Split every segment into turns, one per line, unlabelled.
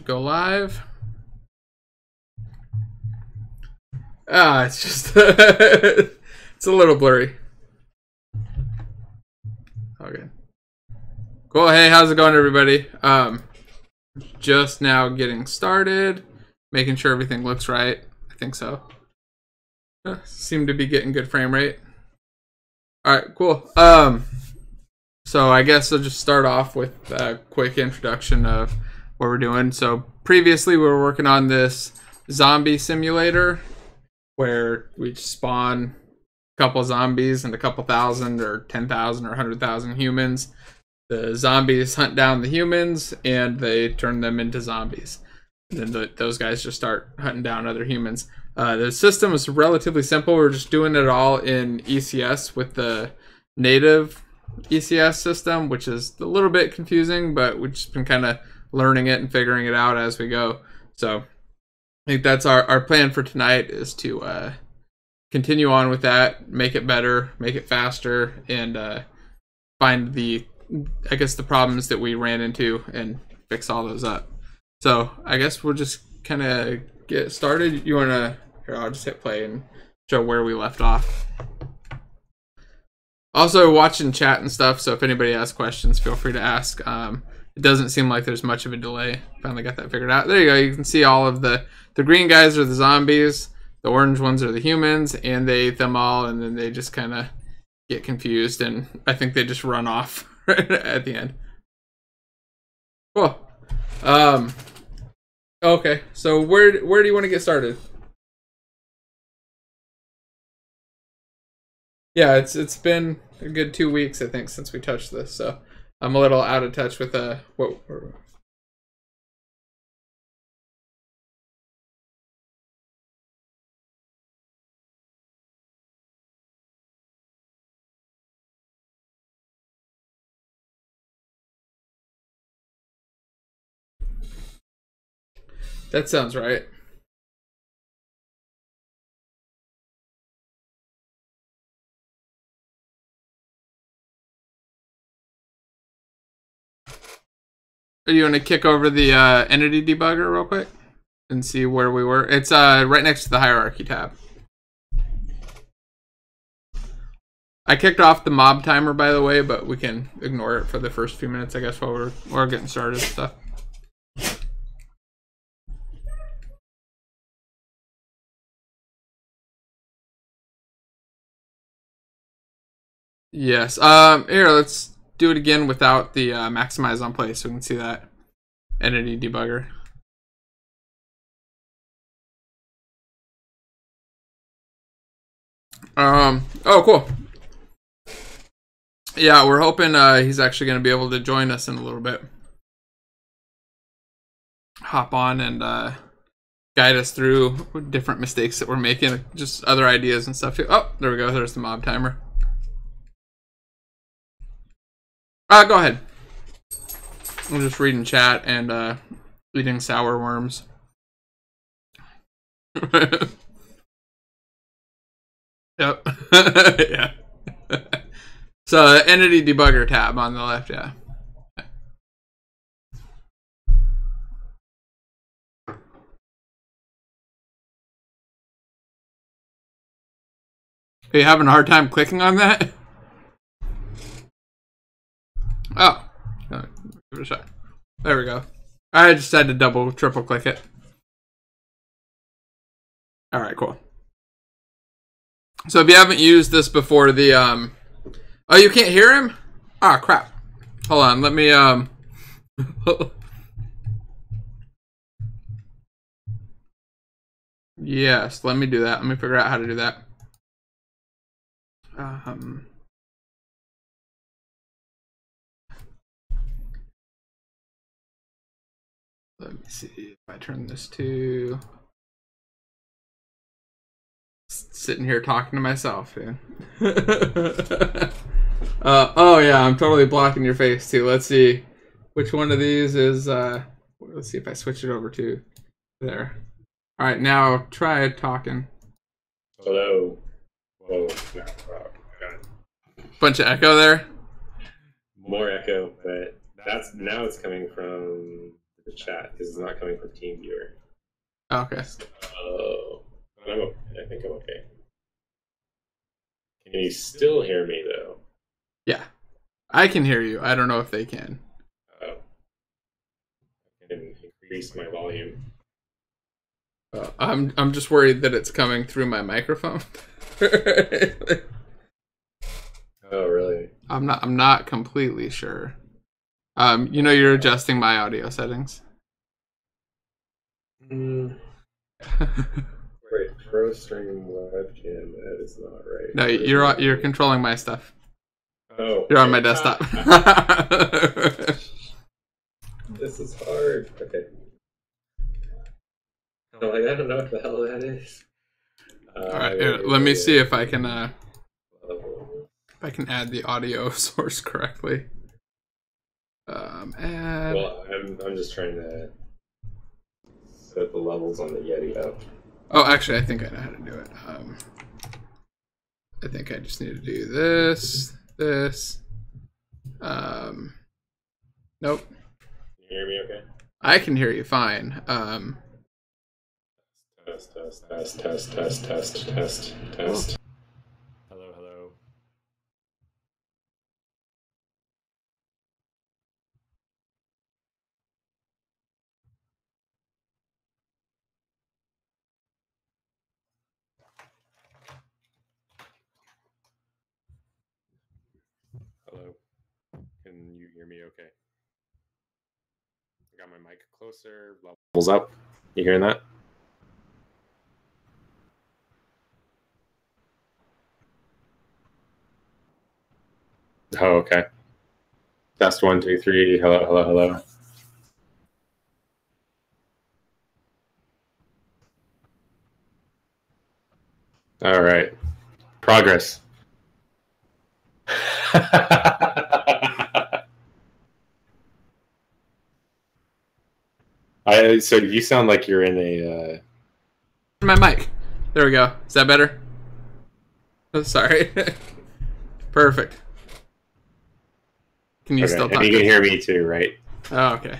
Go live. Ah, it's just it's a little blurry. Okay. Cool. Hey, how's it going, everybody? Just now getting started, making sure everything looks right. I think so. Seem to be getting good frame rate. All right, cool. So I guess I'll just start off with a quick introduction of what we're doing. So previously we were working on this zombie simulator where we spawn a couple zombies and a couple thousand or 10,000 or 100,000 humans. The zombies hunt down the humans and they turn them into zombies. And then those guys just start hunting down other humans. The system is relatively simple. We're just doing it all in ECS with the native ECS system, which is a little bit confusing, but we've just been kind of learning it and figuring it out as we go. So I think that's our plan for tonight, is to continue on with that, make it better, make it faster, and find the problems that we ran into and fix all those up. So I guess we'll just kind of get started. You want to, here, I'll just hit play and show where we left off. Also watching chat and stuff, so if anybody has questions, feel free to ask. It doesn't seem like there's much of a delay. Finally got that figured out. There you go. You can see all of the green guys are the zombies, the orange ones are the humans, and they ate them all, and then they just kind of get confused, and I think they just run off right at the end. Cool. Okay, so where do you want to get started? Yeah, it's been a good 2 weeks, I think, since we touched this, so I'm a little out of touch with what. That sounds right. Are you going to kick over the entity debugger real quick and see where we were? It's right next to the hierarchy tab. I kicked off the mob timer, by the way, but we can ignore it for the first few minutes, I guess, while we're getting started and stuff. Yes. Here, let's do it again without the maximize on play, so we can see that entity debugger. Oh, cool. Yeah, we're hoping he's actually going to be able to join us in a little bit. Hop on and guide us through different mistakes that we're making, just other ideas and stuff. Oh, there we go. There's the mob timer. Go ahead. I'm just reading chat and eating sour worms. Yep. Yeah. So entity debugger tab on the left, yeah. Are you having a hard time clicking on that? Oh, give it a shot. There we go. I just had to triple click it. All right, cool. So if you haven't used this before, the oh, you can't hear him? Ah, crap. Hold on, let me yes, let me do that. Let me figure out how to do that. Let me see if I turn this to sitting here talking to myself. Yeah. Oh yeah, I'm totally blocking your face too. Let's see which one of these is let's see if I switch it over to there. All right, now try talking.
Hello. Whoa.
Bunch of echo there.
More echo, but now it's coming from the the chat because it's not coming from TeamViewer.
Okay.
Oh, I think I'm okay. Can you still hear me though?
Yeah, I can hear you. I don't know if they can.
Oh, I can increase my volume.
I'm just worried that it's coming through my microphone.
Oh, really?
I'm not completely sure. You're adjusting my audio settings.
Wait, ProStream webcam, that is not right.
No, you're controlling my stuff.
Oh,
You're on my desktop.
This is hard. Okay. I'm like, I don't know what the hell that is.
All right, here, let me see if I can add the audio source correctly. Add.
Well, I'm just trying to set the levels on the Yeti up.
Oh, actually, I think I know how to do it. I think I just need to do this. Nope.
Can you hear me okay?
I can hear you fine.
Test. Hello. Hello. Can you hear me okay? I got my mic closer. Levels up. You hearing that? Oh, okay. Test 1, 2, 3. Hello. All right. Progress. So you sound like you're in a.
My mic. There we go. Is that better? Oh, sorry. Perfect. Can you still talk?
And you can hear me too, right?
Oh, okay.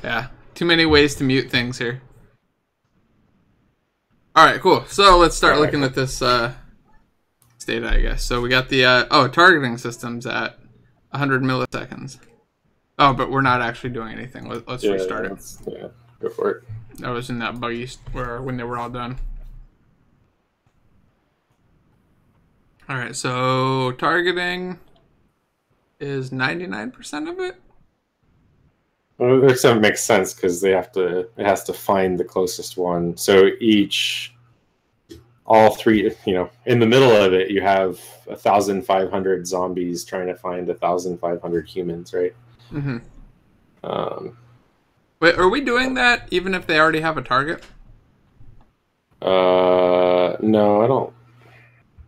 Yeah. Too many ways to mute things here. All right, cool. So let's start looking at this data, I guess. So we got the targeting systems at 100 milliseconds. Oh, but we're not actually doing anything. Let's restart it.
Yeah, go for it.
That was in that buggy when they were all done. All right, so targeting is 99% of it.
Well, that makes sense because it has to find the closest one. So all three, in the middle of it, you have 1,500 zombies trying to find 1,500 humans, right?
Mm-hmm. Wait, are we doing that even if they already have a target?
No, I don't.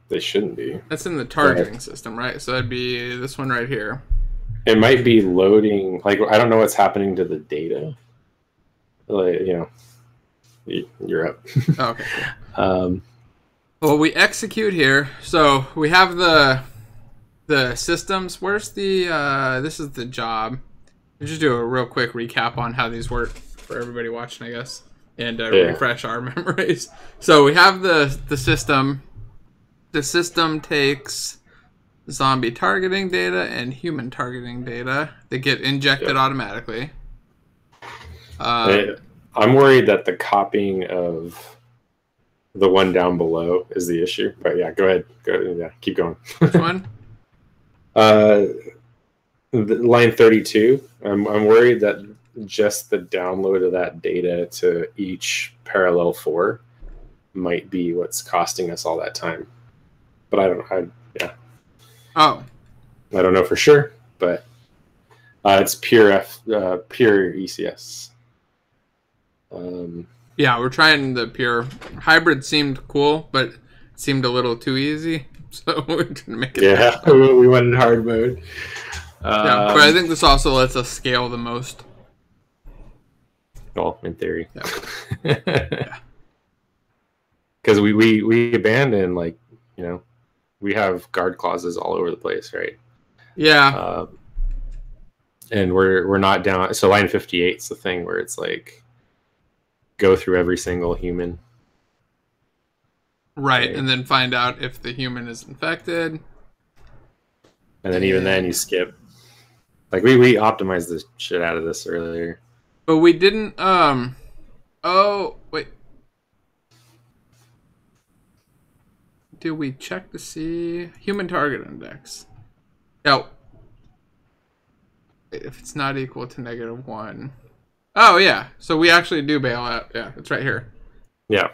They shouldn't be.
That's in the targeting system, right? So that'd be this one right here.
It might be loading. Like, I don't know what's happening to the data. Like, you're up.
Oh, okay. Well, we execute here. So we have the systems. Where's the this is the job. We'll just do a real quick recap on how these work for everybody watching, I guess, and refresh our memories. So we have the system. The system takes zombie targeting data and human targeting data. They get injected automatically.
I'm worried that the copying of the one down below is the issue. But yeah, go ahead. Keep going.
Which one?
Line 32. I'm worried that just the download of that data to each parallel 4 might be what's costing us all that time. But I don't know.
Oh.
I don't know for sure, but it's pure ECS.
Yeah, we're trying the pure. Hybrid seemed cool, but it seemed a little too easy, so we didn't make it.
Yeah, we went in hard mode.
Yeah, but I think this also lets us scale the most.
Well, in theory.
Yeah.
Because we abandon, we have guard clauses all over the place, right?
Yeah.
and we're not down. So line 58 is the thing where it's like go through every single human.
Right, and then find out if the human is infected.
And then even then you skip. Like we optimized the shit out of this earlier.
But we didn't oh wait. Did we check to see human target index? No. If it's not equal to -1. Oh yeah. So we actually do bail out. Yeah, it's right here.
Yeah.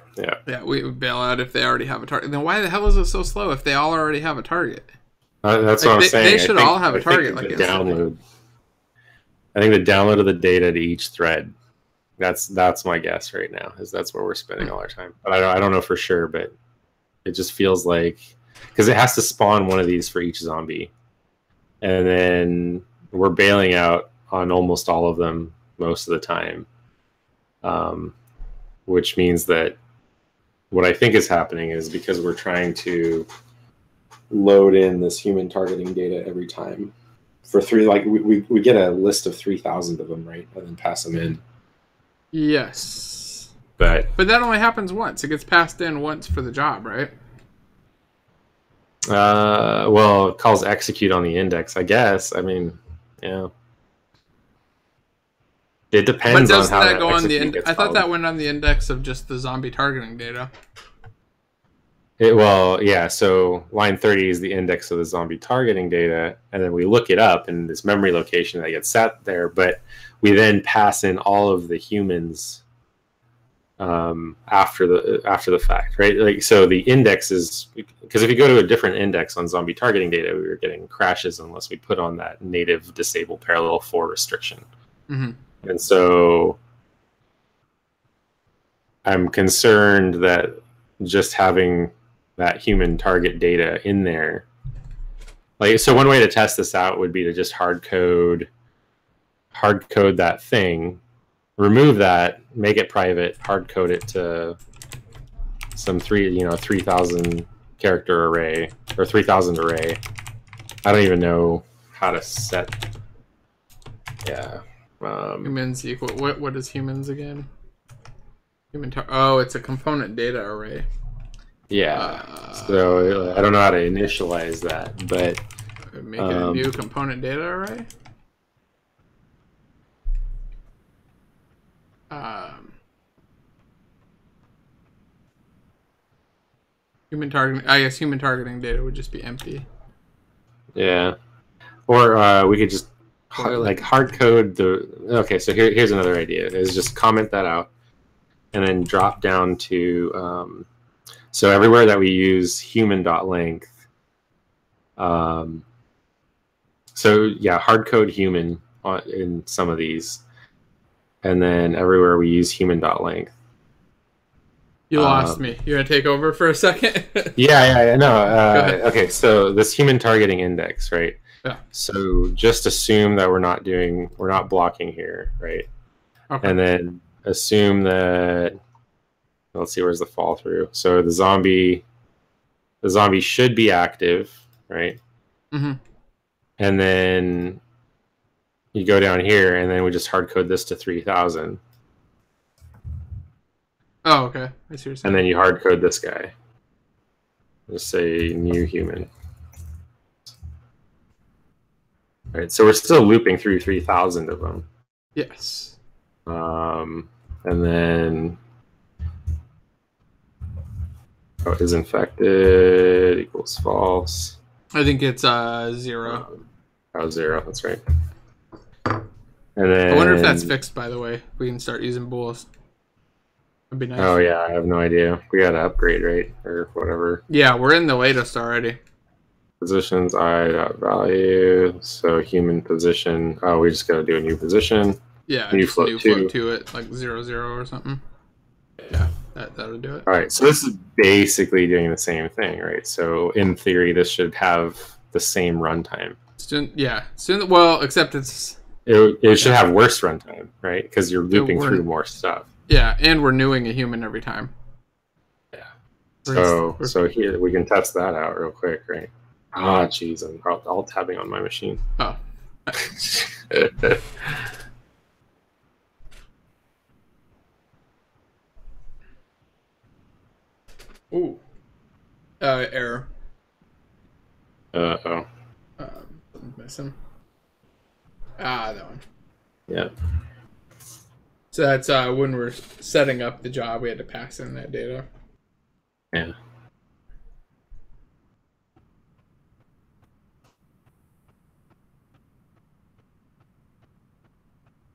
Yeah, we bail out if they already have a target. Then why the hell is it so slow if they all already have a target?
That's what I'm saying.
They should all have a target like this.
Download. I think the download of the data to each thread. That's my guess right now. Is that's where we're spending all our time. But I don't know for sure. But it just feels like because it has to spawn one of these for each zombie, and then we're bailing out on almost all of them most of the time. Which means that what I think is happening is because we're trying to load in this human targeting data every time for we get a list of 3,000 of them, right? And then pass them in.
Yes.
But
that only happens once. It gets passed in once for the job, right?
Well, it calls execute on the index, I guess. I mean, yeah. It depends on how that go on the
I thought that went on the index of just the zombie targeting data.
Well, yeah, so line 30 is the index of the zombie targeting data, and then we look it up in this memory location that gets set there, but we then pass in all of the humans after the fact, right? Like, so the index is, because if you go to a different index on zombie targeting data, we were getting crashes unless we put on that native disable parallel 4 restriction.
Mm-hmm.
And so I'm concerned that just having that human target data in there, like, so one way to test this out would be to just hard code that thing, remove that, make it private, hard code it to some 3,000 character array or 3,000 array. I don't even know how to set. Yeah.
Humans equal what is humans again? Oh, it's a component data array.
Yeah. So I don't know how to initialize that, but
make it a new component data array. Human targeting. I guess human targeting data would just be empty.
Yeah. Or we could just hard code the. Okay, so here's another idea: is just comment that out, and then drop down to. So everywhere that we use human.length. So yeah, hard code human in some of these, and then everywhere we use human.length.
You lost me. You gonna take over for a second?
Yeah. No. Okay, so this human targeting index, right?
Yeah.
So just assume that we're not blocking here, right? Okay. And then assume that, let's see, where's the fall through? So the zombie should be active, right?
Mm-hmm.
And then you go down here, and then we just hard code this to 3,000.
Oh, okay. I see what you're saying.
And then you hard code this guy. Just say new human. All right, so we're still looping through 3,000 of them.
Yes.
And then is infected equals false.
I think it's 0.
0. That's right. And then
I wonder if that's fixed. By the way, we can start using bools. That'd be nice.
Oh yeah, I have no idea. We got to upgrade, right, or whatever.
Yeah, we're in the latest already.
Positions I.value. So human position. Oh, we just got to do a new position.
Yeah,
new
just
float
new float to it, like 0, 0 or something. Yeah, that'll do it.
All right, so this is basically doing the same thing, right? So in theory, this should have the same runtime.
Well, except
it should have worse runtime, right? Because you're looping through more stuff.
Yeah, and we're newing a human every time.
Yeah. So here we can test that out real quick, right? Ah, jeez, I'm alt tabbing on my machine.
Oh. Ooh. Error.
Uh-oh.
Something's missing. Ah, that one.
Yeah.
So that's when we're setting up the job, we had to pass in that data.
Yeah.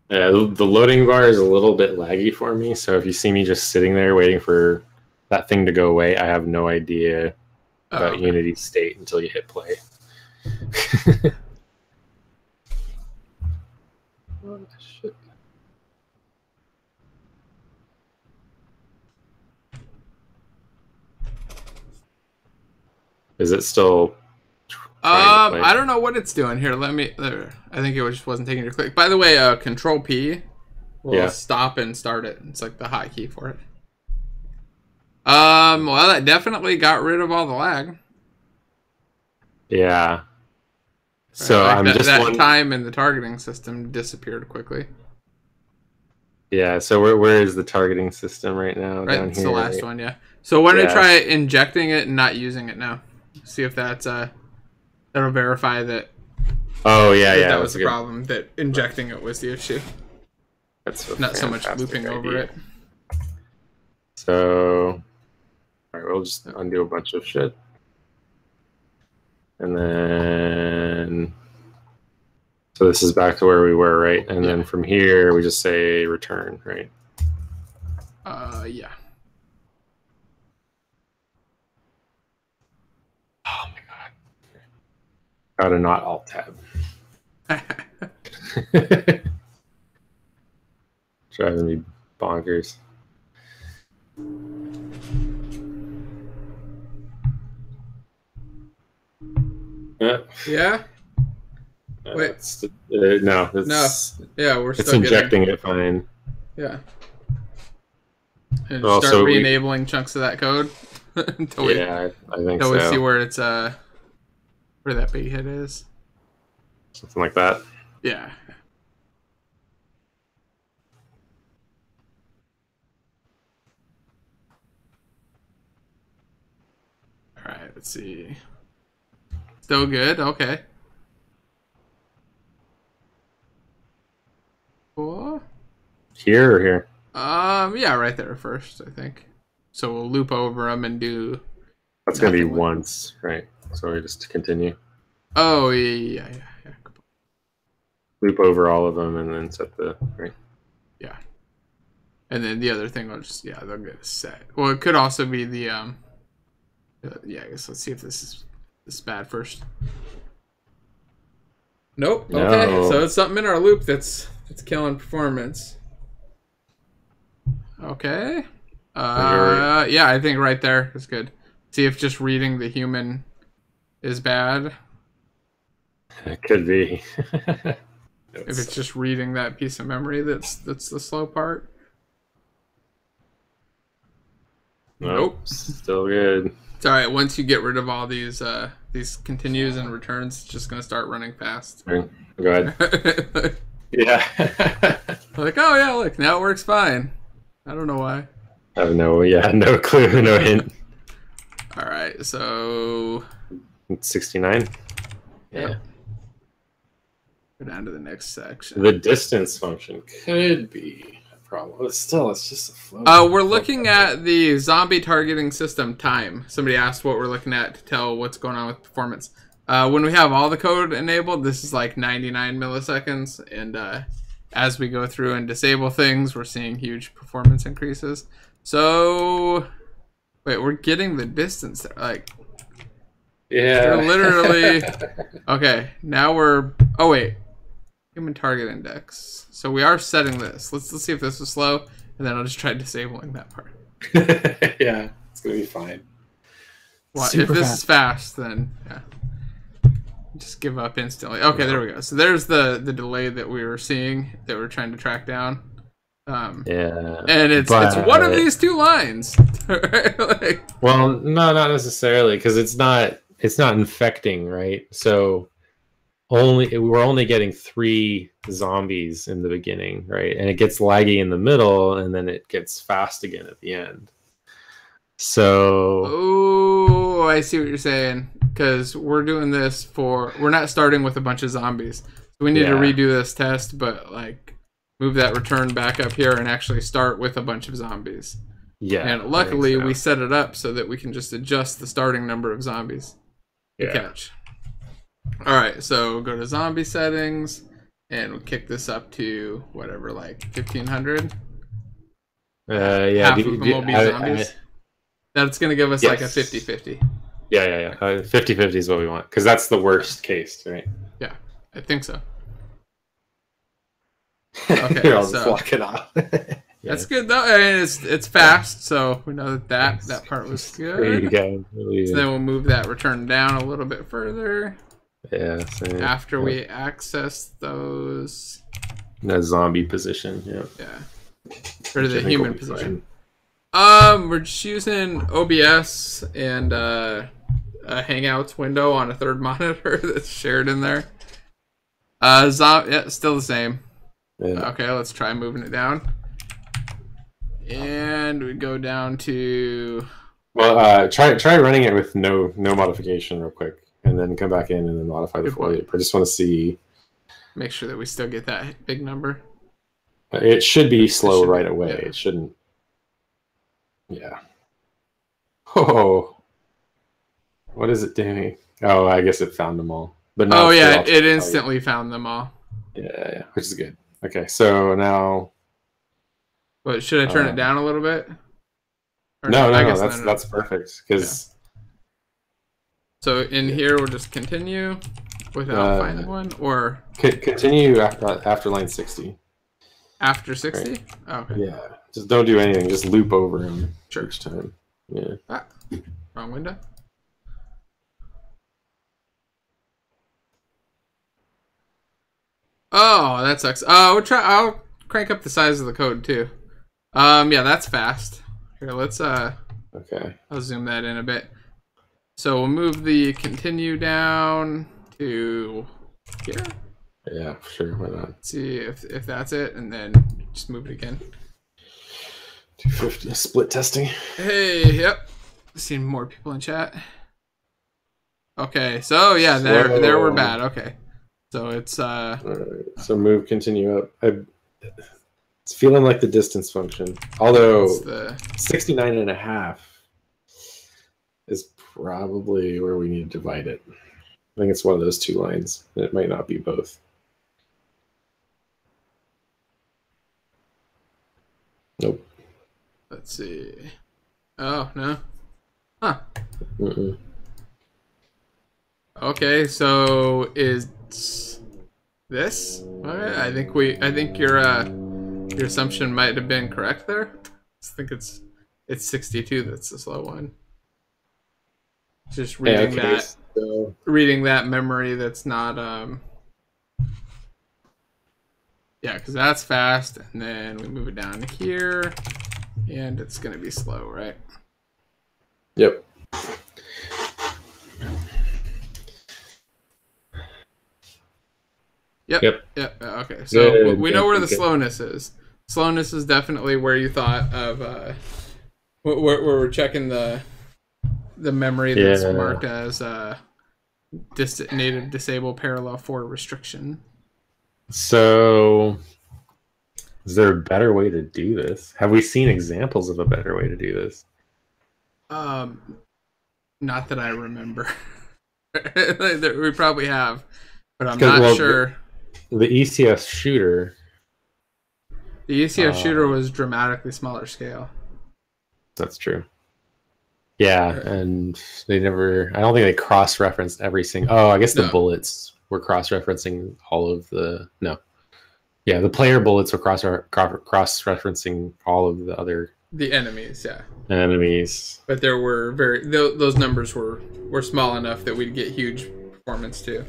The loading bar is a little bit laggy for me, so if you see me just sitting there waiting for that thing to go away, I have no idea about Unity's state until you hit play. Oh, shit. Is it still?
I don't know what it's doing here. Let me. I think it just wasn't taking your click. By the way, Control P will stop and start it. It's like the hotkey for it. Well, that definitely got rid of all the lag.
Yeah. So
like
I'm
that time in the targeting system disappeared quickly.
Yeah. So where is the targeting system right now?
Right,
down
it's
here,
the last one. Yeah. So why don't you try injecting it and not using it now? See if that's that'll verify that.
Oh yeah,
that was the problem. That injecting it was the issue.
That's
not so much looping over it.
So, all right, we'll just undo a bunch of shit, and then so this is back to where we were, right? And then from here we just say return, right?
Yeah.
Oh my god. Gotta not alt tab. Driving me bonkers.
Yeah.
Wait. No.
No. Yeah, we're still
injecting it fine.
Yeah. And start re-enabling chunks of that code. until we,
I think
so.
Until
we see where it's where that big hit is.
Something like that.
Yeah. All right. Let's see. Still good. Okay. Cool.
Here or here?
Yeah, right there first, I think. So we'll loop over them and do.
That's gonna be once, right? So we just continue.
Oh yeah.
Loop over all of them and then set the right.
Yeah. And then the other thing will just they'll get a set. Well, it could also be the I guess let's see if this is bad first. Nope.
No.
Okay, so it's something in our loop that's killing performance. Okay. Yeah, I think right there is good. See if just reading the human is bad.
It could be.
If it's just reading that piece of memory that's the slow part. Nope.
Still good.
It's all right. Once you get rid of all these continues and returns, it's just gonna start running fast.
Go ahead. Yeah.
Like, oh yeah, look, now it works fine. I don't know why.
I have no clue, no hint.
All right, so
69. Yeah.
Go down to the next section.
The distance function could be a problem, but still, it's just a flow.
We're looking at the zombie targeting system time. Somebody asked what we're looking at to tell what's going on with performance. When we have all the code enabled, this is like 99 milliseconds, and as we go through and disable things, we're seeing huge performance increases. So, wait, we're getting the distance there. Like,
yeah,
we're literally. Okay, now we're. Oh wait, human target index. So we are setting this. Let's see if this is slow, and then I'll just try disabling that part.
Yeah, it's gonna be fine.
Well, if this is fast, then yeah. Just give up instantly. Okay, there we go. So there's the delay that we were seeing that we're trying to track down. And it's one of these two lines. Like,
well, no, not necessarily, because it's not infecting, right? So we're only getting 3 zombies in the beginning, right? And it gets laggy in the middle, and then it gets fast again at the end. So,
oh, I see what you're saying. Because we're doing this we're not starting with a bunch of zombies. So we need to redo this test, but like move that return back up here and actually start with a bunch of zombies.
Yeah.
And luckily we set it up so that we can just adjust the starting number of zombies to catch. All right, so go to zombie settings and we'll kick this up to whatever, like 1500.
Yeah,
half of them will be zombies. That's going to give us like a 50-50.
Yeah. 50-50 is what we want, because that's the worst case, right?
Yeah, I think so. Okay,
Here, I'll just lock it off.
That's good though. I mean, it's fast, so we know that part was good.
There you go. Really
so then we'll move that return down a little bit further.
Yeah. Same.
After we access those.
The zombie position.
Yeah. For the human position. We're just using OBS and a Hangouts window on a third monitor that's shared in there. Still the same.
Yeah.
Okay, let's try moving it down. And we go down to.
Well, try running it with no modification real quick, and then come back in and then modify the for loop. I just want to see.
Make sure that we still get that big number.
It should be slow right away. Yeah. It shouldn't. Yeah. Oh. What is it doing? Oh, I guess it found them all. But now
it instantly found them all.
Yeah, which is good. Okay, so now.
But should I turn it down a little bit?
Or no, that's perfect. Because.
So in here we'll just continue without finding one, or
continue after line 60.
After 60?
Right.
Oh, okay.
Yeah, just don't do anything. Just loop over them each time. Yeah.
Wrong window. Oh, that sucks. I'll crank up the size of the code too. Yeah, that's fast. Here, let's
okay.
I'll zoom that in a bit. So we'll move the continue down to here.
Yeah, sure. Why not?
Let's see if that's it, and then just move it again.
250 split testing.
Hey, yep. Seeing more people in chat. Okay, so yeah, there we're bad. Okay, so it's
All right, so move continue up. It's feeling like the distance function, although 69.5 is probably where we need to divide it. I think it's one of those 2 lines. It might not be both. Nope.
Let's see. Oh, no. Huh. Okay, so is this? Okay, I think your assumption might have been correct there. I think it's 62 that's the slow one. Just reading reading that memory that's not yeah, because that's fast, and then we move it down to here, and it's going to be slow, right?
Yep.
Yep. Okay, so we know where the slowness is. Slowness is definitely where you thought of, where we're checking the memory that's marked as native disable parallel 4 restriction.
So, is there a better way to do this? Have we seen examples of a better way to do this?
Not that I remember. We probably have, but I'm not sure.
The ECS shooter.
The ECS shooter was dramatically smaller scale.
That's true. Yeah, and they never. I don't think they cross-referenced every single. Oh, I guess the bullets were cross-referencing all of the. No. Yeah, the player bullets were cross-referencing all of the other.
The enemies, yeah.
Enemies.
But there were those numbers were small enough that we'd get huge performance too,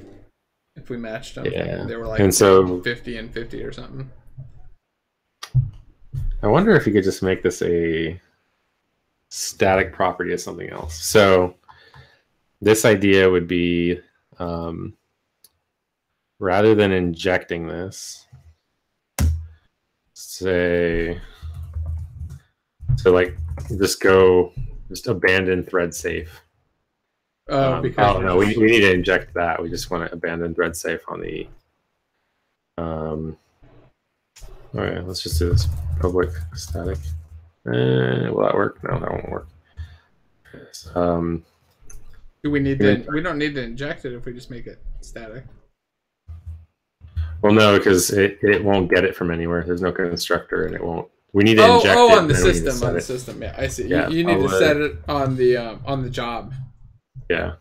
if we matched them.
Yeah.
They were like 50 and 50 or something.
I wonder if you could just make this a static property of something else. So this idea would be rather than injecting this, say, so like just abandon thread safe.
Oh, because
no, we need to inject that. We just want to abandon thread safe on the. All right, let's just do this public static. Will that work? No, that won't work.
Do we need to? We don't need to inject it if we just make it static.
Well, no, because it won't get it from anywhere. There's no constructor, and it won't. We need to inject it.
Oh, on the system, on the system. Yeah, I see.
Yeah,
you need to set it on the job.
Yeah.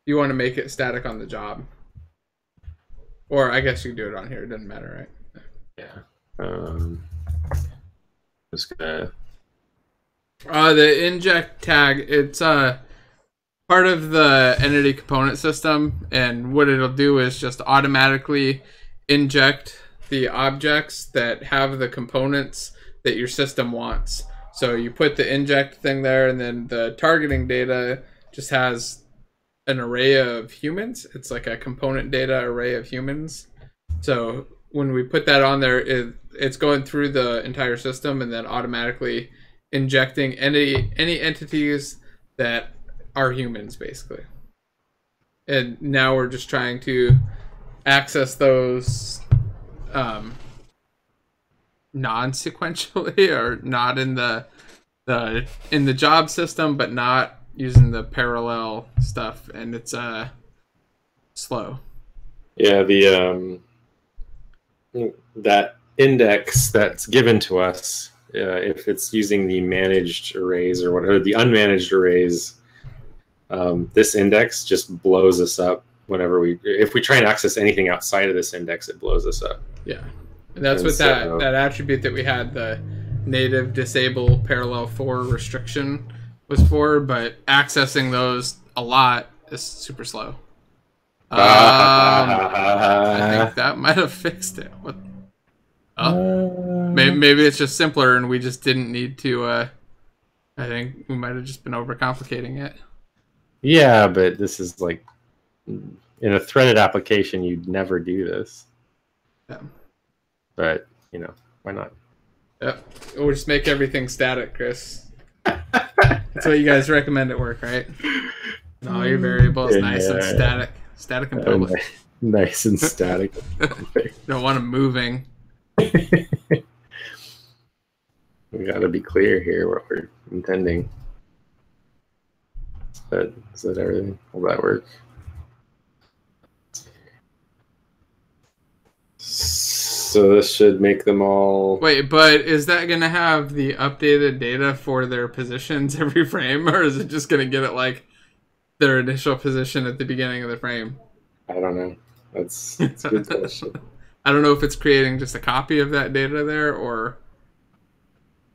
You want to make it static on the job, or I guess you can do it on here. It doesn't matter, right?
Yeah. Just gonna.
The inject tag. It's part of the entity component system, and what it'll do is just automatically inject the objects that have the components that your system wants. So you put the inject thing there, and then the targeting data just has an array of humans. It's like a component data array of humans. So when we put that on there, it's going through the entire system and then automatically injecting any entities that are humans, basically. And now we're just trying to access those non-sequentially, or not in the job system, but not using the parallel stuff, and it's slow.
Yeah, the that index that's given to us, if it's using the managed arrays or whatever, the unmanaged arrays, this index just blows us up whenever if we try and access anything outside of this index, it blows us up.
Yeah, and that's what that attribute that we had, the native disable parallel for restriction, was for, but accessing those a lot is super slow. I think that might have fixed it. What? Oh, maybe it's just simpler, and we just didn't need to. I think we might have just been overcomplicating it.
Yeah, but this is like in a threaded application, you'd never do this.
Yeah.
But why not?
Yep. We'll just make everything static, Chris. That's what you guys recommend at work, right? And all your variables nice and static. Static and public.
Nice and static.
Don't want them moving.
We gotta be clear here what we're intending. Is that everything? Will that work? So this should make them all...
Wait, but is that going to have the updated data for their positions every frame, or is it just going to get it like their initial position at the beginning of the frame?
I don't know. That's a good question.
I don't know if it's creating just a copy of that data there, or...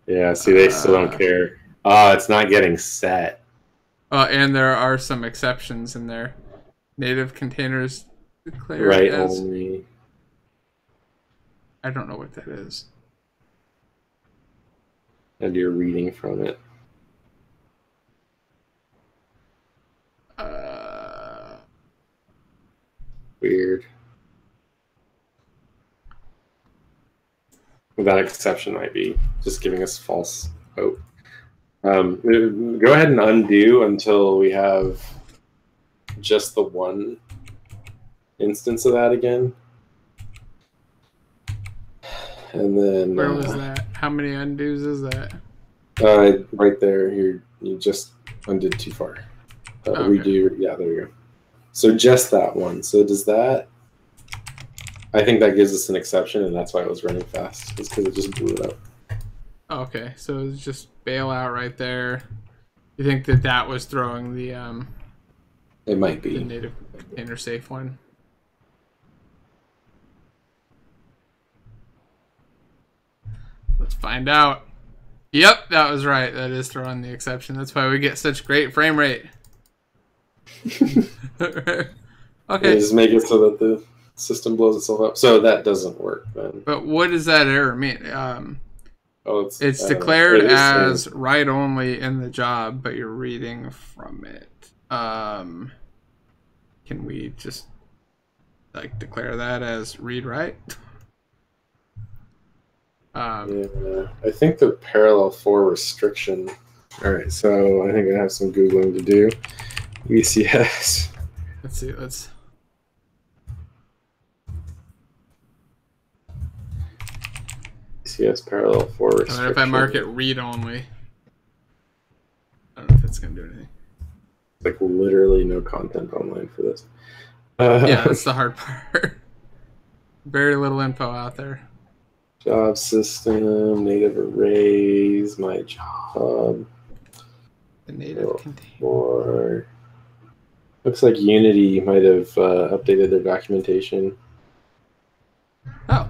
Yeah, see, they still don't care. Oh, it's not getting set.
And there are some exceptions in there. Native containers declared
right
as...
only.
I don't know what that is.
And you're reading from it. Weird. That exception might be just giving us false hope. Go ahead and undo until we have just the one instance of that again. And then
where was that? How many undos is that?
Right there. You just undid too far.
Okay.
Redo. Yeah, there you go. So just that one. So does that? I think that gives us an exception, and that's why it was running fast. It's because it just blew it up.
Okay, so it's just bailout right there. You think that was throwing the
it might be
the native container safe one? Let's find out. Yep, that was right. That is throwing the exception. That's why we get such great frame rate. Okay.
Yeah, just make it so that the system blows itself up. So that doesn't work then.
But what does that error mean? It's declared
it
as write only in the job, but you're reading from it. Can we just like declare that as read write.
Yeah, I think the parallel 4 restriction. All right, so I think I have some Googling to do. ECS.
Let's see. Let's.
ECS parallel 4 restriction.
If I mark it read only, I don't know if it's gonna do anything.
Like literally no content online for this.
Yeah, that's the hard part. Very little info out there.
Job system, native arrays, my job.
The native container.
Or looks like Unity might have updated their documentation.
Oh.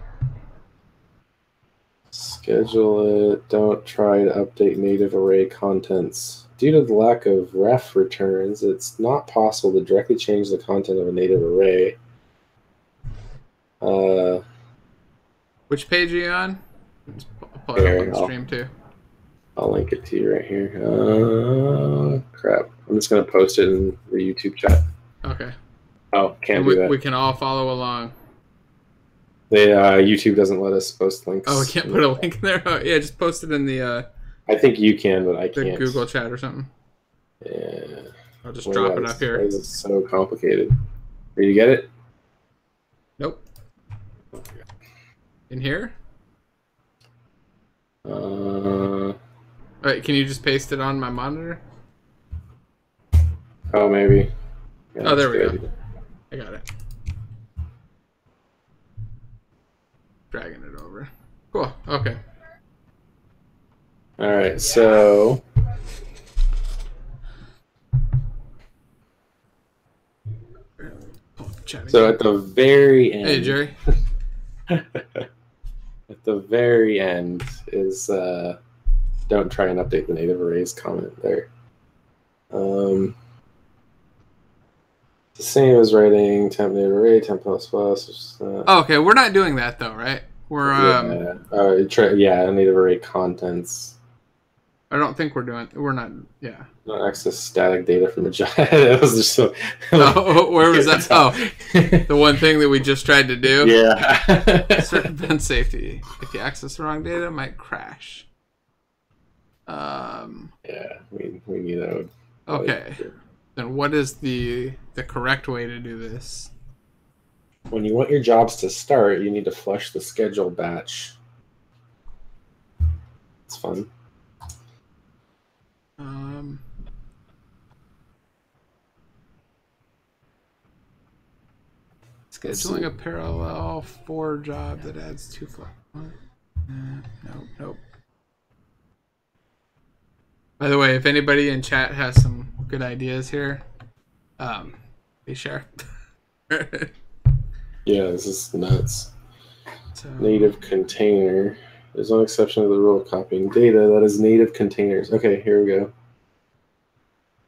Schedule it. Don't try to update native array contents. Due to the lack of ref returns, it's not possible to directly change the content of a native array.
Which page are you on? Let's pull it up on the stream too.
I'll link it to you right here. Crap. I'm just going to post it in the YouTube chat.
Okay.
Oh, can't do that.
We can all follow along.
YouTube doesn't let us post links.
Oh, we can't put a link in there? Oh, yeah, just post it in the...
I think you can, but I
the
can't.
Google chat or something.
Yeah.
I'll just drop it up here.
It's so complicated. Did you get it?
Nope. In here? Wait, can you just paste it on my monitor?
Oh, maybe. Yeah,
oh, there we go. I got it. Dragging it over. Cool. Okay.
All right. So. So at the very end.
Hey, Jerry.
At the very end is don't try and update the native arrays comment there. The same as writing temp native array, temp plus plus.
Oh, okay, we're not doing that though, right? We're
yeah, native array contents.
I don't think we're doing. We're not. Yeah.
Not access static data from a job. That was just so.
Oh, where was that? Oh, the one thing that we just tried to do.
Yeah.
Circumvent safety. If you access the wrong data, it might crash.
Yeah, we knew that would.
Okay. Then what is the correct way to do this?
When you want your jobs to start, you need to flush the schedule batch. It's fun.
Scheduling a parallel 4 job that adds 2 flow. Nope. By the way, if anybody in chat has some good ideas here, be sure.
Yeah, this is nuts. So, native container. There's one exception to the rule of copying data. That is native containers. Okay, here we go.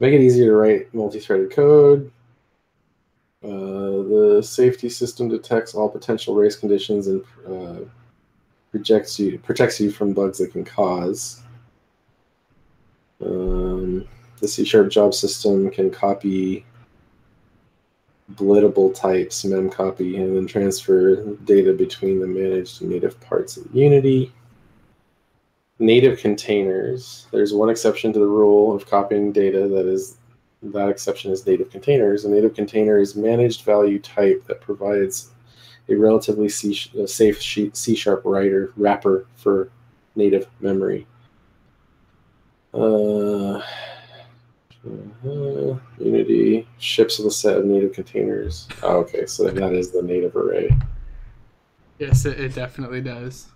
Make it easier to write multi-threaded code. The safety system detects all potential race conditions and protects you from bugs that can cause. The C# job system can copy blittable types, memcopy, and then transfer data between the managed and native parts of Unity. Native containers. There's one exception to the rule of copying data. That exception is native containers. A native container is managed value type that provides a relatively safe C# wrapper for native memory. Unity ships with a set of native containers. Oh, okay, so that is the native array.
Yes, it definitely does.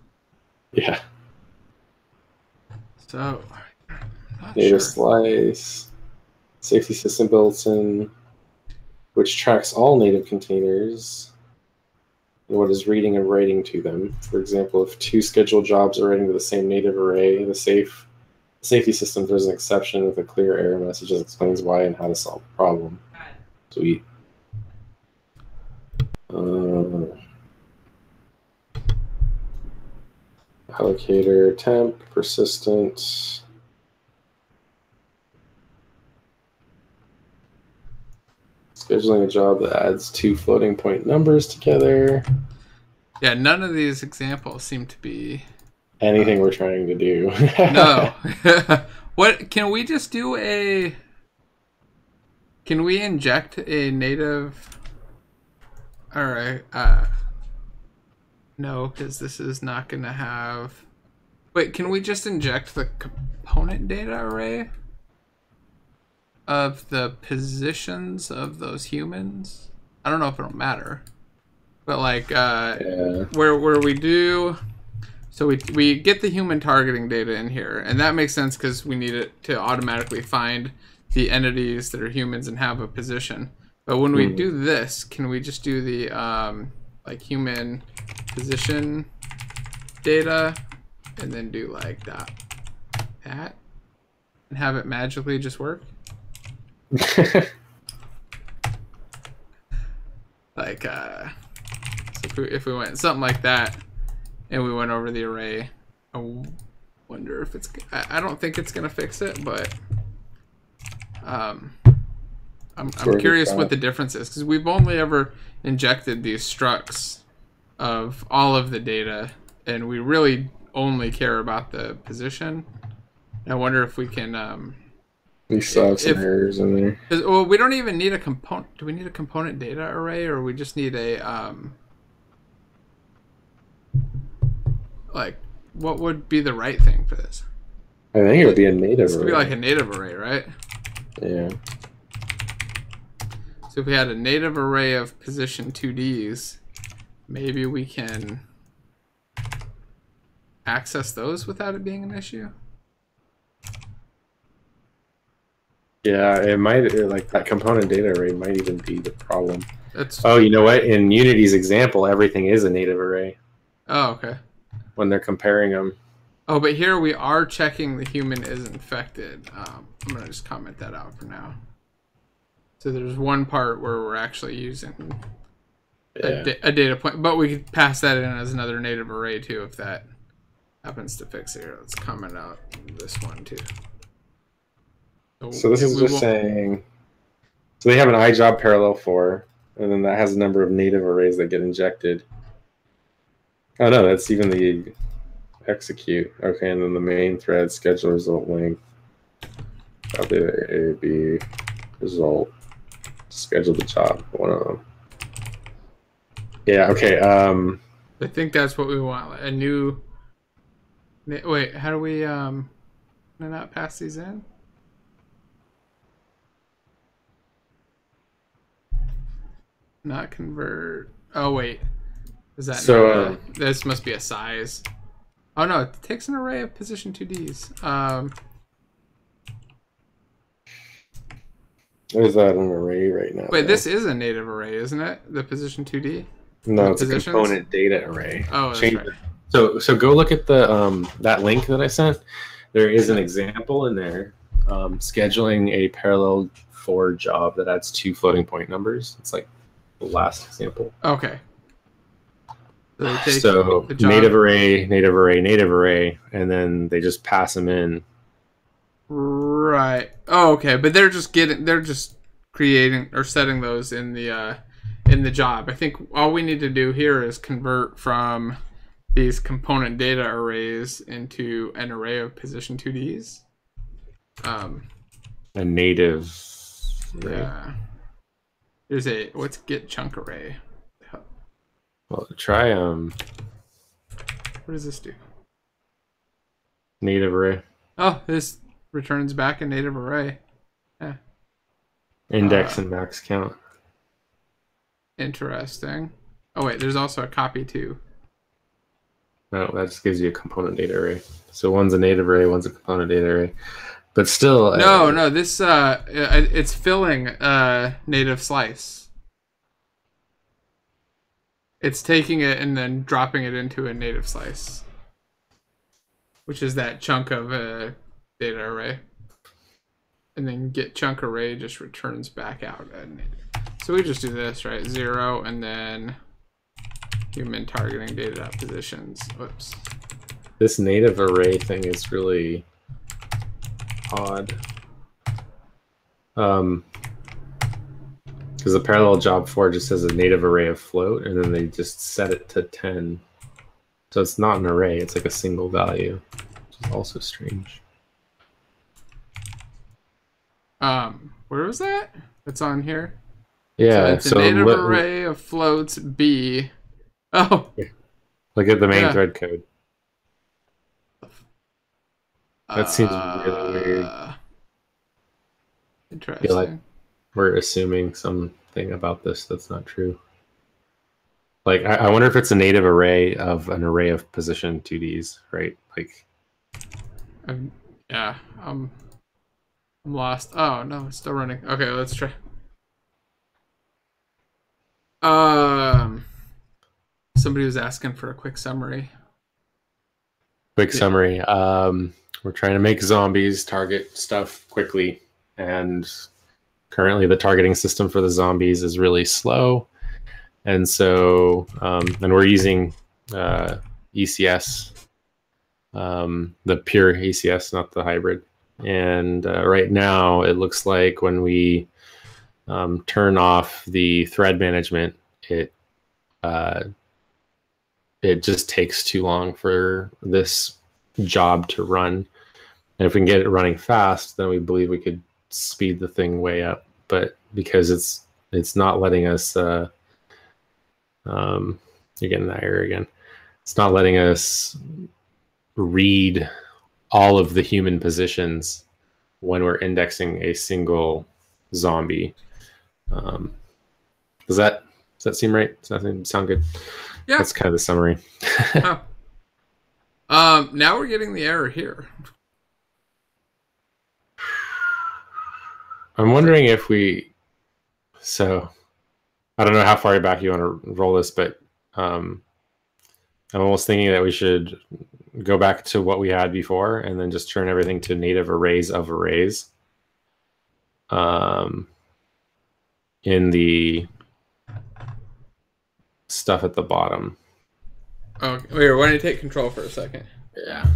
Yeah.
So,
native slice, safety system built-in, which tracks all native containers and what is reading and writing to them. For example, if 2 scheduled jobs are writing to the same native array, the safety system throws an exception with a clear error message that explains why and how to solve the problem. Sweet. Allocator, temp, persistent. Scheduling a job that adds 2 floating point numbers together.
Yeah, none of these examples seem to be
anything we're trying to do.
No. What can we just do a? Can we inject a native? All right. No, because this is not going to have. Wait, can we just inject the component data array of the positions of those humans? I don't know if it'll matter, but like where we do. So we get the human targeting data in here, and that makes sense because we need it to automatically find the entities that are humans and have a position. But when we do this, can we just do the like human position data and then do like that and have it magically just work? Like so if we went something like that and we went over the array, I wonder if it's, I don't think it's gonna fix it, but I'm curious what the difference is, because we've only ever injected these structs of all of the data and we really only care about the position. I wonder if we can
we still have some errors in there.
Well, we don't even need a component. Do we need a component data array, or we just need a like, what would be the right thing for this?
I think it would be a native
This
array.
could be like a native array, right?
Yeah.
So if we had a native array of position 2Ds, maybe we can access those without it being an issue.
Yeah, it might, like that component data array might even be the problem.
That's...
Oh, you know what? In Unity's example, everything is a native array.
Oh, okay.
When they're comparing them.
Oh, but here we are checking the human is infected. I'm going to just comment that out for now. So there's one part where we're actually using a data point, but we could pass that in as another native array too if that happens to fix it. Here, let's comment out this one too.
So this is just saying, so they have an iJob parallel 4, and then that has a number of native arrays that get injected. Oh no, that's even the execute. Okay, and then the main thread schedule result length. Update A, B, result. Schedule the job, one of them. Yeah, okay.
I think that's what we want. A new. Wait, how do we not pass these in? Not convert. Oh wait, is that so? This must be a size. Oh no, it takes an array of position 2Ds.
Is that an array right now?
Wait, though? This is a native array, isn't it? The position 2D.
No, it's a component data array.
Oh, that's right.
So go look at the that link that I sent. There is an example in there, scheduling a parallel 4 job that adds 2 floating point numbers. It's like the last example.
Okay.
So native array, native array, native array, and then they just pass them in.
Right. Oh, okay. But they're just creating or setting those in the job. I think all we need to do here is convert from these component data arrays into an array of position 2Ds.
A native.
Yeah. There's a what's get chunk array.
Well, try
What does this do?
Native array.
Oh, this returns back a native array. Yeah.
Index and max count.
Interesting. Oh wait, there's also a copy too.
No, that just gives you a component data array. So one's a native array, one's a component data array. But still,
no, this it's filling a native slice. It's taking it and then dropping it into a native slice, which is that chunk of a data array. And then get chunk array just returns back out a native. So we just do this, right? 0 and then human targeting data positions. Whoops.
This native array thing is really odd. Because the parallel job 4 just says a native array of float, and then they just set it to 10. So it's not an array, it's like a single value, which is also strange.
Where was that? It's on here.
Yeah,
so it's a native array of floats B. Oh,
look at the main thread code. That seems really weird.
Interesting.
I feel like we're assuming something about this that's not true. Like, I wonder if it's a native array of an array of position 2Ds, right? Like,
yeah, I'm lost. Oh no, it's still running. Okay, let's try. Somebody was asking for a quick summary.
Quick summary. We're trying to make zombies target stuff quickly, and currently the targeting system for the zombies is really slow. And so, and we're using ECS, the pure ECS, not the hybrid. And right now, it looks like when we turn off the thread management, it just takes too long for this job to run. And if we can get it running fast, then we believe we could speed the thing way up. But because it's not letting us, you're getting that error again. It's not letting us read all of the human positions when we're indexing a single zombie. Does that seem right? Does that sound good?
Yeah.
That's kind of the summary.
Now we're getting the error here.
I'm wondering if so I don't know how far back you want to roll this, but I'm almost thinking that we should go back to what we had before and then just turn everything to native arrays of arrays. In the stuff at the bottom.
Oh, wait, why don't you take control for a second?
Yeah.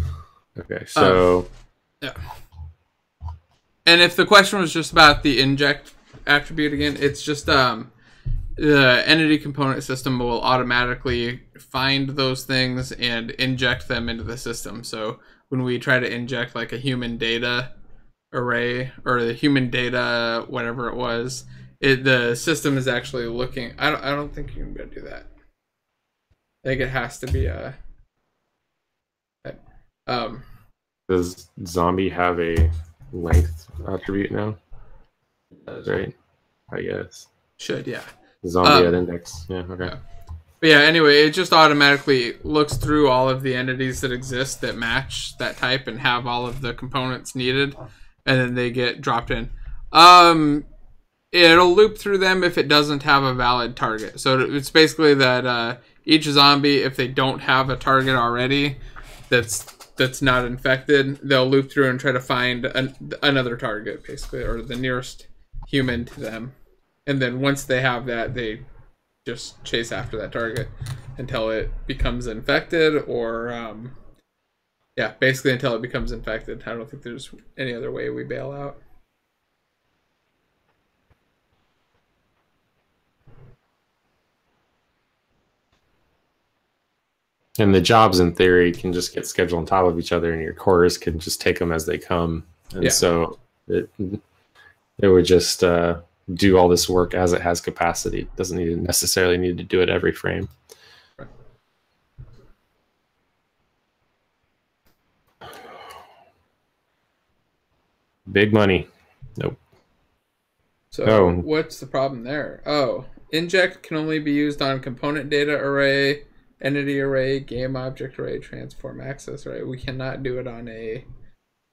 Okay, so...
yeah. And if the question was just about the inject attribute again, it's just the entity component system will automatically find those things and inject them into the system. So when we try to inject like a human data array or the human data, whatever it was, the system is actually looking. I don't think you can go do that. I think it has to be a.
Does zombie have a length attribute now? That's right, I guess.
Should, yeah.
Zombie at index. Yeah, okay.
Yeah. But yeah, anyway, it just automatically looks through all of the entities that exist that match that type and have all of the components needed, and then they get dropped in. It'll loop through them if it doesn't have a valid target. So it's basically that each zombie, if they don't have a target already that's not infected, they'll loop through and try to find another target, basically, or the nearest human to them. And then once they have that, they just chase after that target until it becomes infected, or yeah, basically until it becomes infected. I don't think there's any other way we bail out.
And the jobs, in theory, can just get scheduled on top of each other, and your cores can just take them as they come. And yeah. So it would just do all this work as it has capacity. It doesn't necessarily need to do it every frame.
Right.
Big money. Nope.
So what's the problem there? Oh, inject can only be used on component data array, entity array, game object array, transform access array. We cannot do it on a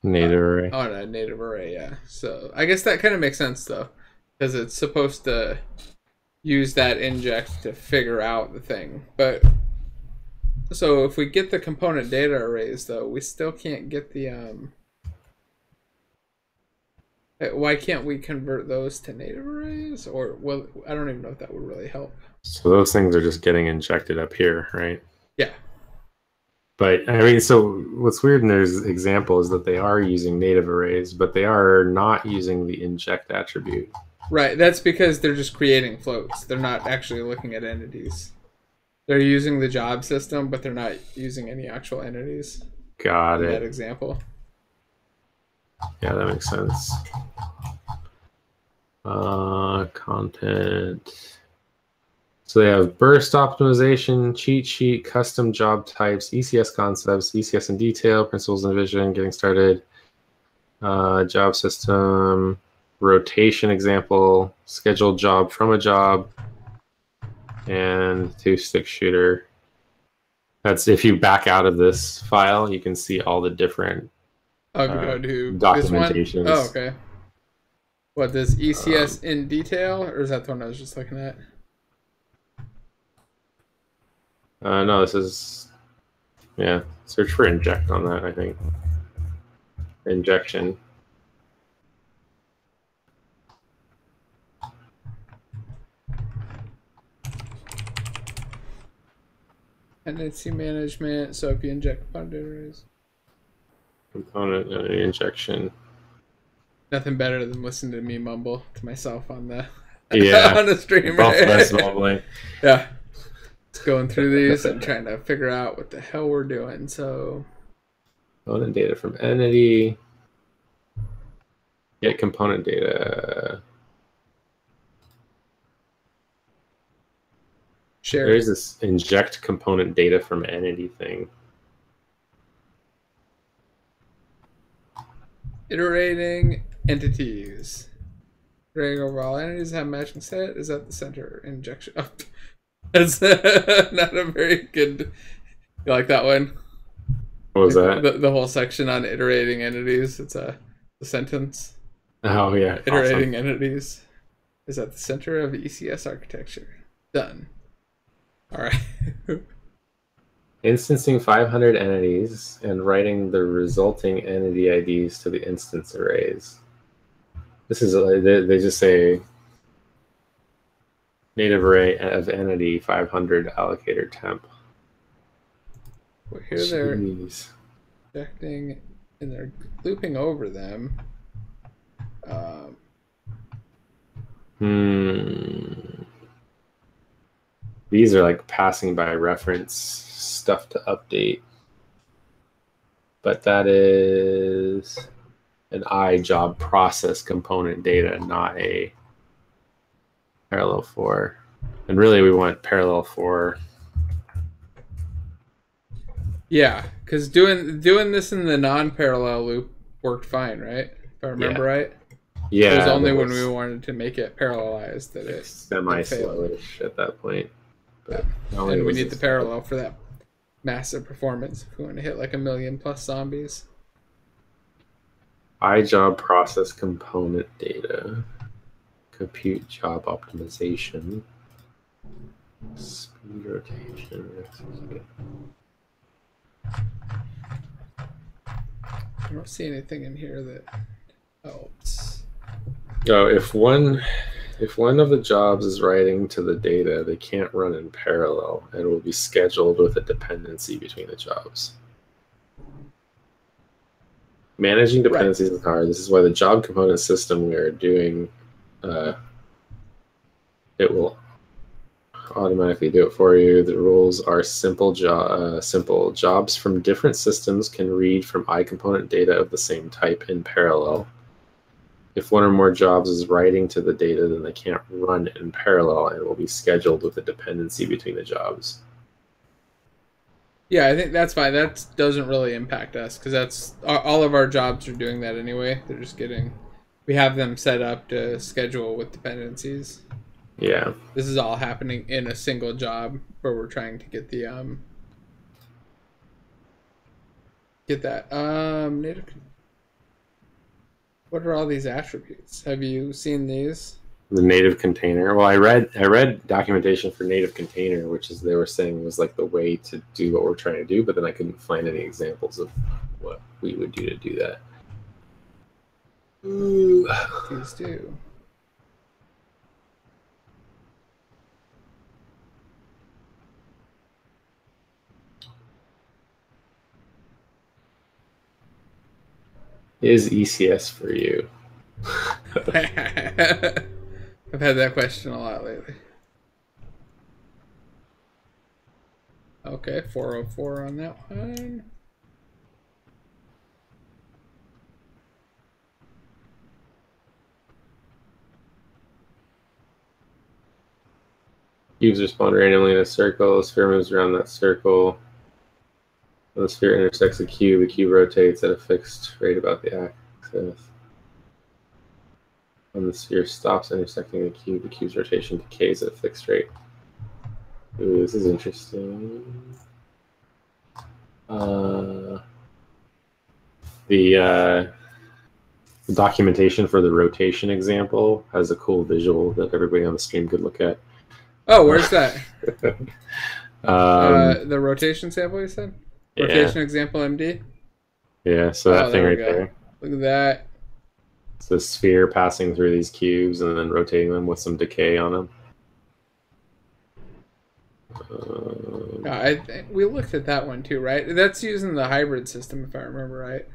native array.
On a native array, yeah. So I guess that kind of makes sense though, because it's supposed to use that inject to figure out the thing. But so if we get the component data arrays though, we still can't get the why can't we convert those to native arrays? Or, well, I don't even know if that would really help.
So those things are just getting injected up here, right?
Yeah.
But, I mean, so what's weird in this example is that they are using native arrays, but they are not using the inject attribute.
Right, that's because they're just creating floats. They're not actually looking at entities. They're using the job system, but they're not using any actual entities.
Got
in
it.
that example.
Yeah, that makes sense. Content. So they have burst optimization, cheat sheet, custom job types, ECS concepts, ECS in detail, principles and vision, getting started, job system, rotation example, scheduled job from a job, and 2-stick shooter. That's if you back out of this file, you can see all the different
Oh, go to this one?
documentations.
Oh, okay. What, this ECS in detail, or is that the one I was just looking at?
No, this is, yeah, search for inject on that, I think. Injection.
Dependency management, so if you inject component
Component injection.
nothing better than listening to me mumble to myself on the
on
the stream.
Both of us mumbling.
Yeah. Just going through these and trying to figure out what the hell we're doing. So
component data from entity. Get component data.
share.
There's this inject component data from entity thing.
Iterating entities. Iterating overall entities have matching set is at the center. Injection. Oh, that's not a very good. You like that one?
What was that?
The whole section on iterating entities. It's a sentence.
Oh yeah.
Iterating entities is at the center of ECS architecture. Done. All right.
Instancing 500 entities and writing the resulting entity IDs to the instance arrays. This is, they just say native array of entity 500 allocator temp.
Well, here they're injecting and they're looping over them.
These are like passing by reference stuff to update. But that is an iJob process component data, not a parallel 4. And really we want parallel 4.
Yeah, because doing this in the non-parallel loop worked fine, right? If I remember right.
Yeah.
It was only when we wanted to make it parallelized that it
semi-slowish at that point. But
and we need the parallel for that massive performance if we want to hit like 1 million+ zombies.
iJob process component data. Compute job optimization. Speed rotation.
I don't see anything in here that helps.
Oh, if one of the jobs is writing to the data, they can't run in parallel and will be scheduled with a dependency between the jobs. Managing dependencies is hard. This is why the job component system we are doing, it will automatically do it for you. The rules are simple. Jobs from different systems can read from iComponent data of the same type in parallel. If one or more jobs is writing to the data, then they can't run in parallel and will be scheduled with a dependency between the jobs.
Yeah, I think that's fine. That doesn't really impact us because that's all of our jobs are doing that anyway. They're just we have them set up to schedule with dependencies.
Yeah.
This is all happening in a single job where we're trying to get the native. What are all these attributes? Have you seen these?
The native container. Well, I read documentation for native container, which is they were saying was like the way to do what we're trying to do, but then I couldn't find any examples of what we would do to do that. Ooh.
Please do.
Is ECS for you?
I've had that question a lot lately. Okay, 404 on that one.
Cubes respond randomly in a circle. The sphere moves around that circle. When the sphere intersects the cube rotates at a fixed rate about the axis. When the sphere stops intersecting the cube's rotation decays at a fixed rate. Ooh, this is interesting. The documentation for the rotation example has a cool visual that everybody on the stream could look at.
Oh, where's that? The rotation sample you said? Rotation example MD?
Yeah, so that thing right there.
Look at that.
It's the sphere passing through these cubes and then rotating them with some decay on them.
We looked at that one too, right? That's using the hybrid system, if I remember right.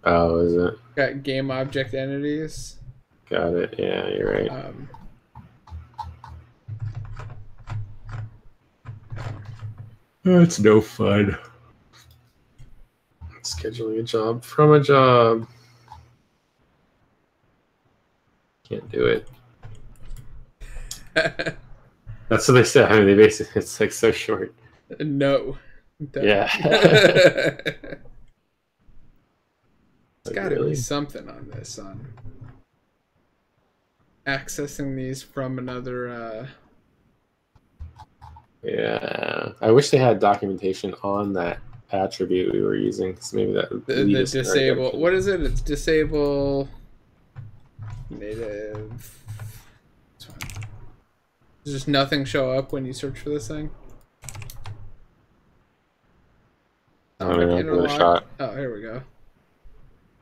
Oh, is it?
Got game object entities.
Got it. Yeah, you're right. It's no fun. Scheduling a job from a job. Can't do it. That's what they said. I mean, they basically, it's like so short.
No.
Yeah.
It's got to be something on this, on accessing these from another.
Yeah, I wish they had documentation on that attribute we were using. So maybe that would
the disable. What is it? It's disable native. Does just nothing show up when you search for this thing?
I don't know. Give it a shot.
Oh, here we go. I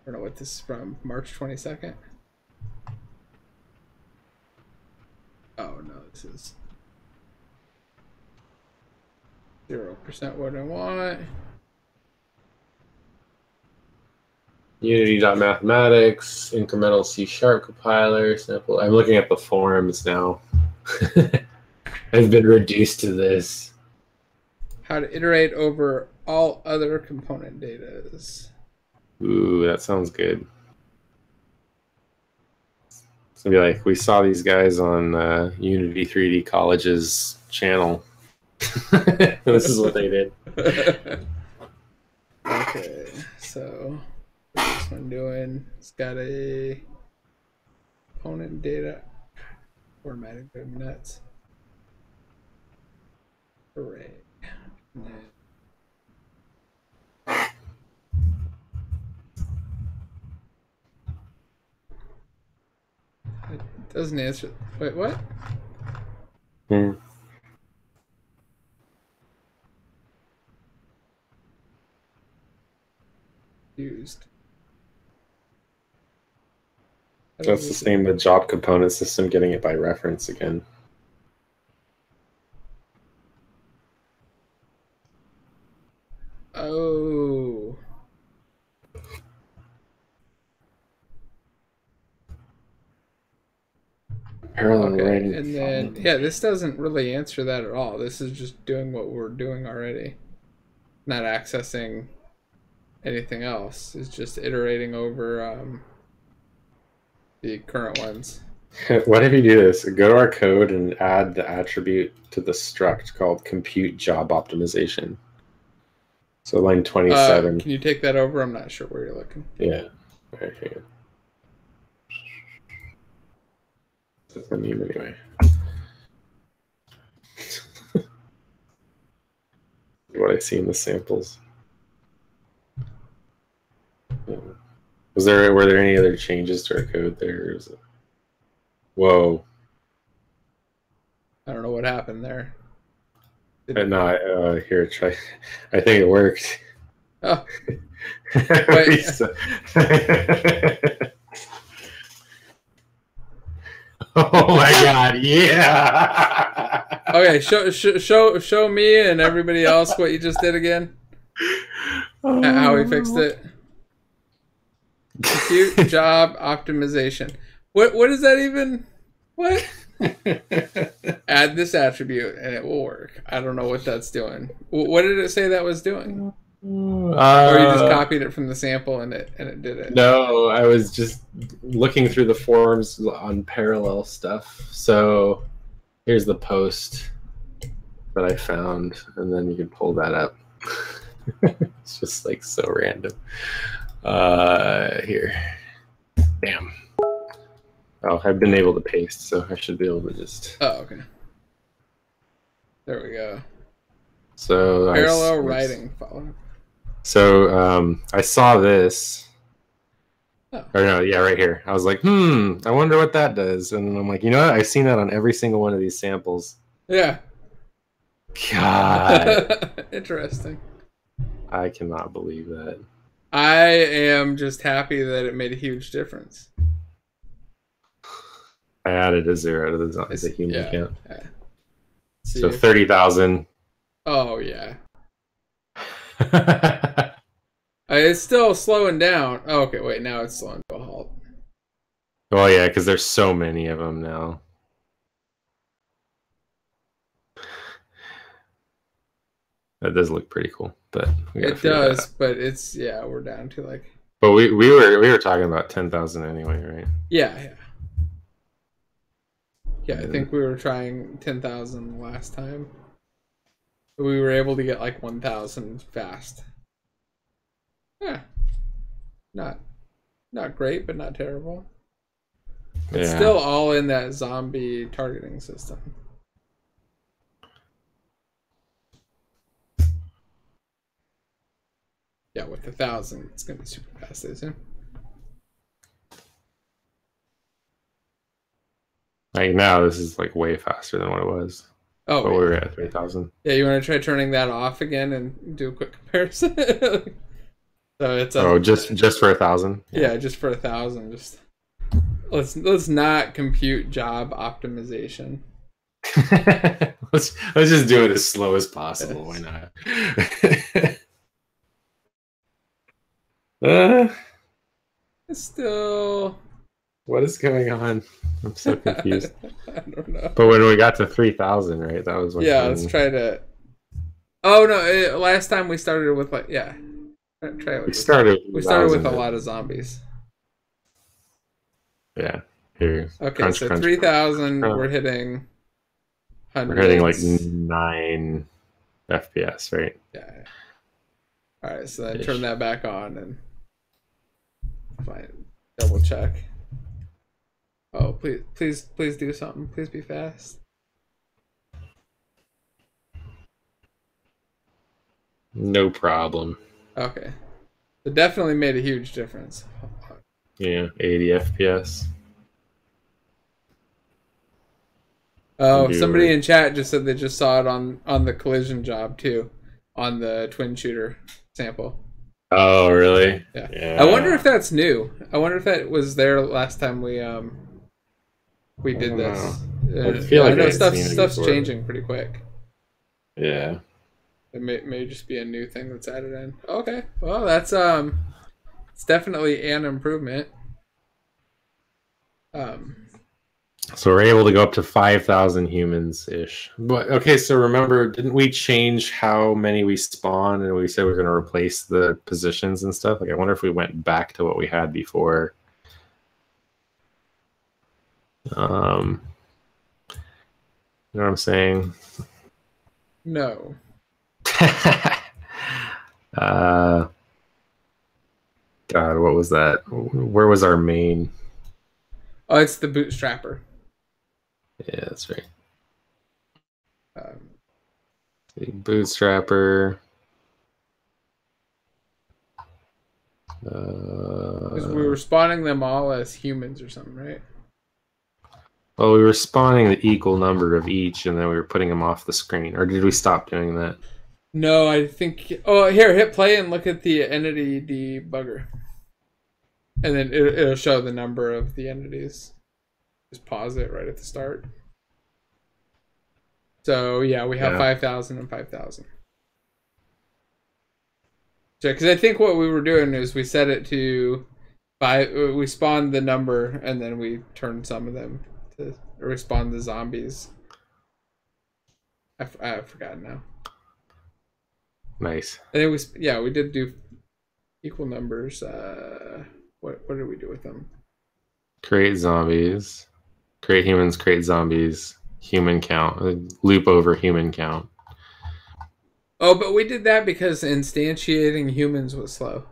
don't know what this is from. March 22nd. Oh no, this is 0% what I want.
Unity.mathematics, incremental C# compiler, sample. I'm looking at the forums now. I've been reduced to this.
How to iterate over all other component datas.
Ooh, that sounds good. It's gonna be like, we saw these guys on Unity 3D College's channel. This is what they did.
Okay, so what's this one doing? It's got a component data formatting nuts. Array. It doesn't answer. Wait, what? Used.
That's the same with job component system, getting it by reference again.
Oh.
Parallel
okay.
writing.
And then, yeah, this doesn't really answer that at all. This is just doing what we're doing already. Not accessing anything else. It's just iterating over the current ones.
What if you do this? Go to our code and add the attribute to the struct called compute job optimization. So line 27.
Can you take that over? I'm not sure where you're looking.
Yeah. All right, hang on. That's the name anyway. What I see in the samples. Were there any other changes to our code there? Or is it... Whoa.
I don't know what happened there.
No, here, try. I think it worked.
Oh. Wait.
Oh my god, yeah.
Okay, show me and everybody else what you just did again. How we fixed it. Compute job optimization. What is that even? What? Add this attribute and it will work. I don't know what that's doing. What did it say that was doing? Or you just copied it from the sample and it did it?
No, I was just looking through the forums on parallel stuff. So here's the post that I found, and then you can pull that up. It's just like so random. Here. Damn. Oh, I've been able to paste, so I should be able to just...
Oh, okay. There we go.
So
parallel writing follow.
So I saw this.
Oh.
Or no, yeah, right here. I was like, I wonder what that does. And then I'm like, you know what? I've seen that on every single one of these samples.
Yeah.
God.
Interesting.
I cannot believe that.
I am just happy that it made a huge difference.
I added a 0 to the human count.
Yeah.
So 30,000.
Oh, yeah. It's still slowing down. Oh, okay, wait, now it's slowing to a halt.
Well, yeah, because there's so many of them now. That does look pretty cool, but
it does. But it's we're down to like.
But we were talking about 10,000 anyway, right?
Yeah. Yeah, I think we were trying 10,000 last time. But we were able to get like 1,000 fast. Yeah. Not great, but not terrible. It's still all in that zombie targeting system. Yeah, with 1,000, it's gonna be super fast, I assume.
Like now, this is like way faster than what it was.
Oh,
but we were at 3,000.
Yeah, you want to try turning that off again and do a quick comparison? So it's
just for 1,000.
Yeah, just for 1,000. Just let's not compute job optimization.
let's just do it as slow as possible.
Yes.
Why not?
It's still.
What is going on? I'm so confused.
I don't know.
But when we got to 3,000, right? That was when.
Yeah, let's try to. Oh no! Last time we started with like Try it. We started with a lot of zombies.
Yeah. Here.
Okay, crunch, so 3,000. We're hitting. Hundreds.
We're hitting like 9 FPS, right?
Yeah. All right, so then turn that back on and double check. Oh, please do something. Please be fast.
No problem.
Okay. It definitely made a huge difference.
Yeah, 80 FPS.
Oh, somebody in chat just said they just saw it on the collision job too, on the twin shooter sample.
Oh, really?
Yeah. I wonder if that's new. I wonder if that was there last time we did this.
I feel like
I know stuff's changing pretty quick.
Yeah.
It may just be a new thing that's added in. Okay. Well, that's it's definitely an improvement.
So we're able to go up to 5,000 humans ish. But okay, so remember, didn't we change how many we spawn, and we said we were going to replace the positions and stuff? Like, I wonder if we went back to what we had before. You know what I'm saying?
No.
God, what was that? Where was our main?
Oh, it's the bootstrapper.
Yeah, that's right. Bootstrapper.
Because we were spawning them all as humans or something, right?
Well, we were spawning the equal number of each, and then we were putting them off the screen. Or did we stop doing that?
No, I think... Oh, here, hit play and look at the entity debugger. And then it'll show the number of the entities. Just pause it right at the start. So, yeah, we have 5,000 and 5,000. So, because I think what we were doing is we set it to... we spawned the number, and then we turned some of them to respond to zombies. I forgot now.
Nice.
I think we did do equal numbers. What did we do with them?
Create zombies. Create humans, create zombies. Human count. Loop over human count.
Oh, but we did that because instantiating humans was slow.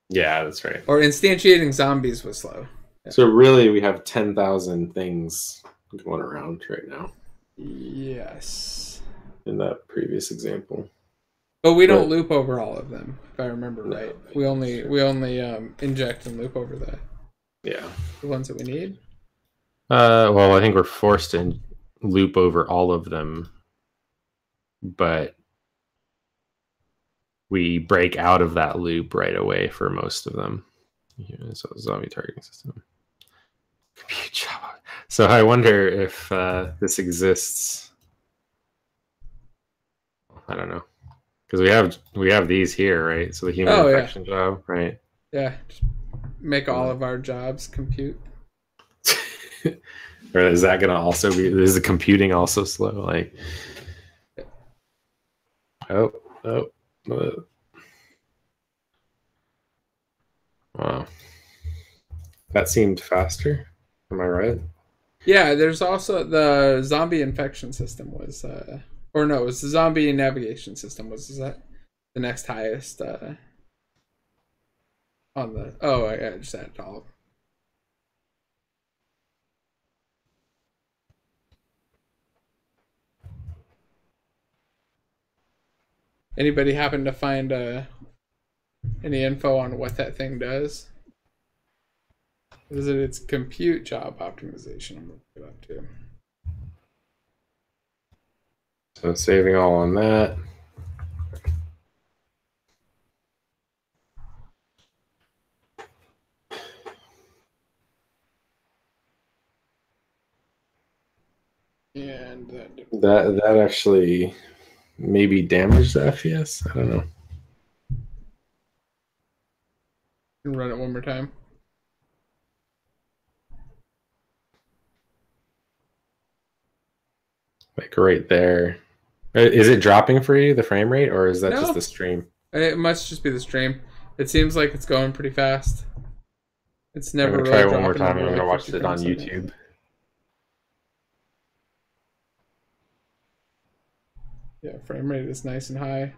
Yeah, that's right.
Or instantiating zombies was slow.
Yeah. So really, we have 10,000 things going around right now.
Yes.
In that previous example.
But we don't loop over all of them, if I remember right. We only inject and loop over the ones that we need.
Well, I think we're forced to loop over all of them, but we break out of that loop right away for most of them. So zombie targeting system. Compute Java. So I wonder if this exists. I don't know, because we have these here, right? So the human infection job, right?
Yeah, just make all of our jobs compute.
Or is that gonna also be? Is the computing also slow? Like, wow, that seemed faster. Am I right?
Yeah, there's also the zombie infection system was, or no, it was the zombie navigation system was that the next highest on the. Oh, I just added all. Anybody happen to find any info on what that thing does? Is it its compute job optimization? I'm looking it up too.
So saving all on that.
And
that actually maybe damaged the FPS. I don't know.
Run it one more time.
Like right there. Is it dropping for you, the frame rate, or is that just the stream?
It must just be the stream. It seems like it's going pretty fast. It's never
I'm gonna
really
try one more
dropping.
time. I'm gonna watch it on YouTube.
Yeah, frame rate is nice and high.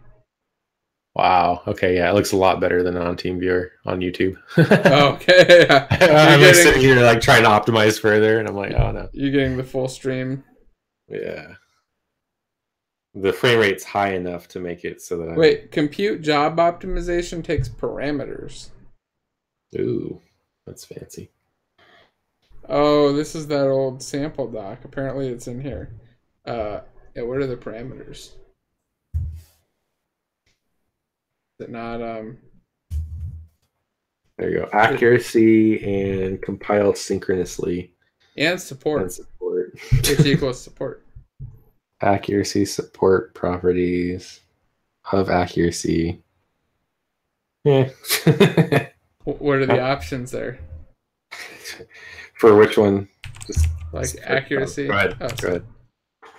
Wow. Okay. Yeah, it looks a lot better than on TeamViewer on YouTube.
Okay. Yeah.
I'm like sitting here like trying to optimize further, and I'm like, oh no.
You're getting the full stream.
Yeah. The frame rate's high enough to make it so that
Wait, compute job optimization takes parameters.
Ooh, that's fancy.
Oh, this is that old sample doc. Apparently it's in here. Yeah, what are the parameters? Is it not
there you go. Accuracy and compile synchronously.
And support.
And support.
Which equals support.
Accuracy, support, properties of accuracy. Yeah.
What are the options there?
For which one? Just
like accuracy.
Go ahead.
Oh,
go ahead.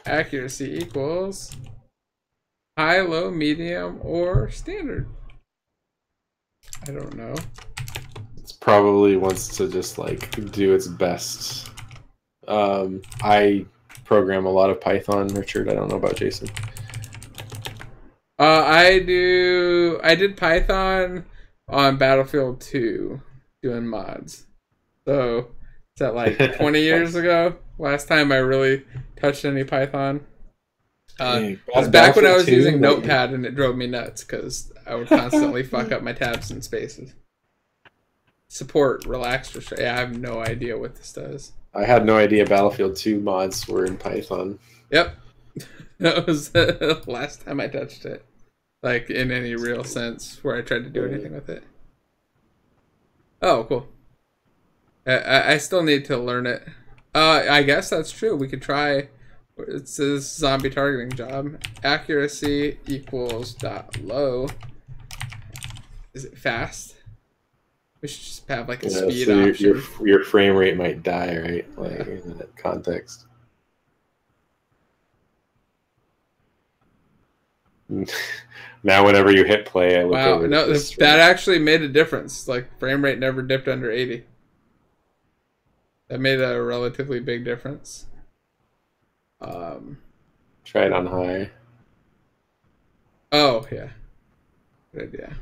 Accuracy equals high, low, medium, or standard. I don't know.
It probably wants to just like do its best. I program a lot of Python, Richard. I don't know about Jason.
I did Python on Battlefield 2 doing mods. So is that like 20 years ago? Last time I really touched any Python. It was back when I was using Notepad and it drove me nuts because I would constantly fuck up my tabs and spaces. Support, relax, restrict. Yeah, I have no idea what this does.
I had no idea Battlefield 2 mods were in Python.
Yep. That was the last time I touched it. Like, in any real sense, where I tried to do anything with it. Oh, cool. I still need to learn it. I guess that's true. We could try. It says zombie targeting job. Accuracy equals dot low. Is it fast? We should just have like a speed
so
option.
Your frame rate might die, right? Like in that context. Now whenever you hit play, I look
Wow,
over.
no, that actually made a difference. Like frame rate never dipped under 80. That made a relatively big difference.
Try it on high.
Oh yeah, good idea.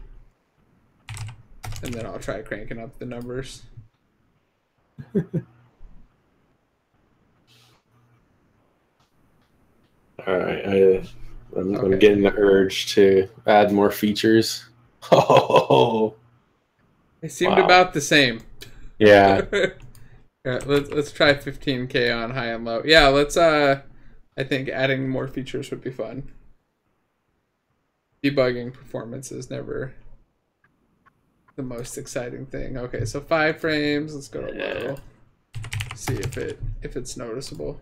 And then I'll try cranking up the numbers.
All right, I'm getting the urge to add more features. Oh,
They seemed about the same.
Yeah.
Yeah, let's try 15K on high and low. Yeah, let's I think adding more features would be fun. Debugging performance is never the most exciting thing. Okay, so 5 frames. Let's go to low. See if it's noticeable.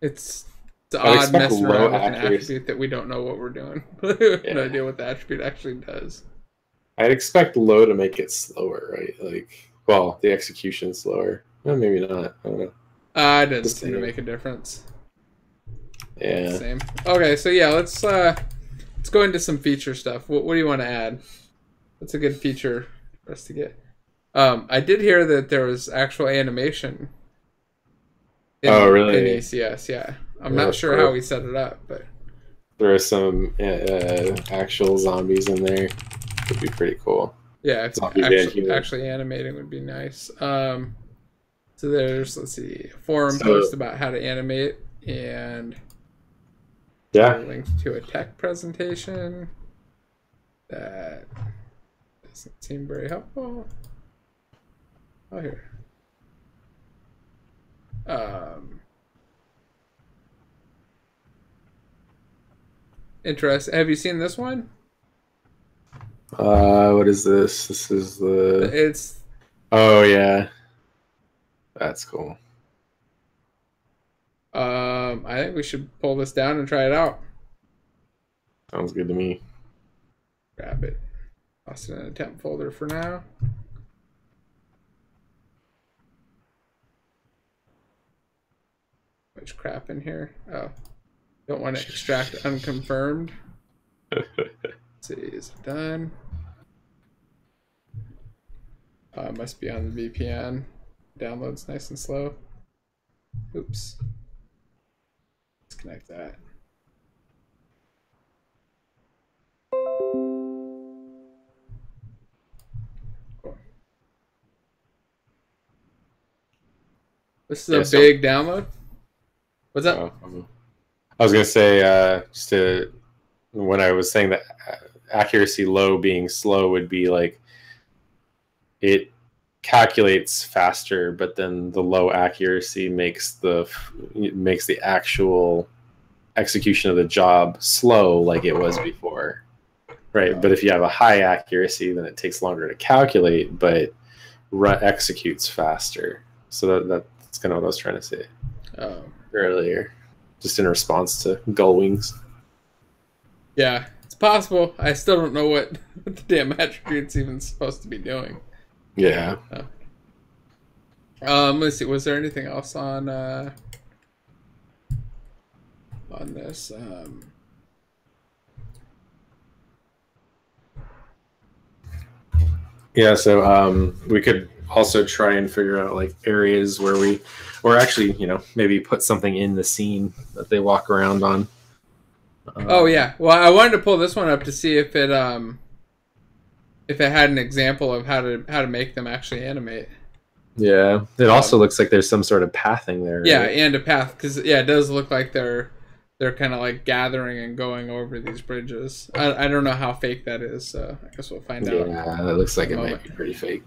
It's odd messing around with an attribute that we don't know what we're doing. We have no idea what the attribute actually does.
I'd expect low to make it slower, right? Like, well, the execution slower. Well, maybe not. I don't know.
It doesn't seem to make a difference.
Yeah.
Same. Okay, so yeah, let's go into some feature stuff. What do you want to add? What's a good feature for us to get? I did hear that there was actual animation.
Really?
In ECS, yeah. I'm not sure how we set it up, but
there are some actual zombies in there. Would be pretty cool.
Yeah, actually animating would be nice. So there's, let's see, a forum post about how to animate, and a link to a tech presentation that doesn't seem very helpful. Oh, here. Interesting. Have you seen this one?
What is this? This is
It's.
Oh yeah, that's cool.
I think we should pull this down and try it out.
Sounds good to me.
Grab it. Toss it in a temp folder for now. Much crap in here. Oh, don't want to extract unconfirmed. Let's see, is it done? Must be on the VPN. Download's nice and slow. Oops. Disconnect that. Cool. This is a big download. What's up?
I was gonna say just to, when I was saying that accuracy low being slow would be like it calculates faster, but then the low accuracy makes the actual execution of the job slow, like it was before, right? But if you have a high accuracy, then it takes longer to calculate, but executes faster. So that's kind of what I was trying to say earlier, just in response to gull wings.
Yeah, it's possible. I still don't know what the damn attribute's even supposed to be doing.
Yeah.
Let's see. Was there anything else on this?
Yeah. So we could also try and figure out like areas where or actually, maybe put something in the scene that they walk around on.
Oh yeah. Well, I wanted to pull this one up to see if it had an example of how to make them actually animate.
Yeah, it also looks like there's some sort of pathing there. Right?
Yeah, and a path, because it does look like they're kind of like gathering and going over these bridges. I don't know how fake that is, so I guess we'll find out.
Yeah, that looks like it might be pretty fake.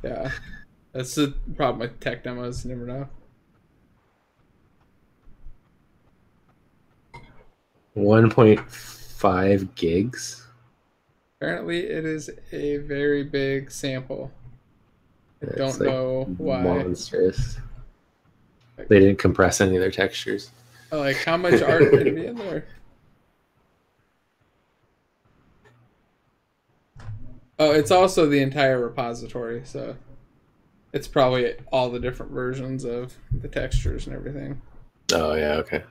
Yeah, that's the problem with tech demos. You never know.
1.5 gigs.
Apparently, it is a very big sample. I don't know why.
Monstrous. They didn't compress any of their textures.
Like, how much art can be in there? Oh, it's also the entire repository, so it's probably all the different versions of the textures and everything.
Oh, yeah, okay.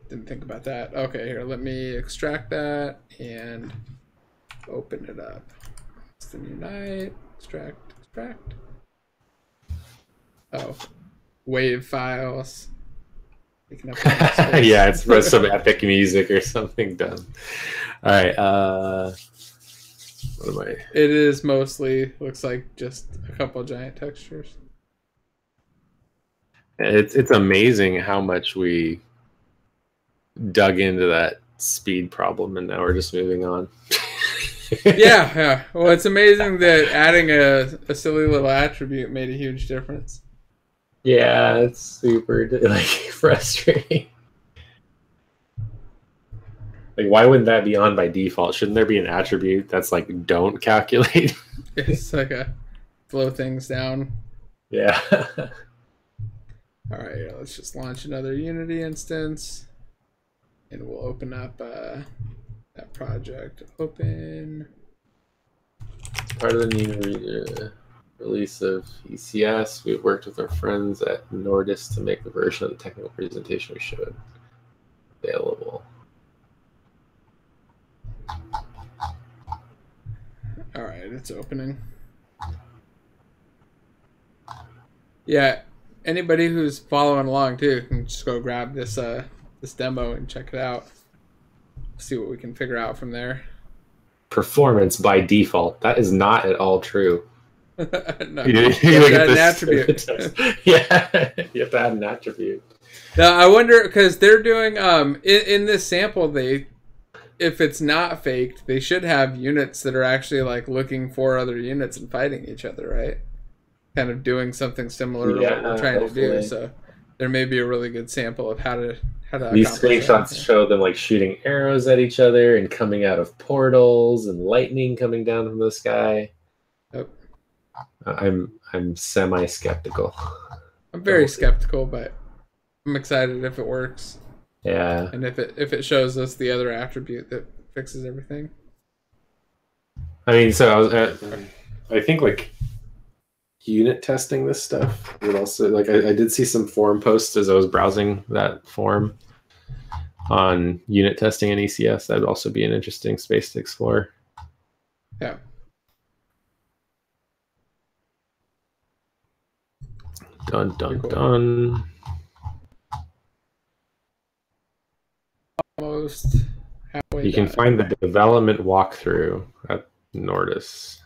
Didn't think about that. Okay, here, let me extract that and open it up. Then unite, extract. Oh, wave files.
Yeah, it's for some epic music or something done. All right. What am I?
It is mostly looks like just a couple giant textures.
It's amazing how much we dug into that speed problem, and now we're just moving on.
Yeah. Well, it's amazing that adding a silly little attribute made a huge difference.
Yeah, it's super like frustrating. Like, why wouldn't that be on by default? Shouldn't there be an attribute that's like don't calculate?
It's like a slow things down.
Yeah.
All right, let's just launch another Unity instance, and we'll open up that project. Open.
Part of the new release of ECS, we've worked with our friends at Nordis to make the version of the technical presentation we showed available.
All right, it's opening. Yeah, anybody who's following along too can just go grab this this demo and check it out. See what we can figure out from there.
Performance by default. That is not at all true.
No,
you
have to add an attribute.
Yeah, you have to add an attribute.
Now I wonder because they're doing in this sample if it's not faked, they should have units that are actually like looking for other units and fighting each other, right? Kind of doing something similar to what we're trying to do. So there may be a really good sample of how to
these screenshots show them like shooting arrows at each other and coming out of portals and lightning coming down from the sky.
Yep.
I'm semi-skeptical.
I'm very skeptical, but I'm excited if it works.
Yeah.
And if it shows us the other attribute that fixes everything.
I mean, so I think like unit testing this stuff would also like I did see some forum posts as I was browsing that forum on unit testing in ECS. That'd also be an interesting space to explore.
Yeah.
Dun dun
Cool.
dun.
Almost halfway.
You can find the development walkthrough at Nordis.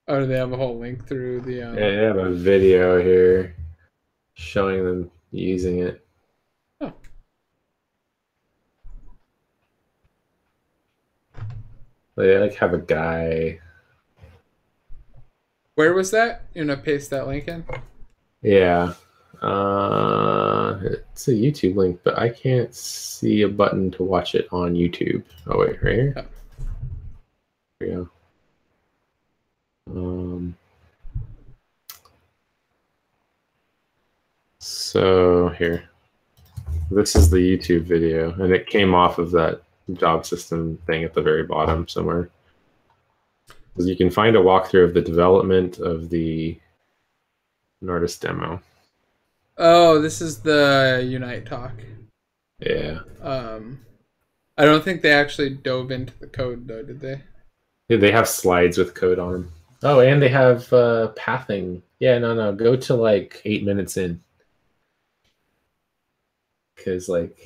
Oh, do they have a whole link through the?
Yeah, they have a video here showing them using it.
Oh.
They like have a guy.
Where was that? You want to paste that link in?
Yeah. It's a YouTube link, but I can't see a button to watch it on YouTube. Oh wait, right here?
Oh.
There we go. So here. This is the YouTube video, and it came off of that job system thing at the very bottom somewhere. Because you can find a walkthrough of the development of the Nordis demo.
Oh, this is the Unite talk.
Yeah.
I don't think they actually dove into the code though, did they?
Yeah, they have slides with code on them. Oh, and they have pathing. Yeah, no. Go to like 8 minutes in. Because like...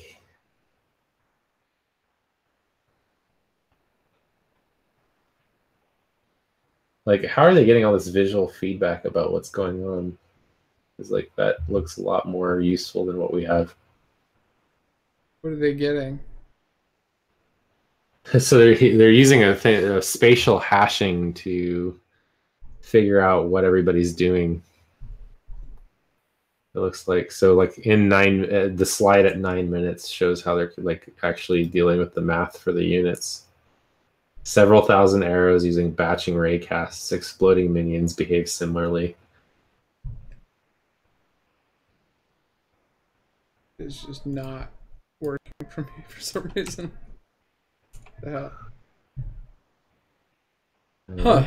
Like, how are they getting all this visual feedback about what's going on? Because like that looks a lot more useful than what we have.
What are they getting?
So they're using a spatial hashing to figure out what everybody's doing. It looks like so. Like in the slide at 9 minutes shows how they're like actually dealing with the math for the units. Several thousand arrows using batching raycasts. Exploding minions behave similarly.
It's just not working for me for some reason. The hell? Huh.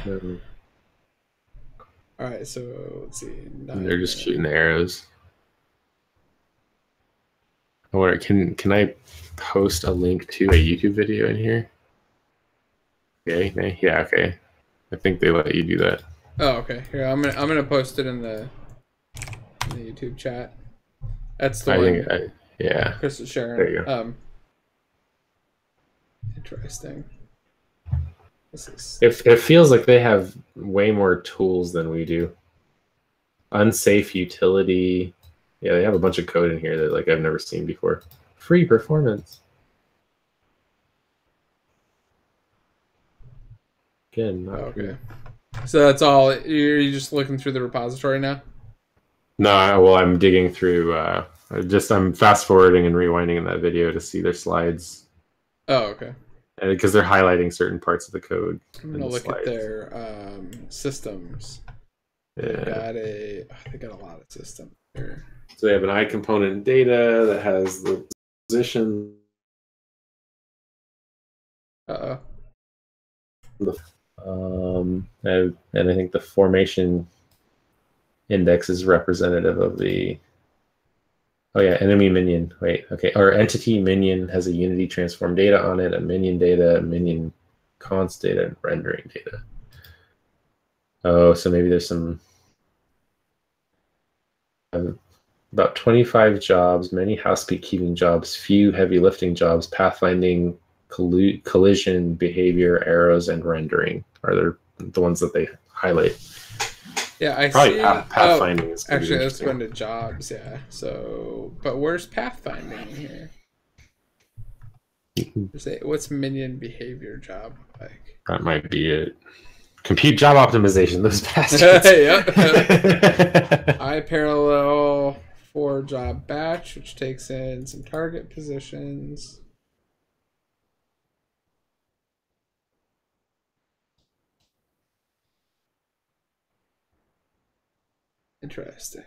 Alright, so let's see.
They're just shooting the arrows. Or can I post a link to a YouTube video in here? Okay. Yeah. Okay. I think they let you do that.
Oh, okay. Here, I'm gonna post it in the YouTube chat. That's the one.
Yeah.
Chris is sharing.
There you go.
Interesting. This is.
It feels like they have way more tools than we do. Unsafe utility. Yeah, they have a bunch of code in here that like I've never seen before. Free performance. Again, not
Okay.
free.
So that's all. You're just looking through the repository now?
No, well, I'm digging through. I'm fast forwarding and rewinding in that video to see their slides.
Oh, okay.
Because they're highlighting certain parts of the code.
I'm gonna look at their systems.
Yeah.
They got a lot of systems here.
So they have an I component data that has the position. And I think the formation index is representative of the. Oh yeah, enemy minion. Wait, okay. Our entity minion has a Unity transform data on it, a minion data, a minion const data, and rendering data. Oh, so maybe there's some. About 25 jobs, many housekeeping jobs, few heavy lifting jobs, pathfinding, collision, behavior, arrows, and rendering are the ones that they highlight.
Yeah, I
probably
see.
Pathfinding is
actually, let's go into jobs. Yeah. So, but where's pathfinding here? What's minion behavior job like?
That might be it. Compute job optimization. Those bastards.
I parallel for job batch, which takes in some target positions. Interesting.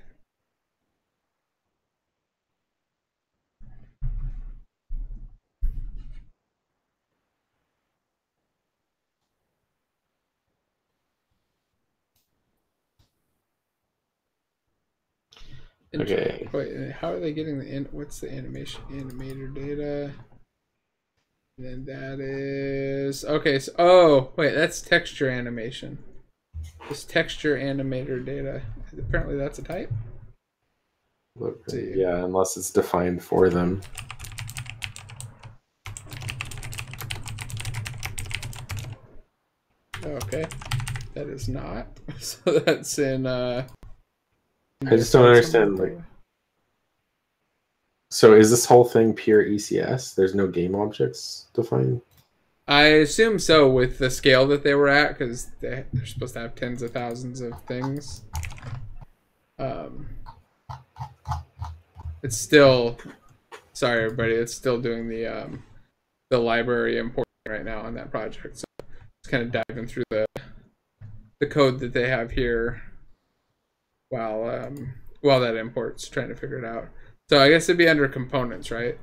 Okay.
Wait, how are they getting what's the animator data? And then that is okay. So, wait, that's texture animation. This texture animator data. Apparently, that's a type.
Yeah, unless it's defined for them.
Okay, that is not. So that's in. I
just don't understand. Like, so is this whole thing pure ECS? There's no game objects defined.
I assume so with the scale that they were at, because they're supposed to have tens of thousands of things. It's still, sorry everybody, it's still doing the library importing right now on that project. So just kind of diving through the code that they have here while that imports, trying to figure it out. So I guess it'd be under components, right?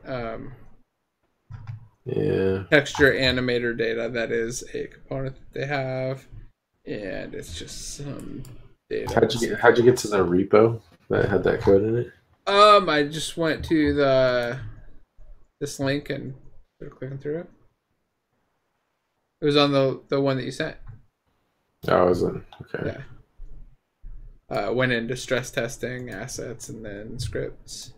Yeah.
Texture animator data, that is a component that they have, and it's just some data.
How'd you get to the repo that had that code in it?
I just went to this link and started clicking through it. It was on the one that you sent.
Oh, it was on. Okay.
Yeah. Went into stress testing, assets, and then scripts.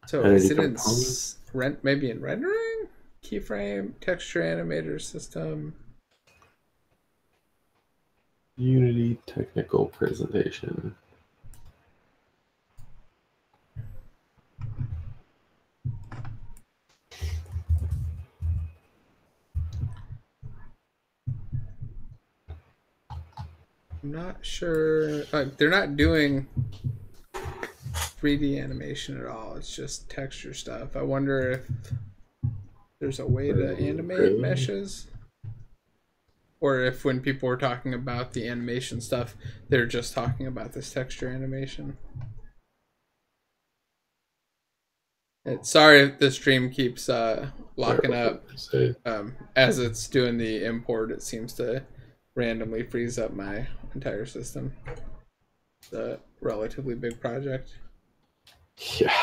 So is it in maybe in rendering? Keyframe, texture animator system.
Unity technical presentation.
I'm not sure. They're not doing 3D animation at all. It's just texture stuff. I wonder if there's a way to animate meshes, or if when people were talking about the animation stuff, they're just talking about this texture animation. Sorry if the stream keeps locking up. As it's doing the import, it seems to randomly freeze up my entire system. It's a relatively big project.
Yeah.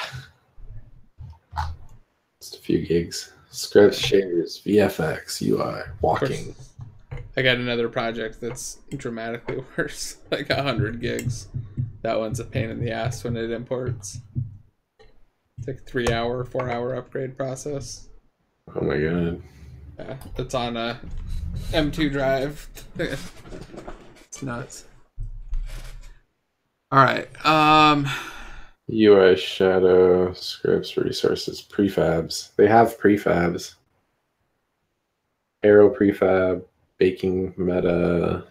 Just a few gigs. Scripts, shaders, VFX, UI, walking.
I got another project that's dramatically worse, like 100 gigs. That one's a pain in the ass when it imports. It's like a 3-hour, 4-hour upgrade process.
Oh my god.
Yeah, it's on a M2 drive. It's nuts. All right.
UI, shadow, scripts, resources, prefabs. They have prefabs. Arrow prefab, baking meta,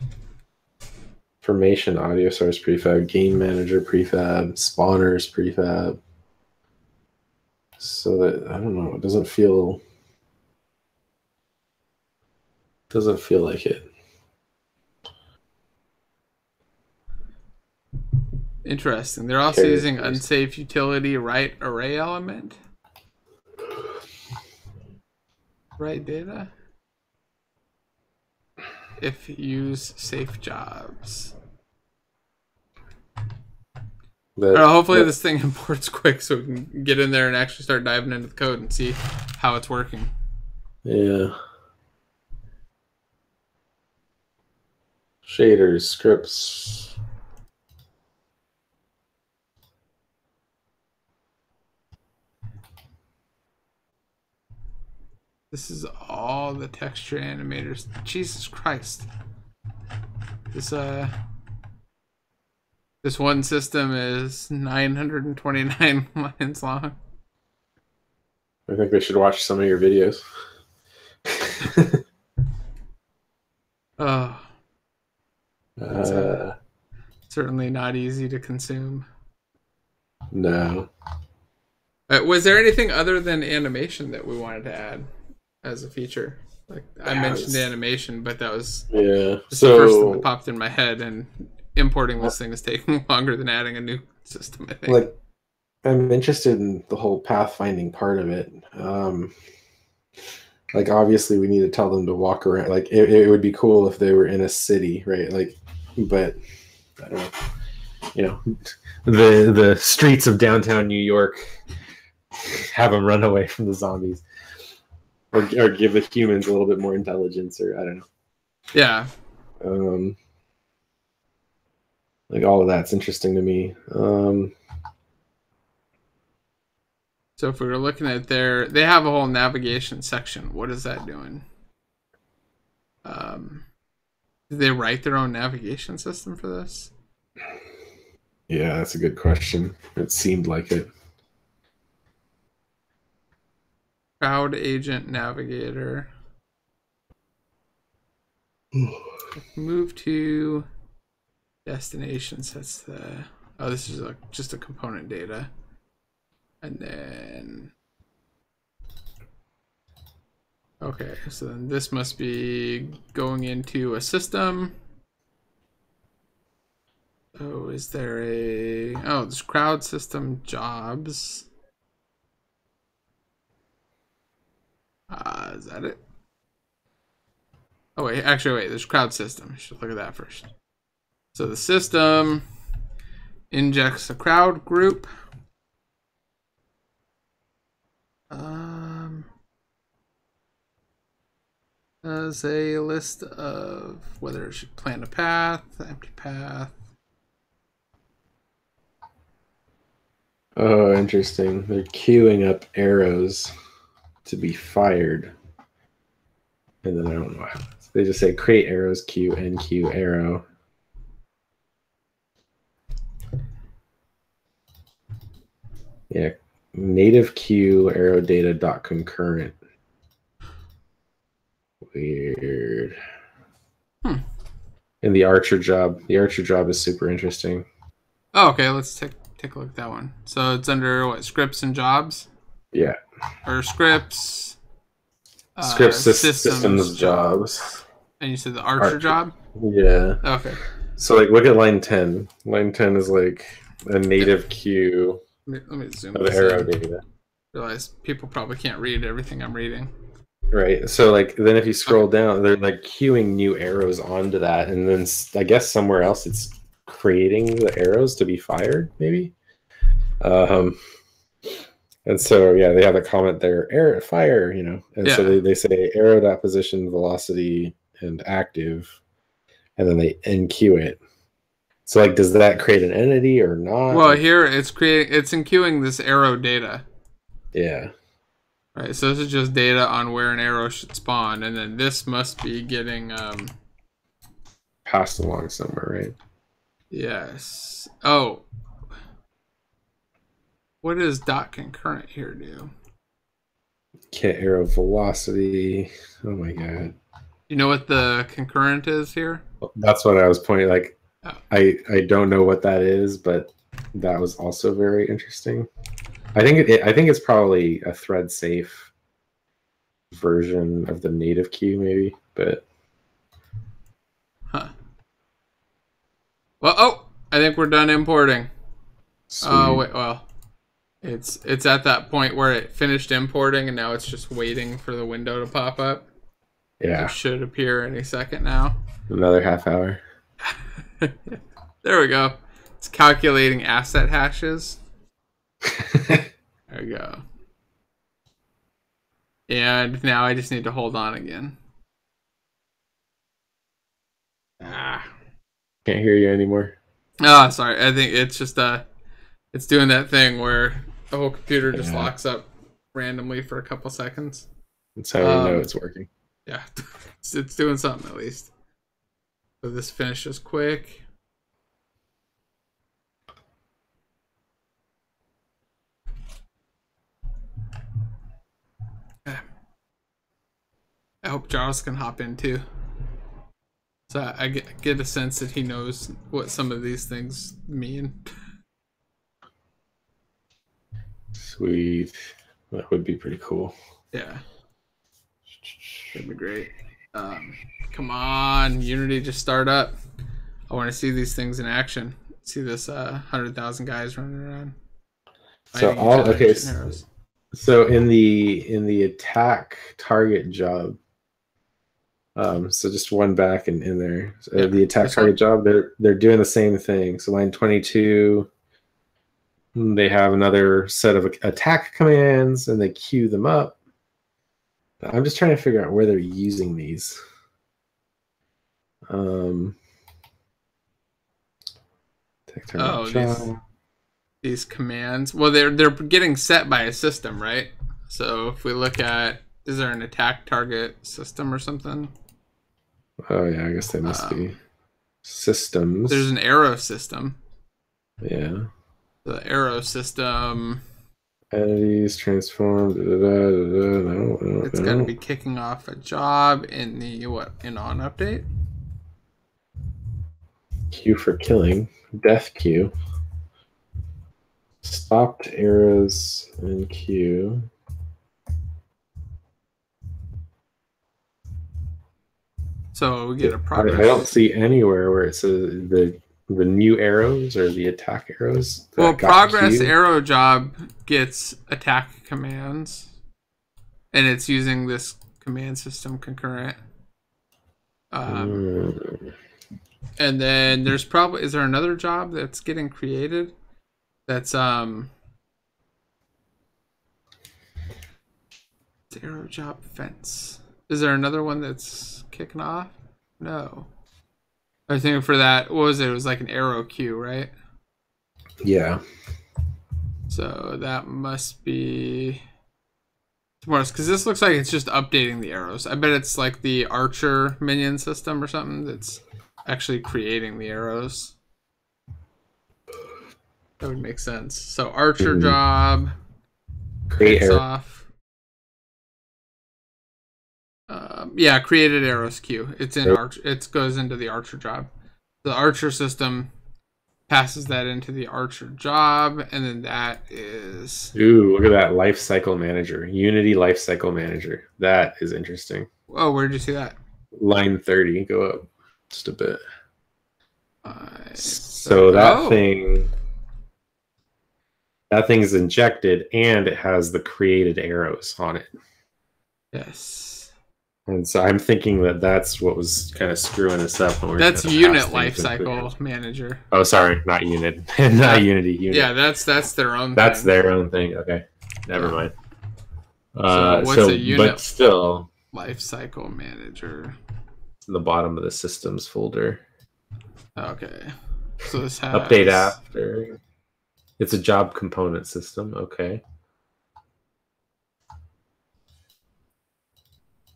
formation audio source prefab, game manager prefab, spawners prefab. So that, I don't know, it doesn't feel like it.
Interesting. They're also using unsafe utility write array element. Write data. If use safe jobs. Hopefully this thing imports quick so we can get in there and actually start diving into the code and see how it's working.
Yeah. Shaders, scripts.
This is all the texture animators. Jesus Christ. This one system is 929 lines long.
I think they should watch some of your videos.
Oh. Certainly not easy to consume.
No.
Was there anything other than animation that we wanted to add as a feature? Like I mentioned animation, but that was
the
first thing that popped in my head, and importing this thing is taking longer than adding a new system, I think.
Like, I'm interested in the whole pathfinding part of it. Like, obviously, we need to tell them to walk around. Like, it would be cool if they were in a city, right? Like, but I don't know. You know, the streets of downtown New York, have them run away from the zombies, or give the humans a little bit more intelligence, or I don't know.
Yeah.
Like, all of that's interesting to me.
So if we were looking at they have a whole navigation section. What is that doing? Did they write their own navigation system for this?
Yeah, that's a good question. It seemed like it.
Crowd agent navigator. Move to destinations. That's the. Oh, this is just a component data. And then. Okay, so then this must be going into a system. Oh, is there a... Oh, there's crowd system jobs. Is that it? Oh, wait, actually, wait, there's crowd system. I should look at that first. So the system injects a crowd group. As a list of whether it should plan a path, empty path.
Oh, interesting. They're queuing up arrows to be fired. And then I don't know what happens. They just say create arrows, queue, NQ, arrow. Yeah, native queue arrow data dot concurrent. Weird. And the archer job. The archer job is super interesting.
Oh, okay, let's take a look at that one. So it's under what, scripts and jobs?
Yeah.
Or scripts.
Scripts, systems, jobs.
And you said the archer job?
Yeah.
Okay.
So like look at line 10. Line 10 is like a native queue
let me zoom
of arrow data.
Realize people probably can't read everything I'm reading.
Right. So like then if you scroll down, they're like queuing new arrows onto that, and then I guess somewhere else it's creating the arrows to be fired, maybe. Um, and so, yeah, they have a comment there, arrow, fire, you know. And so they say arrow.position, velocity, and active, and then they enqueue it. So, like, does that create an entity or not?
Well, here it's enqueuing this arrow data.
Yeah.
Right, so this is just data on where an arrow should spawn, and then this must be getting
passed along somewhere, right?
Yes. Oh. What does dot concurrent here do?
Kit arrow velocity. Oh my god.
You know what the concurrent is here?
That's what I was pointing. Like,
oh.
I don't know what that is, but that was also very interesting. I think it's probably a thread safe version of the native queue, maybe. But
well, oh, I think we're done importing.
Sweet.
Oh wait, well, it's at that point where it finished importing, and now it's just waiting for the window to pop up.
Yeah,
it should appear any second now.
Another half hour.
There we go. It's calculating asset hashes. There we go. And now I just need to hold on again.
Can't hear you anymore.
Oh, sorry. I think it's just it's doing that thing where the whole computer just locks up randomly for a couple seconds.
That's how you know it's working.
Yeah, it's doing something at least. So this finishes quick. I hope Charles can hop in too. So I get a sense that he knows what some of these things mean.
Sweet. That would be pretty cool.
Yeah. That'd be great. Come on, Unity, just start up. I want to see these things in action. See this 100,000 guys running around.
So so in the attack target job, so just one back in there. So the attack target job, they're doing the same thing. So line 22, they have another set of attack commands, and they queue them up. I'm just trying to figure out where they're using these.
These commands. Well, they're getting set by a system, right? So if we look at, is there an attack target system or something?
Oh yeah, I guess they must be systems.
There's an arrow system.
Yeah.
The arrow system.
Entities transformed. No,
it's going to be kicking off a job in the in on update.
Queue for killing. Death queue. Stopped arrows in queue.
So we get a progress.
I don't see anywhere where it says the new arrows or the attack arrows.
Well, progress arrow job gets attack commands, and it's using this command system concurrent. And then there's probably, is there another job that's getting created? That's arrow job fence. Is there another one that's kicking off? No. I think for that, what was it? It was like an arrow queue, right?
Yeah.
So that must be tomorrow, because this looks like it's just updating the arrows. I bet it's like the archer minion system or something that's actually creating the arrows. That would make sense. So archer job create off. Yeah, created arrows queue. It's in archer. It goes into the archer job. The archer system passes that into the archer job, and then that is.
Ooh, look at that lifecycle manager, Unity lifecycle manager. That is interesting.
Oh, where did you see that?
Line 30. Go up just a bit. So that thing's injected, and it has the created arrows on it.
Yes.
And so I'm thinking that that's what was kind of screwing us up when we were.
That's Unit Lifecycle Manager.
Oh, sorry, not Unit, not Unity. Unit.
Yeah, that's their own.
That's
thing.
Their own thing. Okay, never mind.
So what's a Unit?
But still,
Lifecycle Manager.
It's in the bottom of the systems folder.
Okay, so this has
update after. It's a job component system. Okay.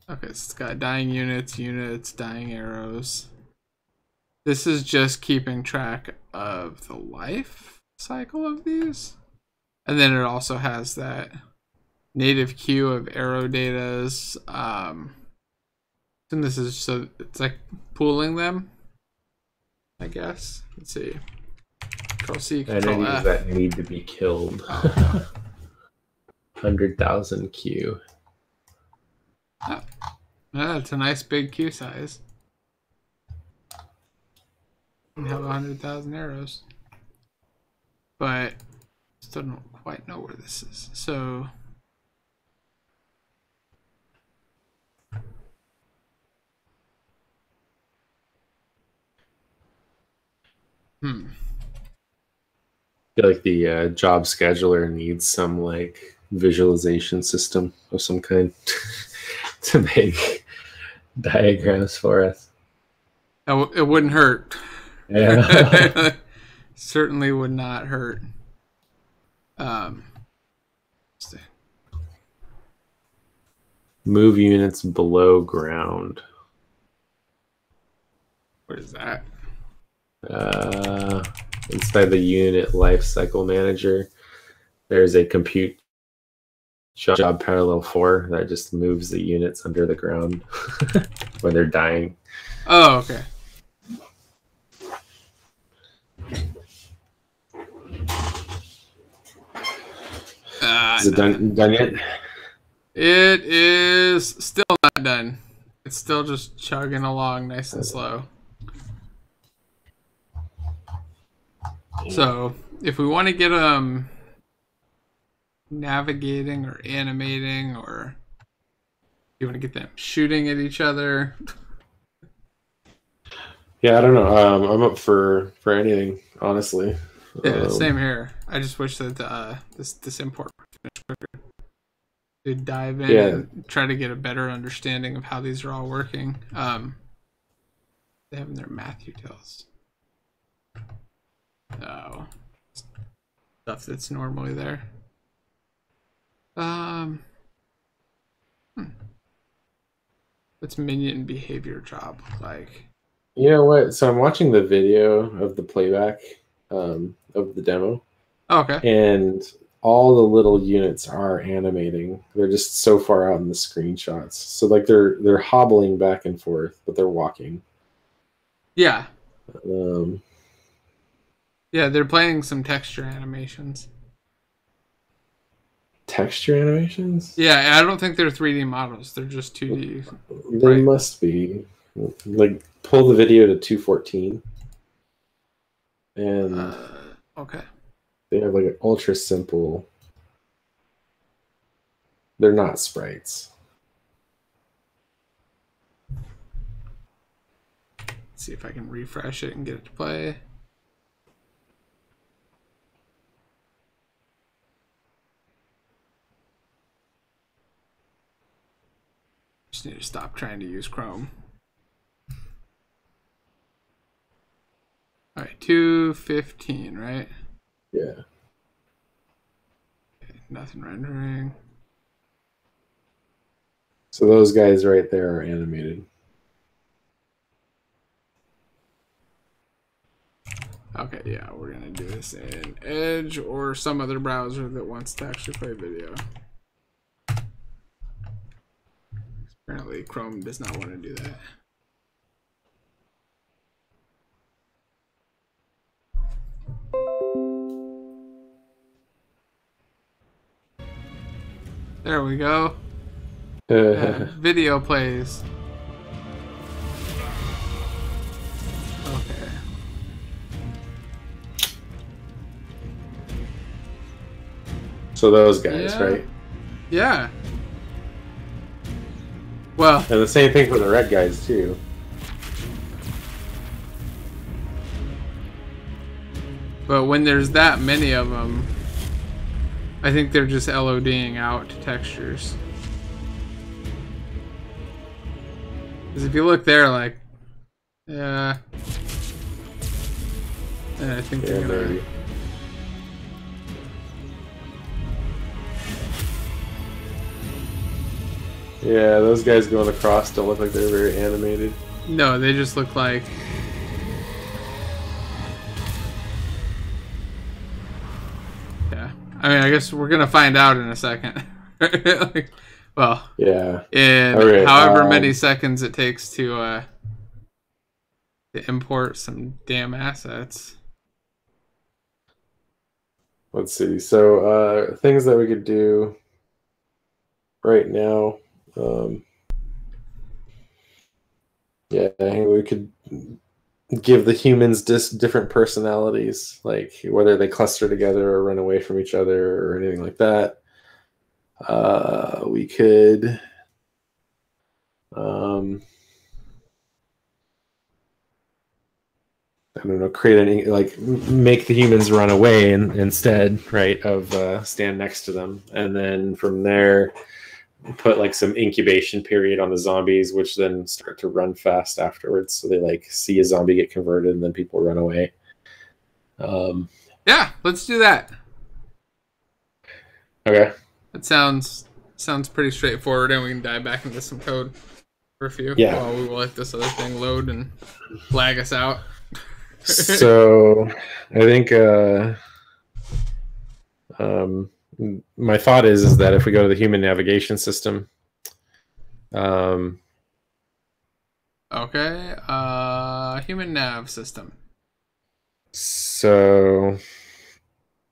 Okay, so it's got dying units, dying arrows. This is just keeping track of the life cycle of these. And then it also has that native queue of arrow datas. And this is so it's like pooling them, I guess. Let's see. Control C, Control F.
That need to be killed.
Oh,
100,000 queue.
Oh. Yeah, it's a nice big queue size. And have 100,000 arrows. But still don't quite know where this is. So
I feel like the job scheduler needs some like visualization system of some kind to make diagrams for us.
it wouldn't hurt.
Yeah.
Certainly would not hurt.
Move units below ground.
What is that?
Inside the unit lifecycle manager, there's a compute job parallel 4 that just moves the units under the ground when they're dying.
Oh, okay.
Is it done yet?
It is still not done. It's still just chugging along nice and slow. So if we want to get them navigating or animating, or you want to get them shooting at each other.
Yeah, I don't know. I'm up for anything, honestly.
Yeah, same here. I just wish that this import finished quicker. To dive in and try to get a better understanding of how these are all working. They have in their math utils. Oh, stuff that's normally there. What's minion behavior job look like?
You know what? So I'm watching the video of the playback of the demo.
Oh, okay.
And all the little units are animating. They're just so far out in the screenshots. So like they're hobbling back and forth, but they're walking.
Yeah. Yeah, they're playing some texture animations.
Texture animations?
Yeah, I don't think they're 3D models. They're just 2D.
They must be. Like, pull the video to 214. And
okay.
They have like an ultra simple. They're not sprites.
Let's see if I can refresh it and get it to play. Just need to stop trying to use Chrome. All right, 215, right?
Yeah.
Okay, nothing rendering.
So those guys right there are animated.
Okay, yeah, we're gonna do this in Edge or some other browser that wants to actually play video. Apparently Chrome does not want to do that. There we go. Video plays. Okay.
So those guys, right?
Yeah. Well,
and the same thing for the red guys too.
but when there's that many of them, I think they're just LODing out to textures. Because if you look there, like, yeah, I think they're gonna.
Maybe. Yeah, those guys going across don't look like they're very animated.
No, they just look like. Yeah, I mean, I guess we're gonna find out in a second. Like, well,
yeah.
In
right,
however many seconds it takes to import some damn assets.
Let's see. So things that we could do right now. Yeah, we could give the humans different personalities, like whether they cluster together or run away from each other or anything like that. We could I don't know, create any, like, make the humans run away instead, right, of stand next to them, and then from there put like some incubation period on the zombies, which then start to run fast afterwards. So they like see a zombie get converted and then people run away.
Yeah, let's do that.
Okay.
That sounds pretty straightforward, and we can dive back into some code for a few.
Yeah.
While we will let this other thing load and flag us out.
So I think my thought is that if we go to the human navigation system,
okay, human nav system.
So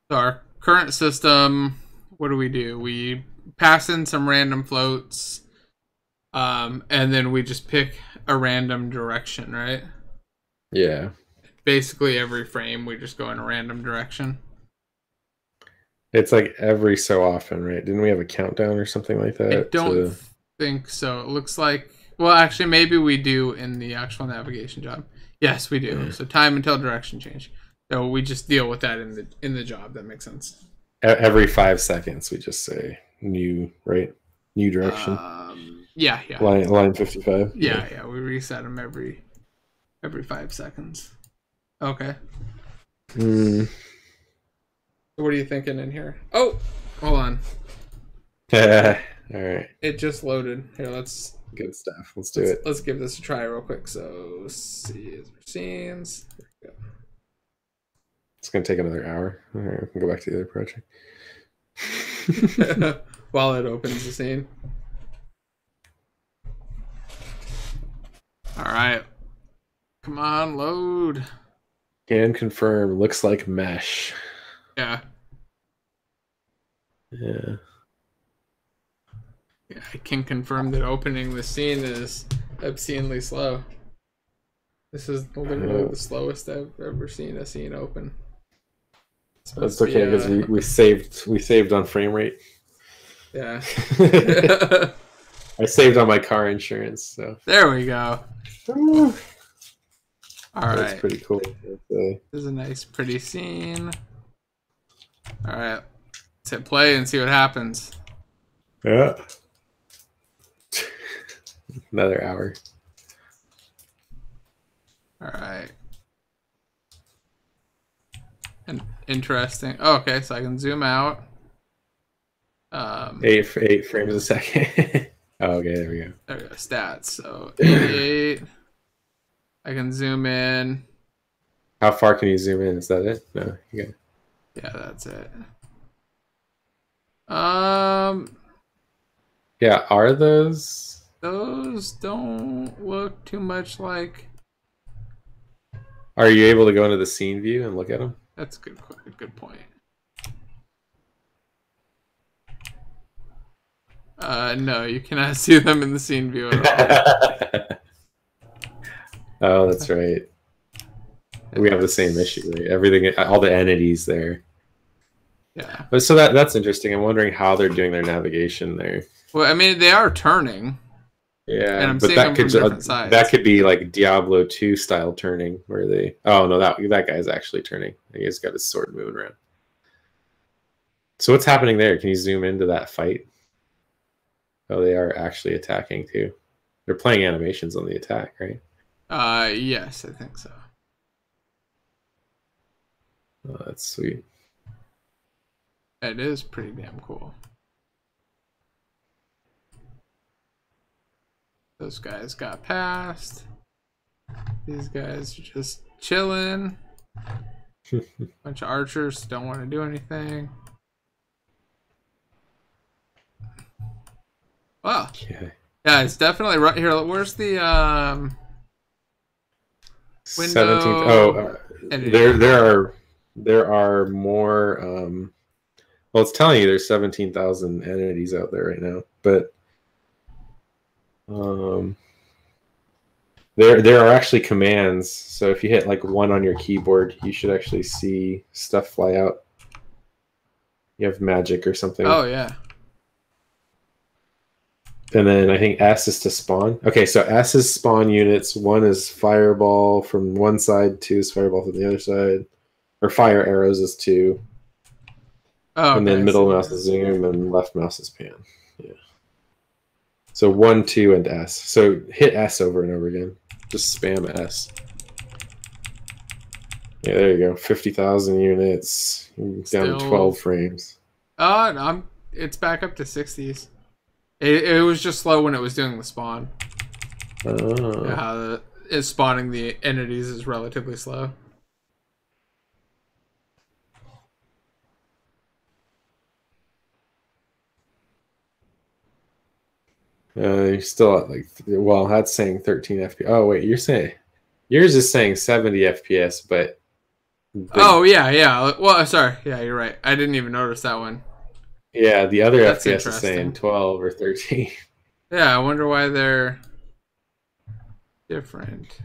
our current system, what do? We pass in some random floats, and then we just pick a random direction, right?
yeah.
Basically every frame we just go in a random direction.
It's like every so often, right? Didn't we have a countdown or something like that?
I don't think so. It looks like, well, actually, maybe we do in the actual navigation job. Yes, we do. So time until direction change. So we just deal with that in the job. That makes sense.
Every 5 seconds, we just say new, right? New direction.
Yeah.
Line 55.
Yeah. We reset them every 5 seconds. Okay. So what are you thinking in here? Oh, hold on.
All right.
It just loaded. Here, let's.
Good stuff. Let's do it.
Let's give this a try real quick. So, scenes. There we go.
It's going to take another hour. All right, we can go back to the other project.
While it opens the scene. All right. Come on, load.
Can confirm. Looks like mesh.
Yeah.
Yeah.
I can confirm that opening the scene is obscenely slow. This is literally the slowest I've ever seen a scene open.
That's okay because we saved on frame rate.
Yeah.
I saved on my car insurance, so
there we go. All right.
That's pretty cool.
This is a nice, pretty scene. All right. Let's hit play and see what happens.
Yeah. Another hour.
All right. And interesting. Oh, okay, so I can zoom out.
8 frames a second. Oh, okay, there we go.
There we go. Stats. So 88. I can zoom in.
How far can you zoom in? Is that it? No, you got.
Yeah, that's it.
Yeah, are those?
Those don't look too much like.
Are you able to go into the scene view and look at them?
That's a good point. No, you cannot see them in the scene view at all.
Oh, that's right. We have the same issue, right? Everything, all the entities there.
Yeah.
But so that's interesting. I'm wondering how they're doing their navigation there.
Well, I mean, they are turning.
Yeah,
And I'm
but
seeing
that
them
could
from different sides.
that could be like Diablo 2 style turning, where they no that guy's actually turning. He's got his sword moving around. So what's happening there? Can you zoom into that fight? Oh, they are actually attacking too. They're playing animations on the attack, right?
Yes, I think so.
Oh, that's sweet.
It is pretty damn cool. Those guys got past. These guys are just chilling. Bunch of archers don't want to do anything. Wow. Yeah, it's definitely right here. Where's the window?
17th. There are more. Well, it's telling you there's 17,000 entities out there right now, but there are actually commands. So if you hit like 1 on your keyboard, you should actually see stuff fly out. You have magic or something.
Oh yeah.
And then I think S is to spawn. Okay, so S is spawn units. 1 is fireball from one side, 2 is fireball from the other side, or fire arrows is 2.
Oh,
and then middle mouse is zoom and left mouse is pan. Yeah. So 1, 2, and S. So hit S over and over again. Just spam S. Yeah, there you go. 50,000 units. Down to 12 frames.
Oh, no, it's back up to 60s. It was just slow when it was doing the spawn.
Oh.
Yeah, spawning the entities is relatively slow.
You're still at like, well, that's saying 13 FPS. Oh, wait, you're saying, yours is saying 70 FPS, but.
Oh, yeah. Well, sorry. Yeah, you're right. I didn't even notice that one.
Yeah, the other FPS is saying 12 or 13.
Yeah, I wonder why they're different.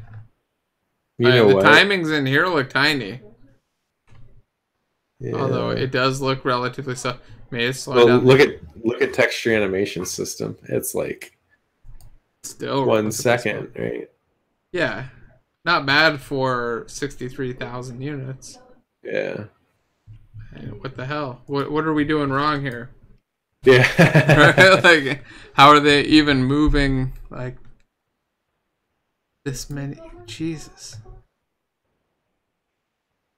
You know
the
what?
timings in here look tiny.
Yeah.
Although it does look relatively slow. May it slow down.
Look at texture animation system. It's like
still
1 second, right?
Yeah. Not bad for 63,000 units.
Yeah.
And what the hell? What are we doing wrong here?
Yeah.
Like, how are they even moving like this many? Jesus.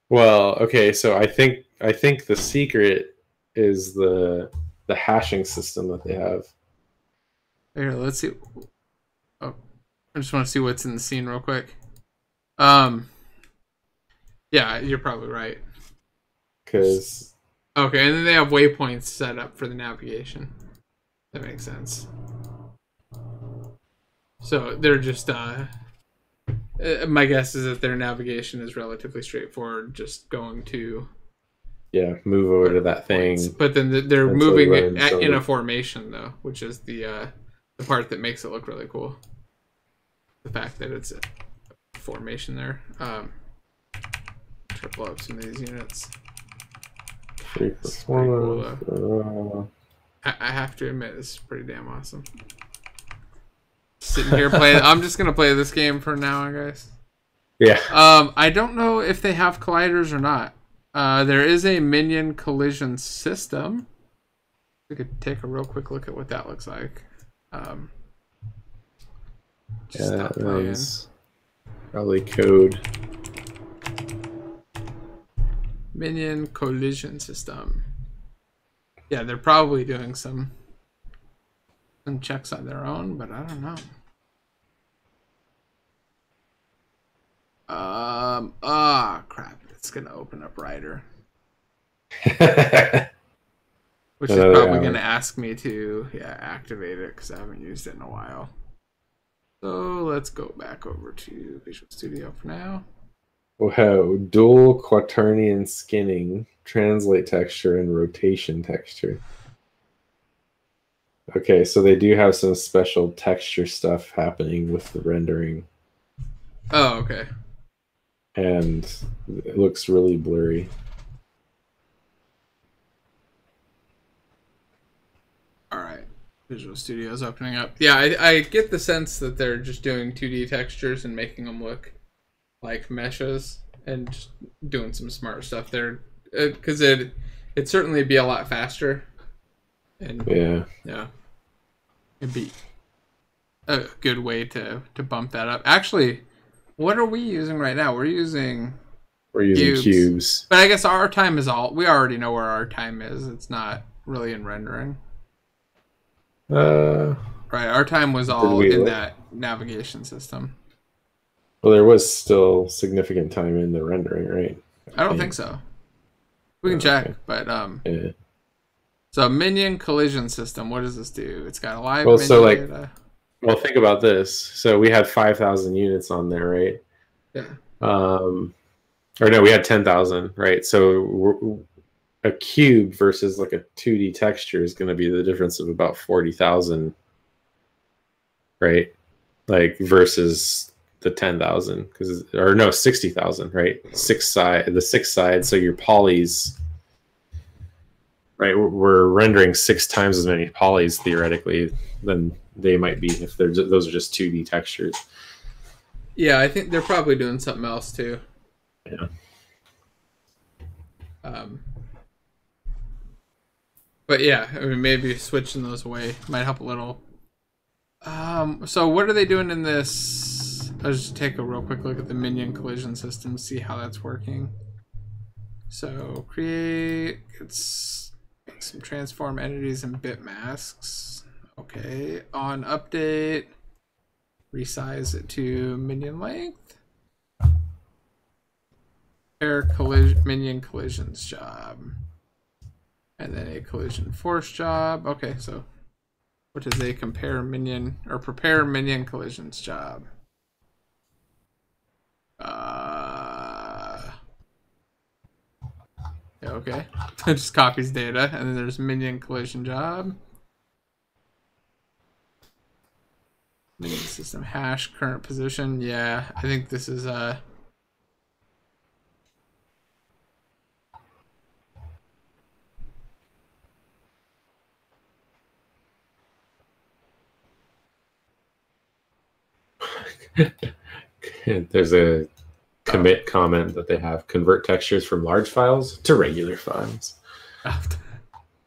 Well, okay, so I think the secret is the hashing system that they have.
Here, let's see. Oh, I just want to see what's in the scene real quick. Yeah, you're probably right.
Because
okay, and then they have waypoints set up for the navigation. That makes sense. So they're just my guess is that their navigation is relatively straightforward, just going to
move over to that thing.
But then they're moving it in a formation though, which is the part that makes it look really cool. The fact that it's a formation there. Try to blow up some of these units. It's pretty cool, though. I have to admit, this is pretty damn awesome. Sitting here playing. I'm just gonna play this game for now, guys.
Yeah.
I don't know if they have colliders or not. There is a minion collision system. We could take a real quick look at what that looks like.
That runs probably code.
Minion collision system. Yeah, they're probably doing some checks on their own, but I don't know. Crap. It's gonna open up Rider. Which is probably gonna ask me to activate it because I haven't used it in a while. So let's go back over to Visual Studio for now.
Wow, dual quaternion skinning, translate texture, and rotation texture. Okay, so they do have some special texture stuff happening with the rendering.
Oh, okay.
And it looks really blurry.
All right. Visual Studio's opening up. Yeah, I get the sense that they're just doing 2D textures and making them look like meshes and just doing some smart stuff there. Because it'd certainly be a lot faster. And yeah, it'd be a good way to bump that up. Actually, what are we using right now? We're using
cubes.
But I guess our time is all. We already know where our time is. It's not really in rendering. Right, our time was all in that navigation system.
Well, there was still significant time in the rendering, right?
I don't think so. We can check, but
yeah.
So minion collision system. What does this do? It's got a live.
Well,
minion
so like,
data.
well, think about this. So we had 5,000 units on there, right?
Yeah.
Or no, we had 10,000, right? So a cube versus like a 2D texture is going to be the difference of about 40,000, right? Like versus the 10,000, or no, 60,000, right? The six side. So your polys, right? We're rendering 6 times as many polys theoretically than they might be if those are just 2D textures.
Yeah, I think they're probably doing something else too.
Yeah.
But yeah, I mean, maybe switching those away might help a little. So what are they doing in this? I'll just take a real quick look at the minion collision system, see how that's working. So make some transform entities and bit masks. Okay, on update, resize it to minion length. Pair minion collisions job. And then a collision force job. Okay, so what is a prepare minion collisions job? Yeah, okay. It just copies data, and then there's minion collision job. Minion system hash current position. Yeah, I think this is
There's a commit comment that they have: convert textures from large files to regular files.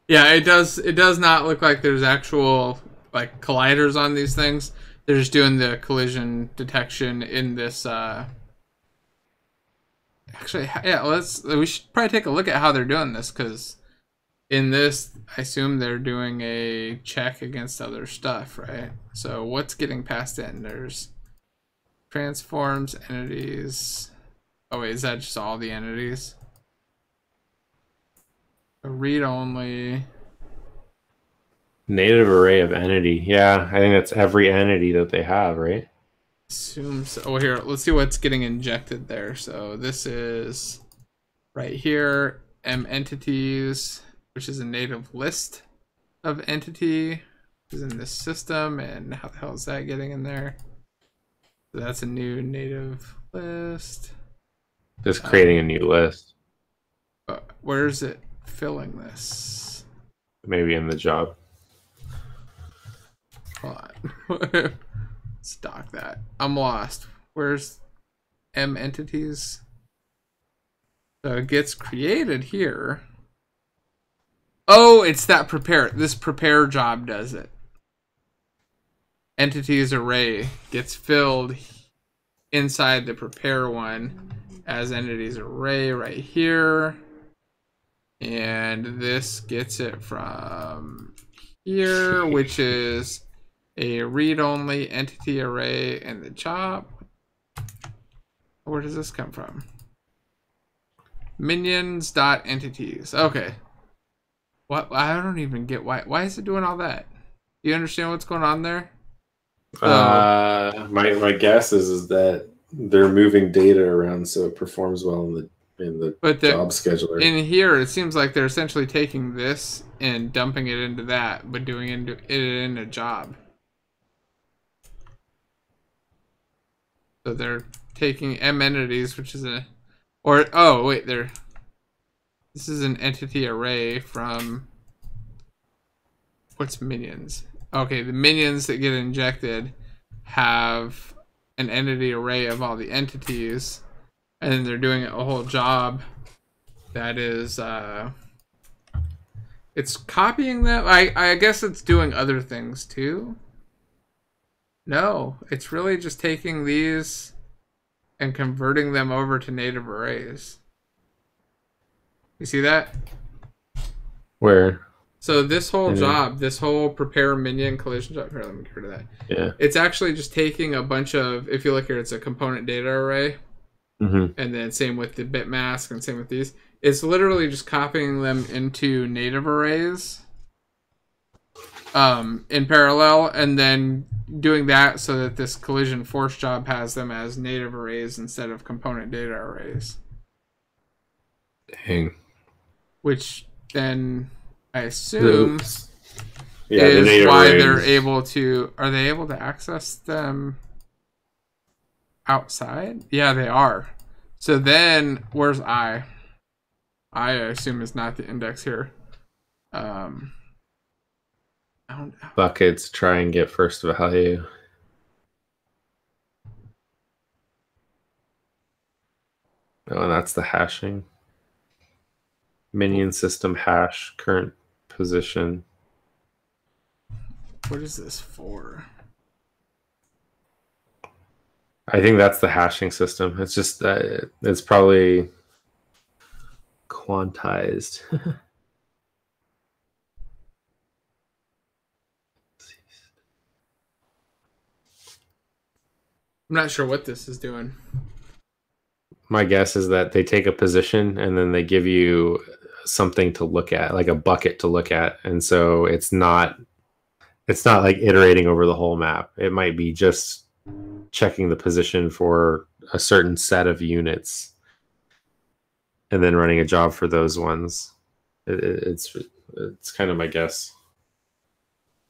Yeah, it does not look like there's actual like colliders on these things. They're just doing the collision detection in this actually, yeah, we should probably take a look at how they're doing this, because in this I assume they're doing a check against other stuff, right? So what's getting passed in? There's transforms, entities. Oh wait, is that just all the entities? A read only.
Native array of entity. Yeah, I think that's every entity that they have, right?
Assume so. Oh, here, let's see what's getting injected there. So this is right here, M entities, which is a native list of entity, is in this system, and how the hell is that getting in there? So that's a new native list.
Just creating a new list.
Where's it filling this?
Maybe in the job.
Hold on. Stock that. I'm lost. Where's M entities? So it gets created here. Oh, it's that prepare. This prepare job does it. Entities array gets filled inside the prepare one as entities array right here. And this gets it from here, which is a read-only entity array in the job. Where does this come from? Minions.entities. Okay. What? I don't even get why is it doing all that? Do you understand what's going on there?
My guess is that they're moving data around so it performs well in the job scheduler.
In here, it seems like they're essentially taking this and dumping it into that, but doing it in a job. So they're taking M entities, which is this is an entity array from what's minions? okay, the minions that get injected have an entity array of all the entities, and then they're doing a whole job that is it's copying them. I guess it's doing other things too. No, it's really just taking these and converting them over to native arrays. You see that?
Where?
So this whole job, this whole prepare minion collision job, here, let me get rid of that.
Yeah.
It's actually just taking a bunch of, if you look here, it's a component data array.
Mm-hmm.
And then same with the bit mask and same with these. It's literally just copying them into native arrays in parallel, and then doing that so that this collision force job has them as native arrays instead of component data arrays.
Dang.
Which then I assume
yeah,
is why they're able to... Are they able to access them outside? Yeah, they are. So then, where's I? I assume is not the index here.
Buckets try and get first value. Oh, and that's the hashing. Minion system hash current position.
What is this for?
I think that's the hashing system. It's just it's probably quantized.
I'm not sure what this is doing.
My guess is that they take a position and then they give you something to look at, like a bucket to look at. And so it's not like iterating over the whole map. It might be just checking the position for a certain set of units and then running a job for those ones. It's kind of my guess.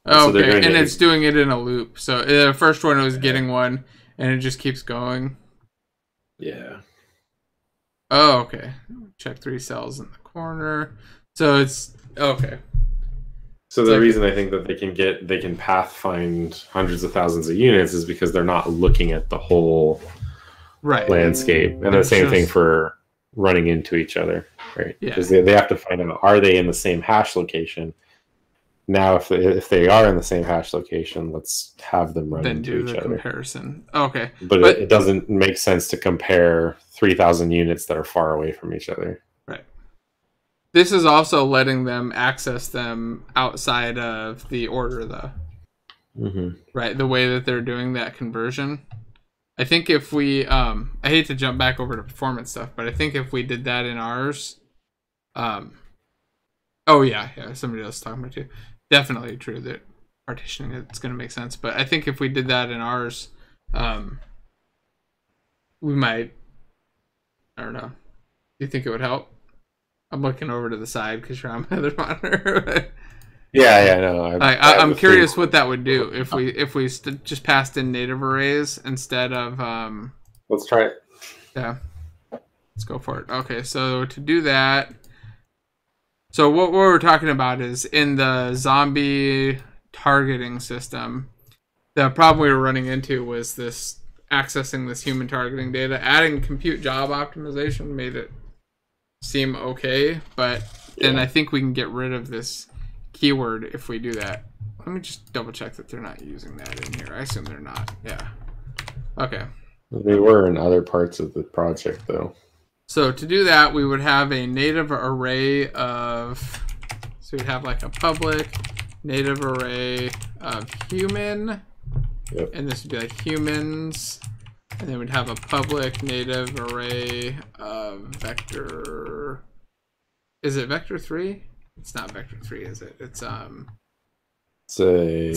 Oh, okay, so and it's doing it in a loop. So the first one was getting one, and it just keeps going.
Yeah.
Oh, okay. Check 3 cells in the corner. So it's okay.
So the reason I think that they can pathfind hundreds of thousands of units is because they're not looking at the whole landscape. And the same thing for running into each other, right? Because they have to find out, are they in the same hash location? Now, if they are in the same hash location, let's have them run into each other. Then do the
comparison. Okay.
But it doesn't make sense to compare 3,000 units that are far away from each other.
Right. This is also letting them access them outside of the order, though.
Mm-hmm.
Right? The way that they're doing that conversion. I think if we... I hate to jump back over to performance stuff, but I think if we did that in ours... oh, yeah. Somebody else talking about it too. Definitely true that partitioning it's going to make sense. But I think if we did that in ours, we might... I don't know. Do you think it would help? I'm looking over to the side because you're on my other monitor.
No.
I'm curious what that would do if we just passed in native arrays instead of...
Let's try it.
Yeah. Let's go for it. Okay, so to do that... So what we're talking about is in the zombie targeting system, the problem we were running into was this accessing this human targeting data. Adding compute job optimization made it seem okay, but then I think we can get rid of this keyword if we do that. Let me just double check that they're not using that in here. I assume they're not. Yeah. Okay.
They were in other parts of the project, though.
So to do that, we would have a native array of, so we'd have like a public native array of human, and this would be like humans, and then we'd have a public native array of vector. Is it vector 3? It's not vector 3, is it? It's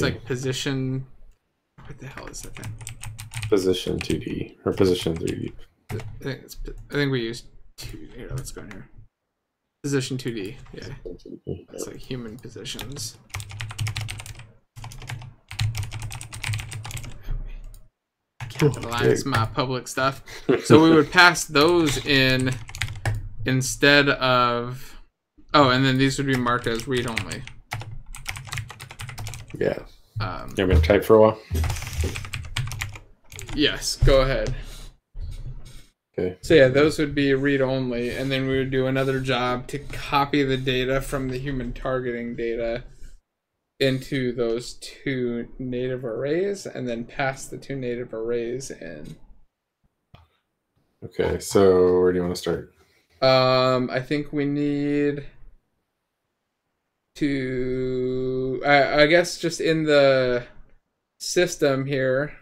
like position. What the hell is that thing?
Position 2D or position 3D.
I think we use 2. Here, let's go in here. Position 2D. Yeah. It's like human positions. Capitalize my public stuff. So we would pass those in instead of... Oh, and then these would be marked as read-only.
Yeah. You want me to type for a while?
Yes, go ahead.
Okay.
So yeah, those would be read-only, and then we would do another job to copy the data from the human targeting data into those two native arrays, and then pass the two native arrays in.
Okay, so where do you want to start?
I think we need to, I guess just in the system here.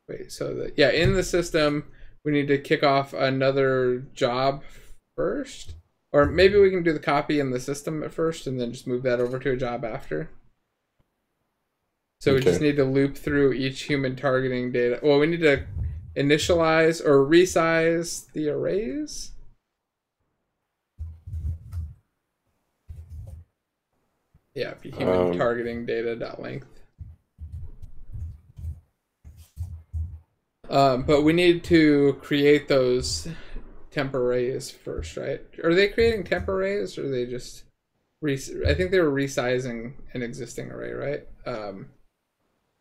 Wait, so yeah, in the system, we need to kick off another job first. Or maybe we can do the copy in the system at first and then just move that over to a job after. So we just need to loop through each human targeting data. Well, we need to initialize or resize the arrays. Yeah, human targeting data.length. But we need to create those temp arrays first, right? Are they creating temp arrays, or are they just I think they were resizing an existing array, right?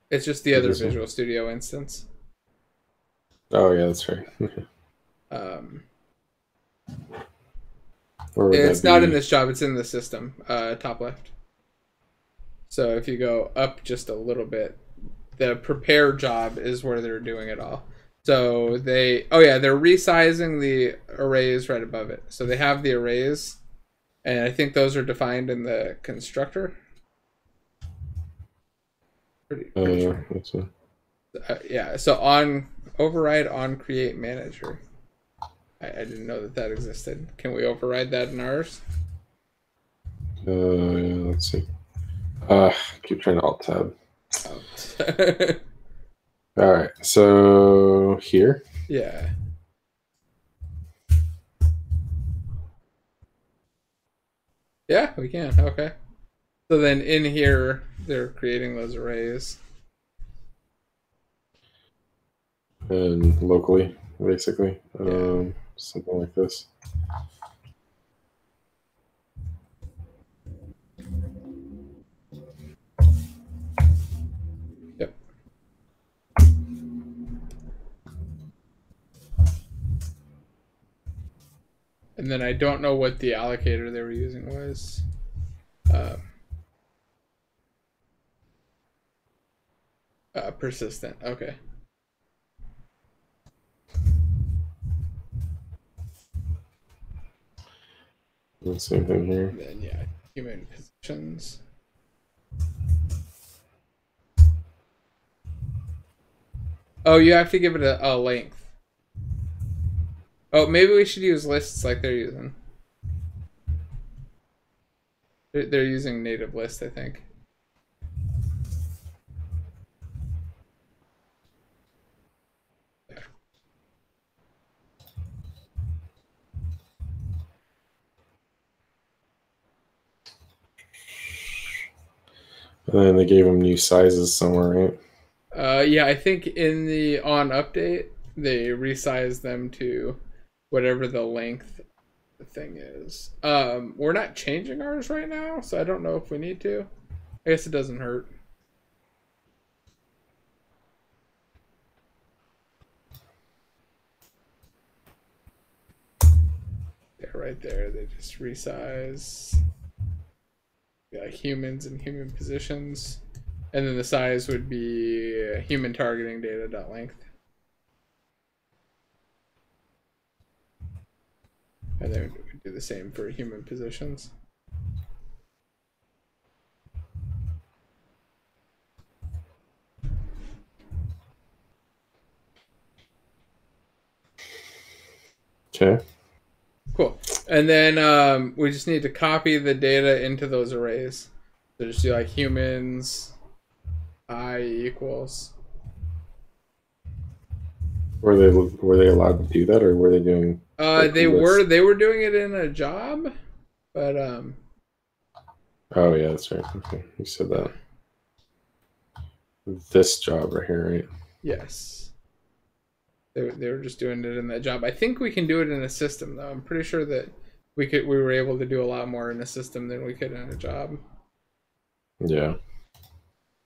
It's just the other Visual Studio instance.
Oh yeah, that's right.
It's not in this job, it's in the system, top left. So if you go up just a little bit, the prepare job is where they're doing it all. So they're resizing the arrays right above it. So they have the arrays, and I think those are defined in the constructor. Pretty sure.
That's one.
Yeah, so on override on create manager. I didn't know that existed. Can we override that in ours?
Yeah, let's see. Keep trying to alt tab. All right, so here.
Yeah. Yeah, we can. Okay. So then in here, they're creating those arrays.
And locally, basically. Something like this.
Yep. And then I don't know what the allocator they were using was. Persistent. Okay.
The same thing here.
And then yeah, human positions. Oh, you have to give it a length. Oh, maybe we should use lists like they're using. They're using native list, I think.
And then they gave them new sizes somewhere, right?
Yeah, I think in the on update, they resized them to whatever the length thing is. We're not changing ours right now, so I don't know if we need to. I guess it doesn't hurt. Yeah, right there, they just resize. Yeah, humans and human positions. And then the size would be human targeting data.length. And then we do the same for human positions.
Okay.
Cool. And then we just need to copy the data into those arrays. So just do like humans I equals.
Were they allowed to do that, or were they doing?
They were doing it in a job, but
Oh yeah, that's right. Okay, you said that. This job right here, right?
Yes. They were just doing it in that job. I think we can do it in a system though. I'm pretty sure that we were able to do a lot more in a system than we could in a job.
Yeah.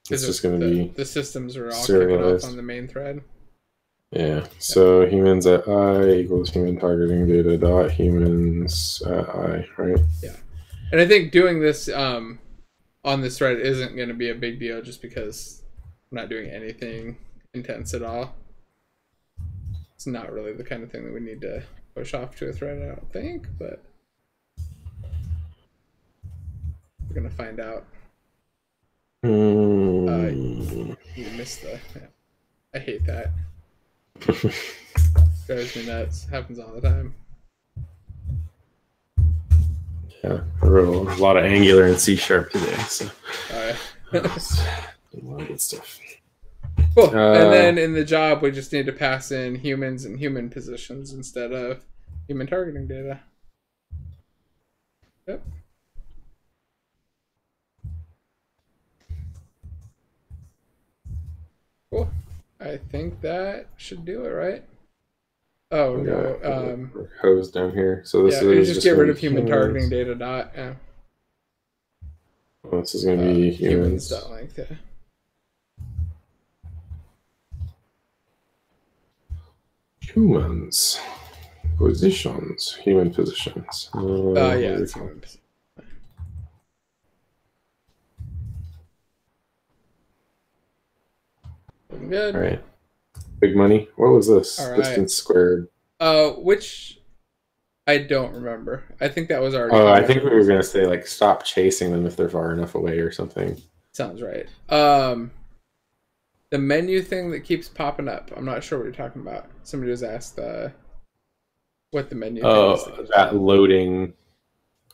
It's just going to be
the systems are all
serialized.
kicking off on the main thread.
Yeah. So humans at I equals human targeting data dot humans at I, right?
Yeah. And I think doing this on this thread isn't going to be a big deal just because I'm not doing anything intense at all. It's not really the kind of thing that we need to push off to a thread, I don't think, but we're going to find out. You missed the... Yeah. I hate that. Drives me nuts. Happens all the time.
Yeah, I wrote a lot of Angular and C# today, so
a
lot of good stuff.
Cool. And then in the job, we just need to pass in humans and human positions instead of human targeting data. Yep. Cool. I think that should do it, right? Oh no.
We're hosed down here. So this
is
just
get rid of human targeting data dot. Yeah.
Well, this is going to be humans.
Length, yeah.
Humans. Positions. Human positions.
Yeah, it's human positions. Good.
All right. Big money. What was this?
All right.
Distance squared.
Which I don't remember. I think that was already.
Oh, I think we were going to say like stop chasing them if they're far enough away or something.
Sounds right. The menu thing that keeps popping up. I'm not sure what you're talking about. Somebody was asked what the menu thing is.
That loading.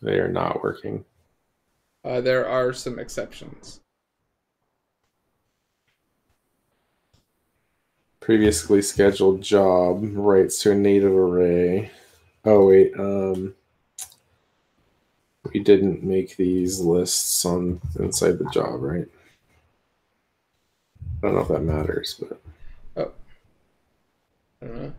They are not working.
There are some exceptions.
Previously scheduled job writes to a native array. Oh wait, we didn't make these lists on inside the job, right? I don't know if that matters, but
I don't know.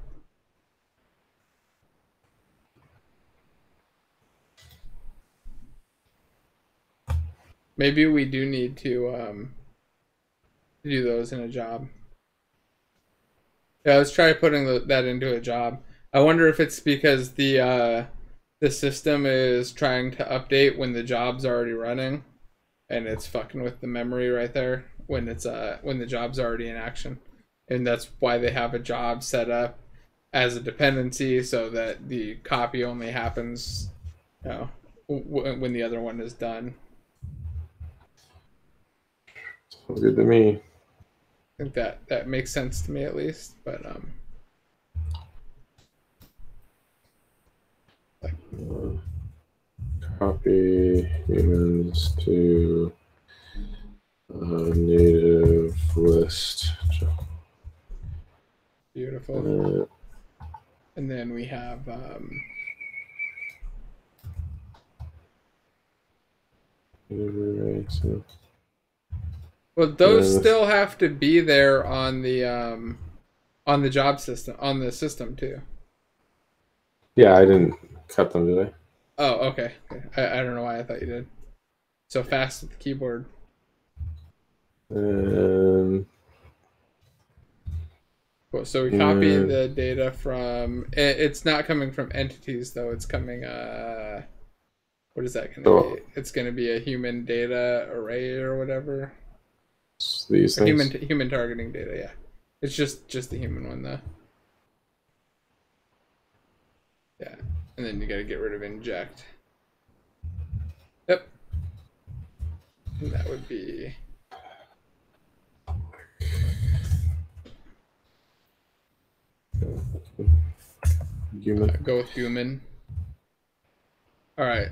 Maybe we do need to do those in a job. Yeah, let's try putting that into a job. I wonder if it's because the system is trying to update when the job's already running, and it's fucking with the memory right there when it's when the job's already in action, and that's why they have a job set up as a dependency so that the copy only happens, when the other one is done.
Sounds good to me.
I think that makes sense to me at least, but
copy humans to native list.
Beautiful. And then we have well, those still have to be there on the job system, on the system too.
Yeah, I didn't cut them, did I?
Oh, okay. I don't know why I thought you did. So fast with the keyboard. Cool. So we copy the data from. It's not coming from entities though. It's coming. What is that going to be? It's going to be a human data array or whatever.
These things.
Human targeting data. Yeah, it's just the human one though. Yeah, and then you got to get rid of inject. Yep. And that would be.
Human.
Go with human. All right.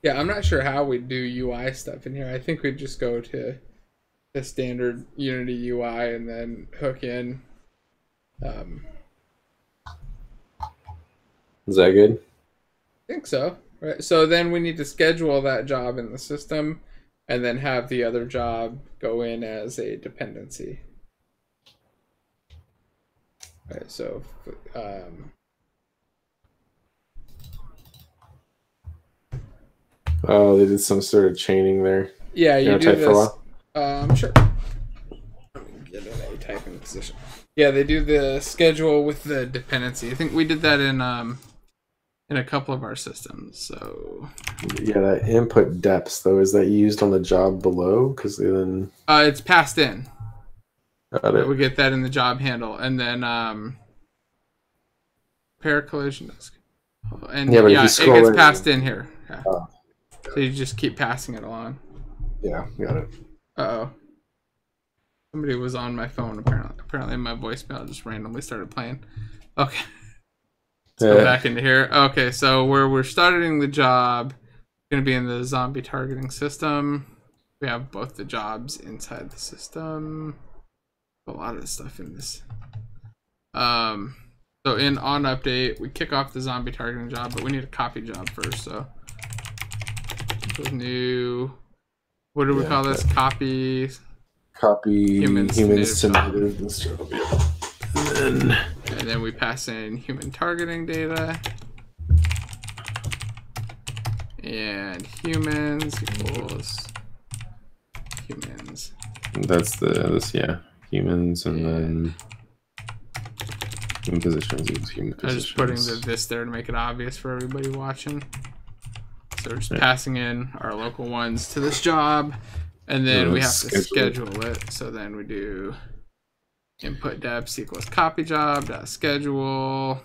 Yeah, I'm not sure how we do UI stuff in here. I think we'd just go to the standard Unity UI and then hook in.
Is that good?
I think so. Right. So then we need to schedule that job in the system and then have the other job go in as a dependency. Okay, so
oh, they did some sort of chaining there.
yeah, you do
type
this.
For a while?
Sure. Let me get in a typing position. Yeah, they do the schedule with the dependency. I think we did that in a couple of our systems. So
yeah, that input depths though, is that used on the job below? Because then
it's passed in.
Got it.
We get that in the job handle, and then pair collision. And yeah, it gets passed in here. Yeah.
Oh.
So you just keep passing it along.
Yeah, got it.
Uh-oh. Somebody was on my phone, apparently. Apparently my voicemail just randomly started playing. Okay. Let's go back into here. Okay, so where we're starting the job, going to be in the zombie targeting system. We have both the jobs inside the system. A lot of the stuff in this. So in on update, we kick off the zombie targeting job, but we need a copy job first. So new, what do we call this? Copy humans to native. And then we pass in human targeting data. And humans equals humans.
That's this, yeah. Humans, and then human positions equals human positions.
I'm just putting this there to make it obvious for everybody watching. So we're just passing in our local ones to this job, and then we have to schedule it. So then we do input depths equals copy job dot schedule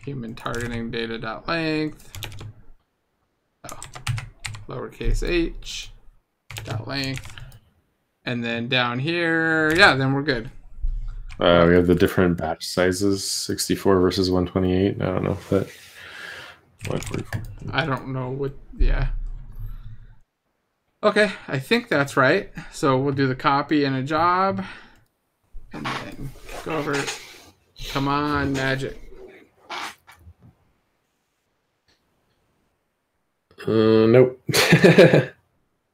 human targeting data dot length lowercase h dot length, and then down here, yeah, then we're good.
We have the different batch sizes, 64 versus 128. I don't know if that. 144.
I don't know what. Yeah. Okay, I think that's right. So we'll do the copy in a job, and then go over it. Come on, magic.
Nope.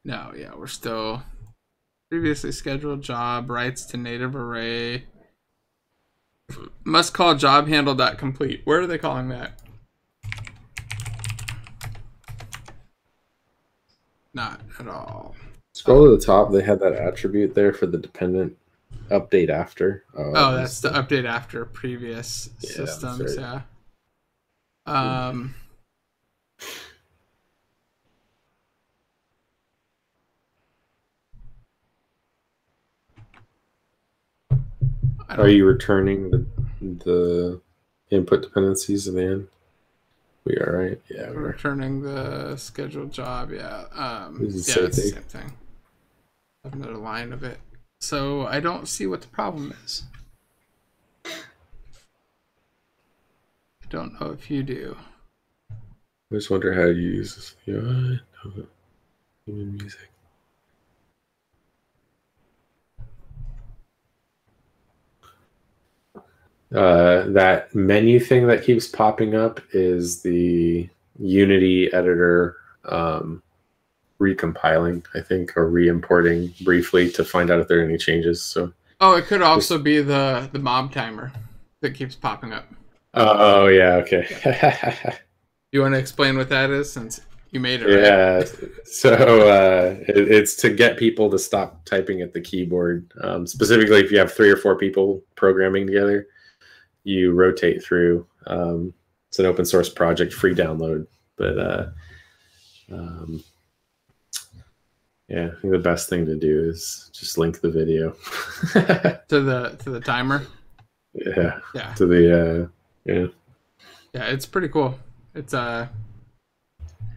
No, yeah, we're still previously scheduled job writes to native array. Must call job handle dot complete. Where are they calling that? Not at all.
Scroll to the top. They had that attribute there for the dependent update after.
Oh, that's the update after previous systems. Right. Yeah.
Are you returning the input dependencies at the end? We are, right? Yeah,
we're returning the scheduled job. Yeah.
It's
the same thing. I have another line of it. So I don't see what the problem is. I don't know if you do.
I just wonder how you use this. Human music. That menu thing that keeps popping up is the Unity editor recompiling, I think, or re-importing briefly to find out if there are any changes. So
it could also be the mob timer that keeps popping up.
Oh yeah, okay.
You want to explain what that is, since you made it, right?
Yeah, so it's to get people to stop typing at the keyboard. Specifically, if you have 3 or 4 people programming together, you rotate through. It's an open source project, free download, but yeah, I think the best thing to do is just link the video
to the timer.
Yeah.
Yeah.
To the yeah.
Yeah, it's pretty cool. It's
you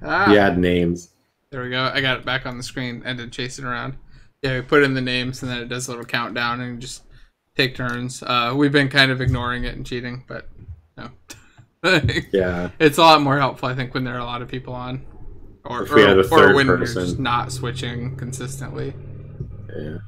add names.
There we go. I got it back on the screen and to chase it around. Yeah, we put in the names and then it does a little countdown and just take turns. We've been kind of ignoring it and cheating, but no.
Yeah.
It's a lot more helpful, I think, when there are a lot of people on. Or when you're just not switching consistently.
Yeah.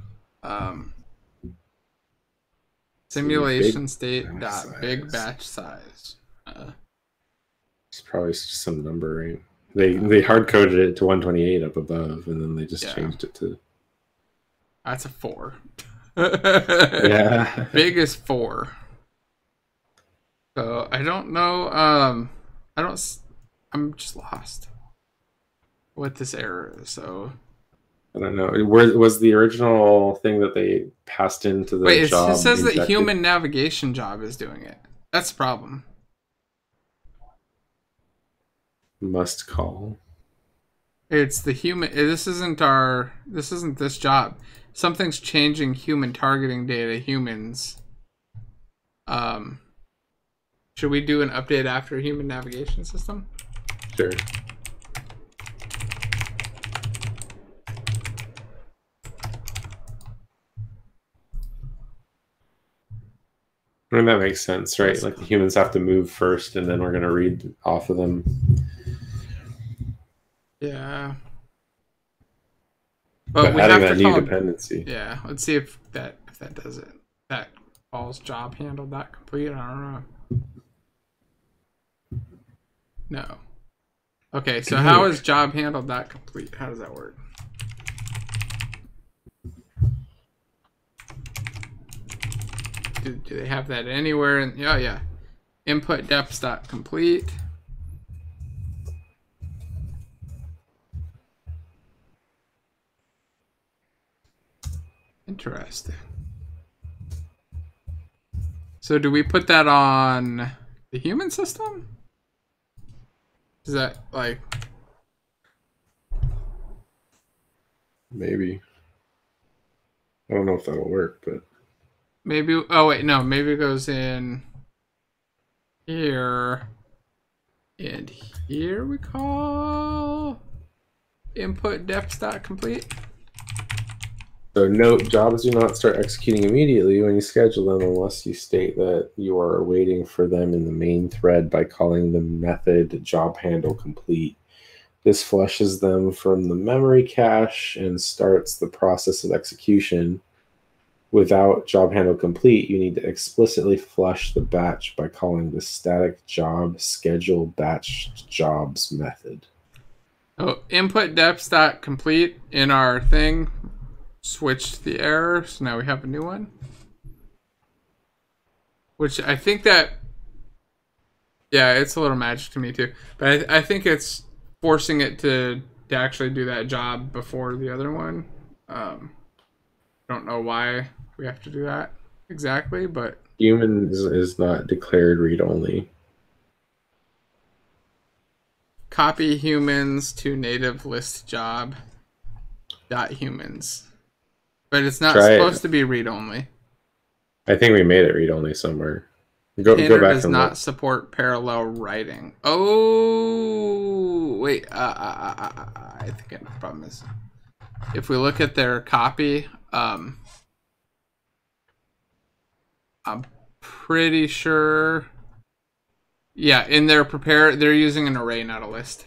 Simulation state dot big batch size.
It's probably just some number, right? They hard coded it to 128 up above, and then they just changed it to.
That's a 4.
Yeah.
Big is 4. So I don't know. I'm just lost what this error is. So
I don't know. Where was the original thing that they passed into the
wait,
job?
it says that
injected?
human navigation job is doing it. That's the problem.
Must call.
It's the human. This isn't our. This isn't this job. Something's changing human targeting data. Humans. Should we do an update after human navigation system?
Sure. I mean, that makes sense, right? Like the humans have to move first, and then we're going to read off of them.
Yeah. But we
adding
have
that
to
new
call,
dependency.
Yeah, let's see if that does it. That calls job handled not complete. I don't know. No. Okay, so how is job handled not complete? How does that work? Do they have that anywhere? Yeah. Input depths dot complete. Interesting. So do we put that on the human system? Is that like...
Maybe. I don't know if that'll work, but...
Maybe... Oh, wait, no. Maybe it goes in here. And here we call input depths dot complete.
So note, jobs do not start executing immediately when you schedule them unless you state that you are waiting for them in the main thread by calling the method job handle complete. This flushes them from the memory cache and starts the process of execution. Without job handle complete, you need to explicitly flush the batch by calling the static job schedule batch jobs method.
Oh, input depths dot complete in our thing switched the error, so now we have a new one. Which I think that, yeah, it's a little magic to me too. But I think it's forcing it to actually do that job before the other one. Don't know why we have to do that exactly, but
Human is not declared read-only.
copy humans to native list job dot humans. But it's not supposed to be read-only.
I think we made it read-only somewhere. Go back
does not support parallel writing. Oh, wait. I think I know the problem is if we look at their copy, I'm pretty sure. Yeah, in their prepare, they're using an array, not a list.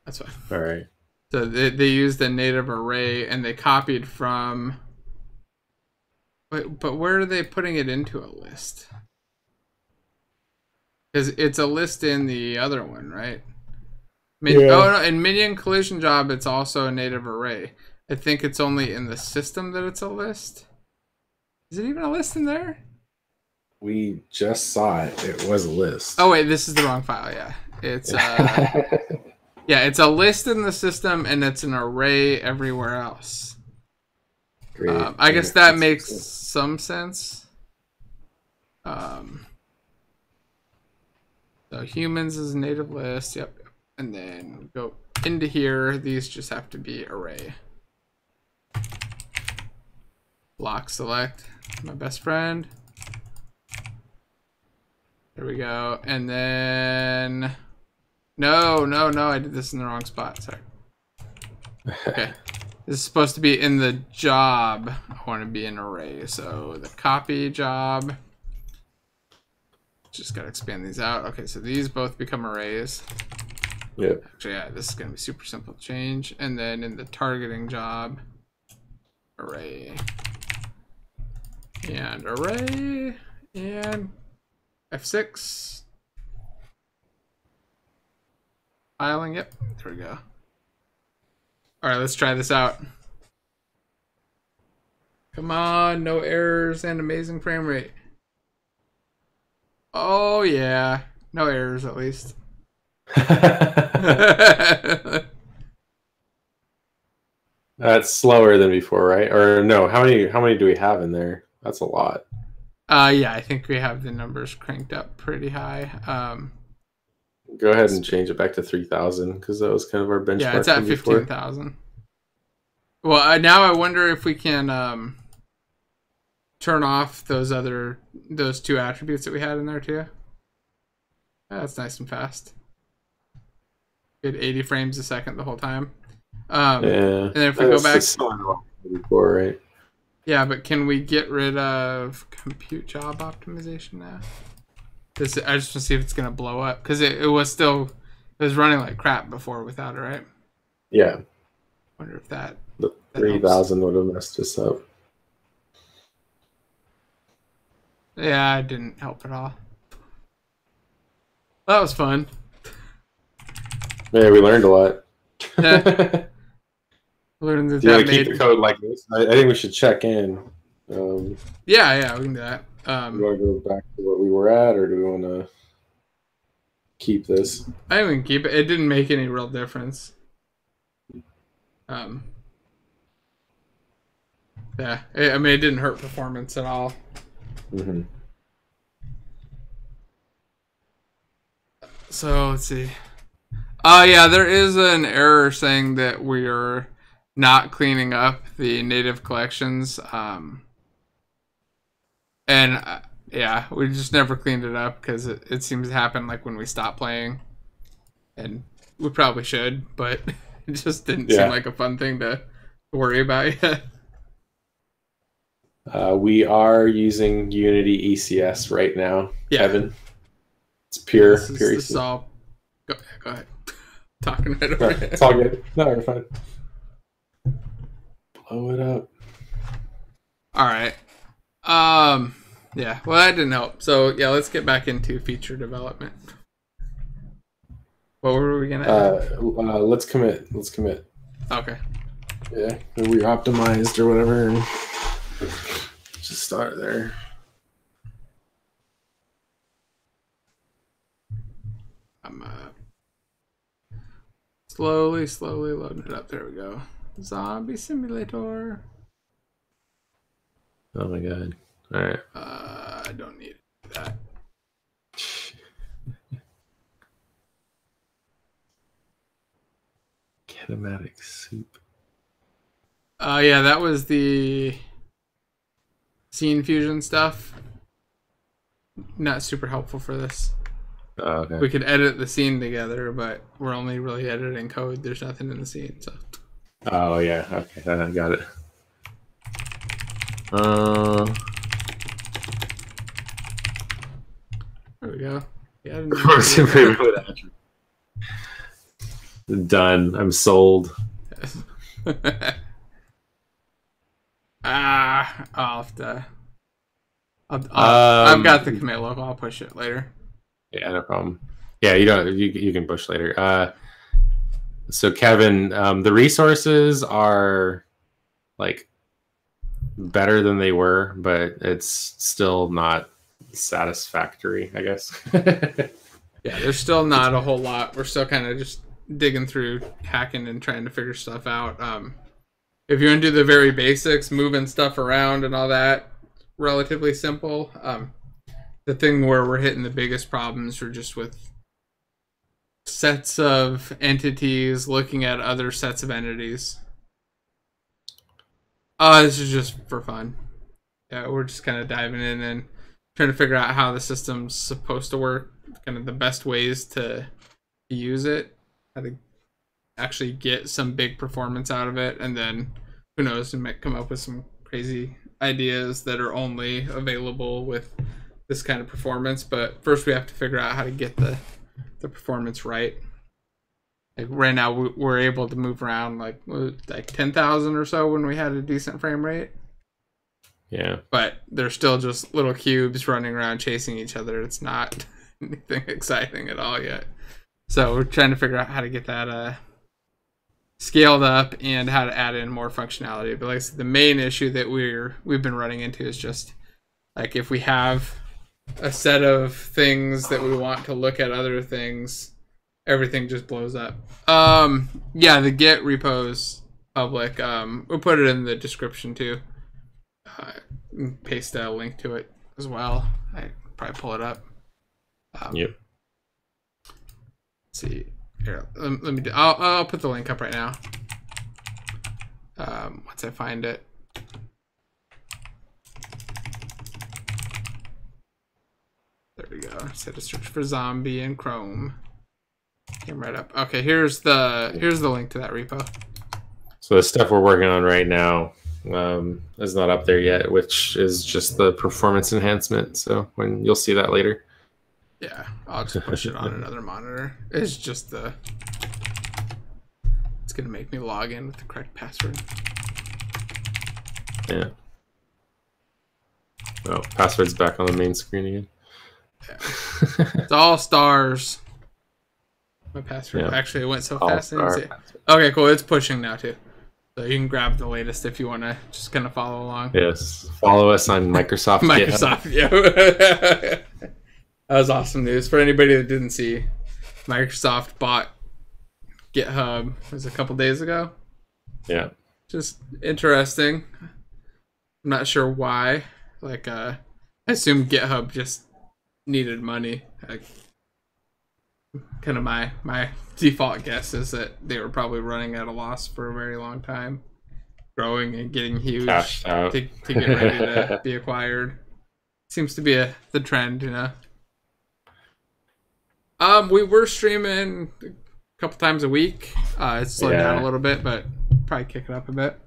That's why.
All right.
So they used a native array and they copied from. But where are they putting it into a list? Because it's a list in the other one, right?
Yeah.
Oh no, in minion collision job, it's also a native array. I think it's only in the system that it's a list. Is it even a list in there?
We just saw it. It was a list.
Oh wait, this is the wrong file. Yeah, it's yeah, it's a list in the system and it's an array everywhere else.
Great.
I guess that makes some sense. So humans is a native list. Yep. And then go into here. These just have to be array. Block select. My best friend. There we go. And then... No. I did this in the wrong spot. Sorry. Okay. This is supposed to be in the job. I want to be an array. So the copy job. Just got to expand these out. Okay, so these both become arrays.
Yep.
Actually, yeah, this is going to be super simple to change. And then in the targeting job, array. And array. And F6. Filing, yep. There we go. All right, let's try this out. Come on, no errors and amazing frame rate. Oh yeah, no errors at least.
That's slower than before, right? Or no? How many do we have in there? That's a lot.
Yeah, I think we have the numbers cranked up pretty high.
Go ahead and change it back to 3,000 because that was kind of our benchmark.
Yeah, it's at 15,000. Well, now I wonder if we can turn off those two attributes that we had in there too. That's nice and fast. Good 80 frames a second the whole time.
Yeah.
And then if we go back
before, right?
Yeah, but can we get rid of compute job optimization now? I just want to see if it's gonna blow up because it was running like crap before without it, right?
Yeah.
Wonder if that
3,000 would have messed us up.
Yeah, it didn't help at all. That was fun.
Yeah, we learned a lot.
Yeah. Learned that.
Do you want to keep the code like this? I think we should check in.
Yeah, we can do that.
Do we want to go back to what we were at, or do we want to keep this?
I think we can keep it. It didn't make any real difference. Yeah, I mean, it didn't hurt performance at all.
Mm-hmm.
So let's see. Yeah, there is an error saying that we are not cleaning up the native collections. Yeah, we just never cleaned it up because it seems to happen like when we stop playing, and we probably should, but it just didn't seem like a fun thing to worry about yet.
We are using Unity ECS right now, Kevin. It's pure.
This is all. Go ahead. Talking right over it.
It's all good. No, you're fine. Blow it up.
All right. Yeah. Well, that didn't help. So yeah, let's get back into feature development. What were we gonna?
Let's commit. Let's commit.
Okay.
Yeah, we optimized or whatever. And just start there.
I'm slowly loading it up. There we go. Zombie simulator.
Oh my god. All right.
I don't need that.
Kinematic soup.
Yeah, that was the scene fusion stuff. Not super helpful for this.
Oh, okay.
We could edit the scene together, but we're only really editing code. There's nothing in the scene, so.
Oh yeah. Okay, I got it.
There we go. Yeah.
Done. I'm sold.
I'll have to. I've got the commit local. I'll push it later.
Yeah, no problem. Yeah, you can push later. So Kevin, the resources are like better than they were, but it's still not satisfactory, I guess.
Yeah, there's still not a whole lot. We're still kind of just digging through, hacking, and trying to figure stuff out. If you're into the very basics, moving stuff around and all that, relatively simple. The thing where we're hitting the biggest problems are just with sets of entities looking at other sets of entities. This is just for fun. Yeah, we're just kind of diving in and trying to figure out how the system's supposed to work, kind of the best ways to use it, how to actually get some big performance out of it, and then who knows, we might come up with some crazy ideas that are only available with this kind of performance. But first we have to figure out how to get the performance right. Like right now we're able to move around like 10,000 or so when we had a decent frame rate.
Yeah.
But they're still just little cubes running around chasing each other. It's not anything exciting at all yet. So we're trying to figure out how to get that scaled up and how to add in more functionality. But like I said, the main issue that we've been running into is just like if we have a set of things that we want to look at other things, everything just blows up. Yeah, the Git repo's public. We'll put it in the description too. Paste a link to it as well. I probably pull it up.
Yep.
Let's see here. Let me do. I'll put the link up right now. Once I find it. There we go. Just had to search for zombie in Chrome. Came right up. Okay, here's the link to that repo.
So the stuff we're working on right now is not up there yet, which is just the performance enhancement. So when you'll see that later.
Yeah, I'll just push it on another monitor. It's just it's gonna make me log in with the correct password.
Yeah. Oh, password's back on the main screen again.
Yeah. It's all stars. My password actually went so
all
fast. Okay, cool. It's pushing now too. So you can grab the latest if you want to just kind of follow along.
Yes. Follow us on Microsoft.
Microsoft, yeah. That was awesome news. For anybody that didn't see, Microsoft bought GitHub. It was a couple days ago.
Yeah.
Just interesting. I'm not sure why. Like, I assume GitHub just needed money. Like, kind of my default guess is that they were probably running at a loss for a very long time, growing and getting huge to get ready to be acquired. Seems to be the trend, you know. We were streaming a couple times a week. It's slowed down a little bit, but probably kick it up a bit.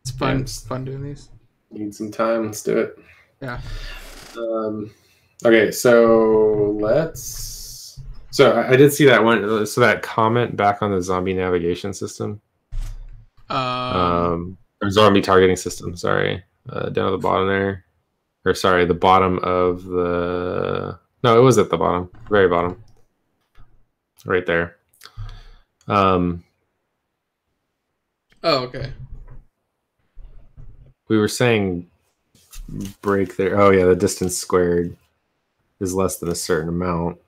It's fun.
Yeah.
It's fun doing these.
Need some time. Let's do it.
Yeah.
Okay, so let's. So I did see that one. So that comment back on the zombie navigation system, or zombie targeting system. Sorry, down at the bottom there, or sorry, the bottom of the. No, it was at the bottom, very bottom, right there.
Oh, okay.
We were saying break there. Oh yeah, the distance squared is less than a certain amount.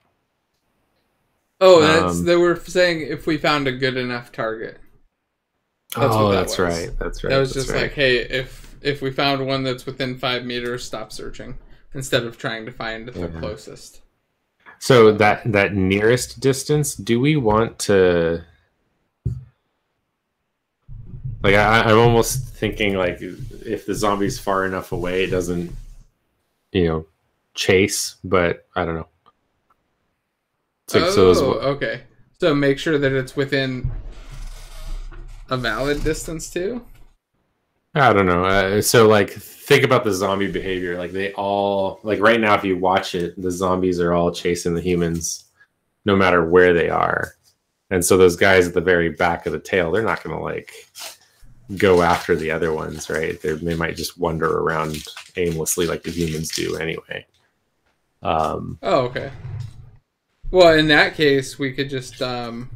Oh, they were saying if we found a good enough target.
That's right. That's right.
That was just like, hey, if we found one that's within 5 meters, stop searching instead of trying to find the closest.
So that nearest distance, do we want to? Like, I'm almost thinking like if the zombie's far enough away, it doesn't, chase. But I don't know.
Okay. So make sure that it's within a valid distance too?
I don't know. So like think about the zombie behavior. Like they all, like right now, if you watch it, the zombies are all chasing the humans no matter where they are. And so those guys at the very back of the tail, they're not going to like go after the other ones, right? They might just wander around aimlessly like the humans do anyway.
Okay. Well, in that case, we could just
so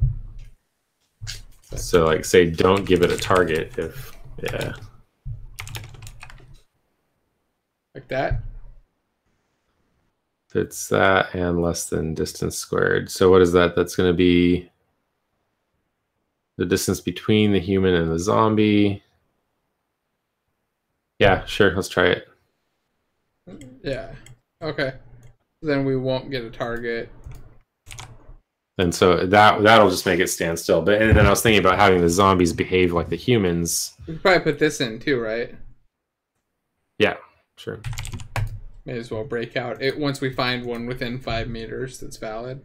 like say don't give it a target if
like that.
It's that and less than distance squared. So what is that? That's going to be the distance between the human and the zombie. Yeah, sure. Let's try it.
Yeah. Okay. Then we won't get a target.
And so that'll just make it stand still. But and then I was thinking about having the zombies behave like the humans.
We could probably put this in too, right?
Yeah, sure.
May as well break out it once we find one within 5 meters that's valid.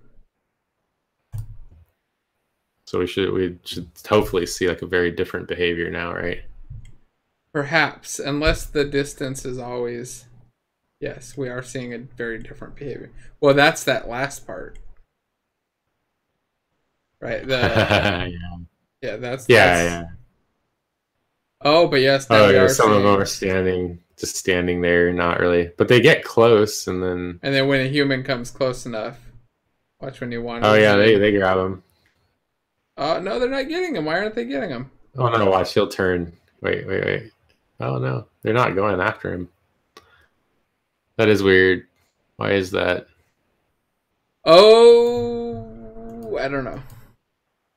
So we should hopefully see like a very different behavior now, right?
Perhaps, unless the distance is always. Yes, we are seeing a very different behavior. Well, that's that last part. Right? That's Oh, but yes,
some of them are standing there, not really. But they get close and then
when a human comes close enough, watch when you want.
Oh yeah, they grab him.
Oh no, they're not getting him. Why aren't they getting him?
Oh no, watch, he'll turn. Wait. Oh no, they're not going after him. That is weird. Why is that?
Oh, I don't know.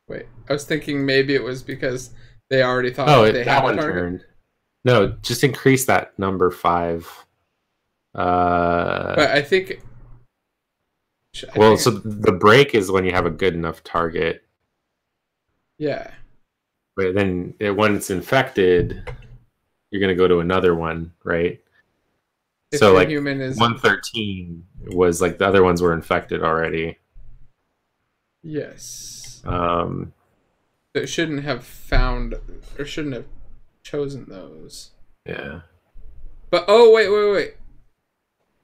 Wait, I was thinking maybe it was because they already thought they had a target.
Turned. No, just increase that number 5.
But I think.
So the break is when you have a good enough target.
Yeah.
But then when it's infected, you're going to go to another one, right?
If
so like
human is
113 was like the other ones were infected already.
Yes.
It
shouldn't have found or shouldn't have chosen those.
Yeah.
But oh wait.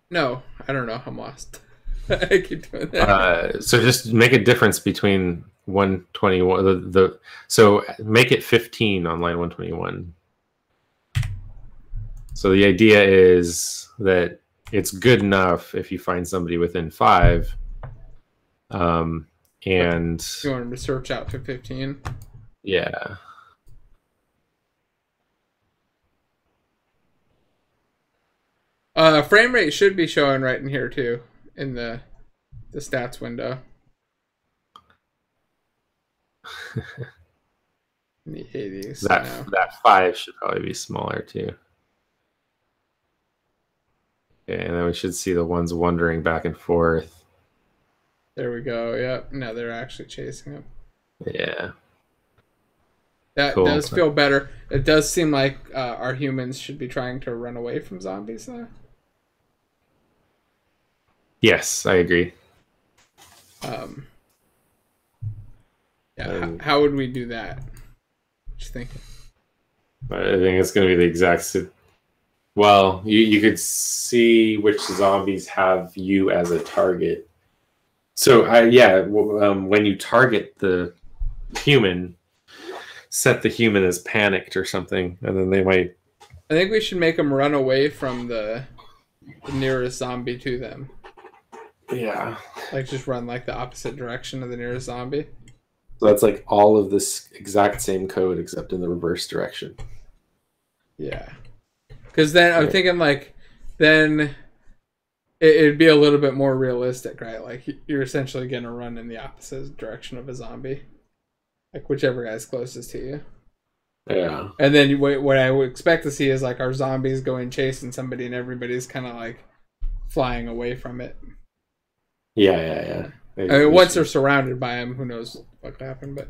No, I don't know. I'm lost. I keep doing that.
So just make a difference between 121. So make it 15 on line 121. So the idea is that it's good enough if you find somebody within 5. And
you want them to search out to 15.
Yeah.
Frame rate should be showing right in here too, in the stats window. In the 80s.
That 5 should probably be smaller too. Okay, and then we should see the ones wandering back and forth.
There we go. Yep. Now they're actually chasing him.
Yeah.
That does feel better. It does seem like our humans should be trying to run away from zombies, though.
Yes, I agree.
Yeah. How would we do that? What you thinking?
I think it's going to be the exact. Well, you could see which zombies have you as a target. So when you target the human, set the human as panicked or something, and then they might.
I think we should make them run away from the nearest zombie to them.
Yeah.
Like just run like the opposite direction of the nearest zombie.
So that's like all of this exact same code except in the reverse direction.
Yeah. Because then I'm thinking like, then it'd be a little bit more realistic, right? Like you're essentially going to run in the opposite direction of a zombie. Like whichever guy's closest to you.
Yeah.
And then what I would expect to see is like our zombies going chasing somebody and everybody's kind of like flying away from it.
Yeah.
I mean, once they're surrounded by them, who knows what could happen, but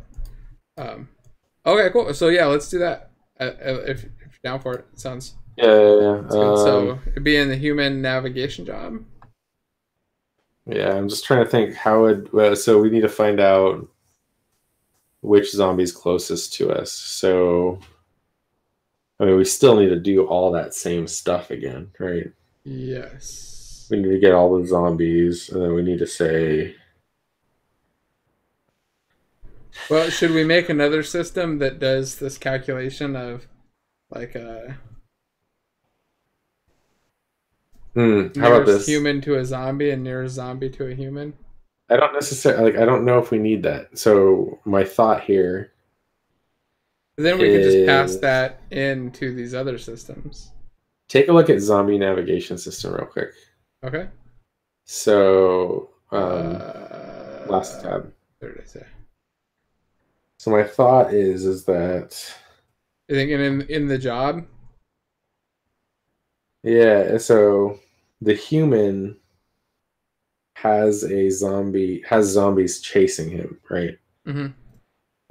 okay, cool. So yeah, let's do that. If you're down for it. Sounds
yeah.
So it'd be in the human navigation job.
Yeah, I'm just trying to think how would so we need to find out which zombie's closest to us. So I mean, we still need to do all that same stuff again, right?
Yes.
We need to get all the zombies, and then we need to say.
Well, should we make another system that does this calculation of like
how about this?
Human to a zombie and nearest zombie to a human?
I don't necessarily I don't know if we need that. So my thought here.
Then we could just pass that into these other systems.
Take a look at zombie navigation system real quick.
Okay.
So last tab.
There it is. Yeah.
So my thought is that
you thinking in the job?
Yeah, so the human has zombies chasing him, right?
Mm-hmm.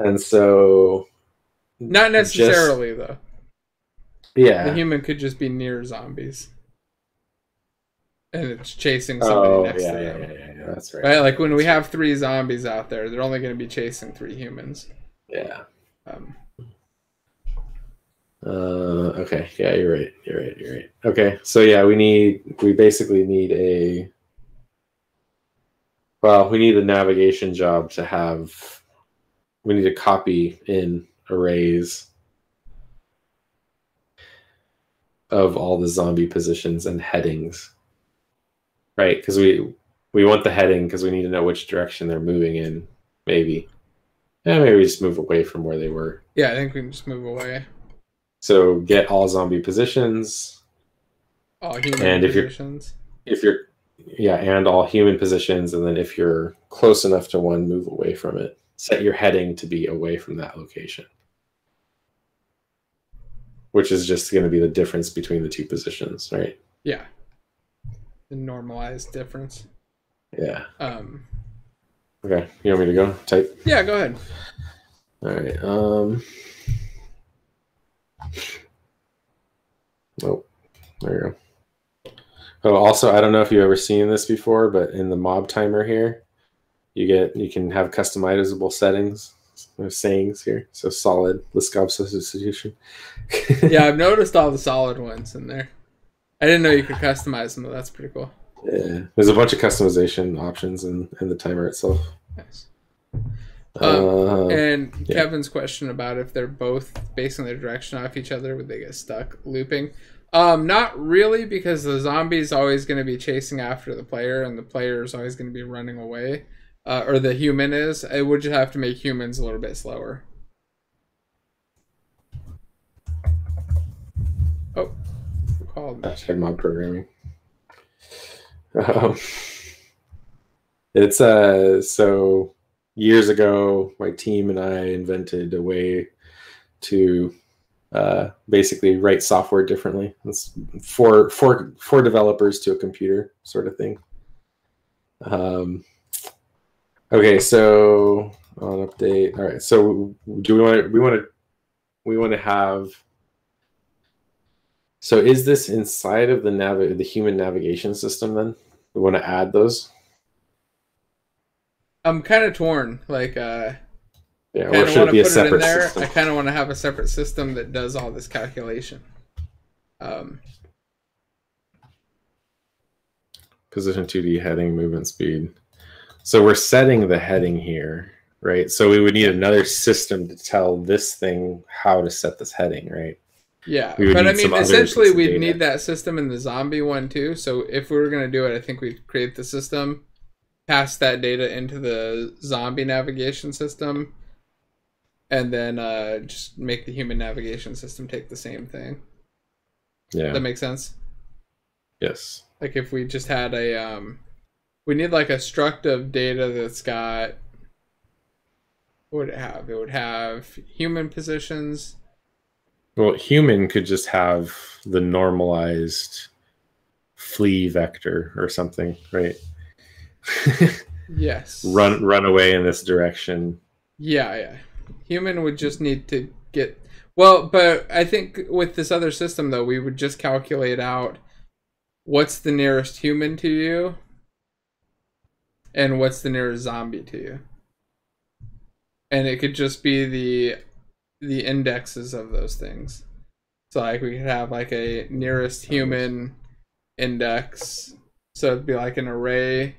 And so
not necessarily though.
Yeah.
The human could just be near zombies. And it's chasing somebody next to them.
Yeah, that's right.
Right? Like when we have 3 zombies out there, they're only going to be chasing 3 humans.
Yeah. Okay. Yeah, you're right. Okay. So yeah, we basically need a navigation job to have. We need to copy in arrays of all the zombie positions and headings. Right, because we want the heading because we need to know which direction they're moving in. Maybe we just move away from where they were.
Yeah, I think we can just move away.
So get all zombie positions.
All human positions.
if you're, yeah, and all human positions, and then if you're close enough to one, move away from it. Set your heading to be away from that location, which is just going to be the difference between the two positions, right?
Yeah. The normalized difference.
Yeah. Okay, you want me to go type?
Yeah, go ahead.
All right. Oh, there you go. Oh, also, I don't know if you've ever seen this before, but in the mob timer here, you can have customizable settings. There's sayings here. So solid, Liskov substitution.
Yeah, I've noticed all the solid ones in there. I didn't know you could customize them, but that's pretty cool.
Yeah, there's a bunch of customization options in the timer itself.
Nice. And yeah. Kevin's question about if they're both basing their direction off each other, would they get stuck looping? Not really, because the zombie is always going to be chasing after the player, and the player is always going to be running away. Or the human is. It would just have to make humans a little bit slower. Oh, called
hashtag mob programming. It's so years ago, my team and I invented a way to basically write software differently. It's for developers to a computer sort of thing. Okay, so on update. All right, so do we want to have? So is this inside of the human navigation system? Then we want to add those.
I'm kind of torn. Like,
yeah, or should it be a separate system?
I kind of want to have a separate system that does all this calculation.
Position 2D heading, movement speed. So we're setting the heading here, right? So we would need another system to tell this thing how to set this heading, right?
Yeah, but I mean, essentially we'd need that system in the zombie one too. So if we were going to do it, I think we'd create the system, pass that data into the zombie navigation system, and then just make the human navigation system take the same thing.
Yeah.
Does that make sense?
Yes.
Like if we just had a... we need like a struct of data that's got... What would it have? It would have human positions.
Well, human could just have the normalized flee vector or something, right?
Yes.
Run away in this direction.
Yeah. Human would just need to get... Well, but I think with this other system, though, we would just calculate out what's the nearest human to you and what's the nearest zombie to you. And it could just be the indexes of those things. So like we could have like a nearest human index. So it'd be like an array,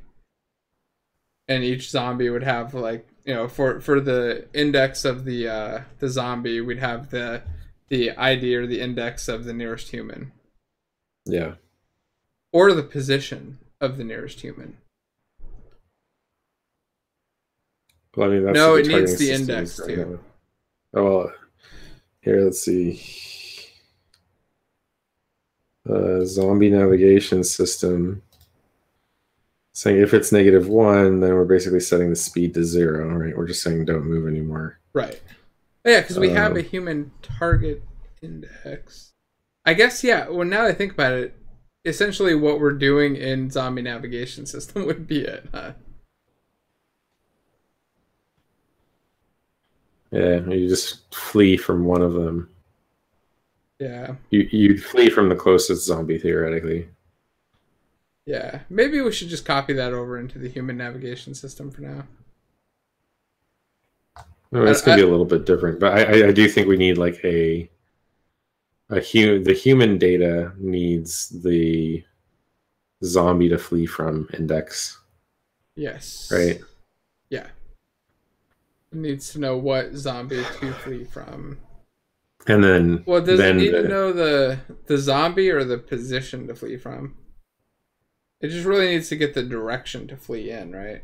and each zombie would have like, you know, for the index of the zombie, we'd have the ID or the index of the nearest human.
Yeah.
Or the position of the nearest human.
Well, I mean, that's
no, it needs the index too.
Oh, well, here, let's see. Zombie navigation system. Saying if it's -1, then we're basically setting the speed to 0, right? We're just saying don't move anymore.
Right. Yeah, because we have a human target index. I guess, yeah, well, now that I think about it, essentially what we're doing in zombie navigation system would be it, huh?
Yeah, you just flee from one of them.
Yeah.
You'd flee from the closest zombie, theoretically.
Yeah. Maybe we should just copy that over into the human navigation system for now.
No, it's going to be a little bit different. But I do think we need like the human data needs the zombie to flee from index.
Yes.
Right?
Yeah. It needs to know what zombie to flee from.
And then...
Well, does it need to know the zombie or the position to flee from? It just really needs to get the direction to flee in, right?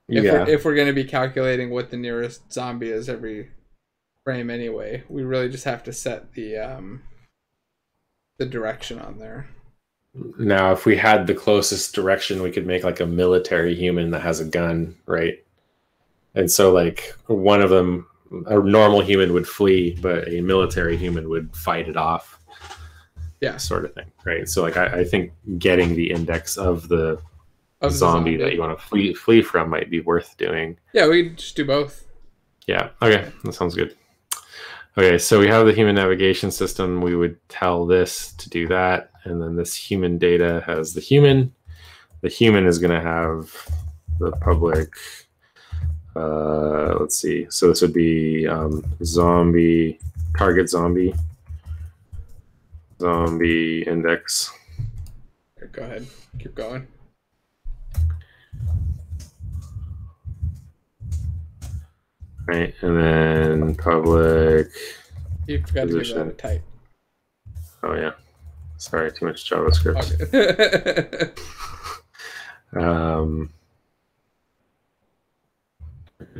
If we're going to be calculating what the nearest zombie is every frame anyway, we really just have to set the direction on there.
Now, if we had the closest direction, we could make like a military human that has a gun, right? And so like one of them, a normal human would flee, but a military human would fight it off.
Yeah.
Sort of thing, right? So like I think getting the index of the zombie that you want to flee from might be worth doing.
Yeah, we just do both.
Yeah, okay, that sounds good. Okay, so we have the human navigation system. We would tell this to do that, and then this human data has the human. The human is going to have the public. Let's see. So this would be zombie, target zombie index.
Go ahead. Keep going.
Right, and then public.
You forgot position. To give that a type.
Oh yeah, sorry, too much JavaScript. Okay.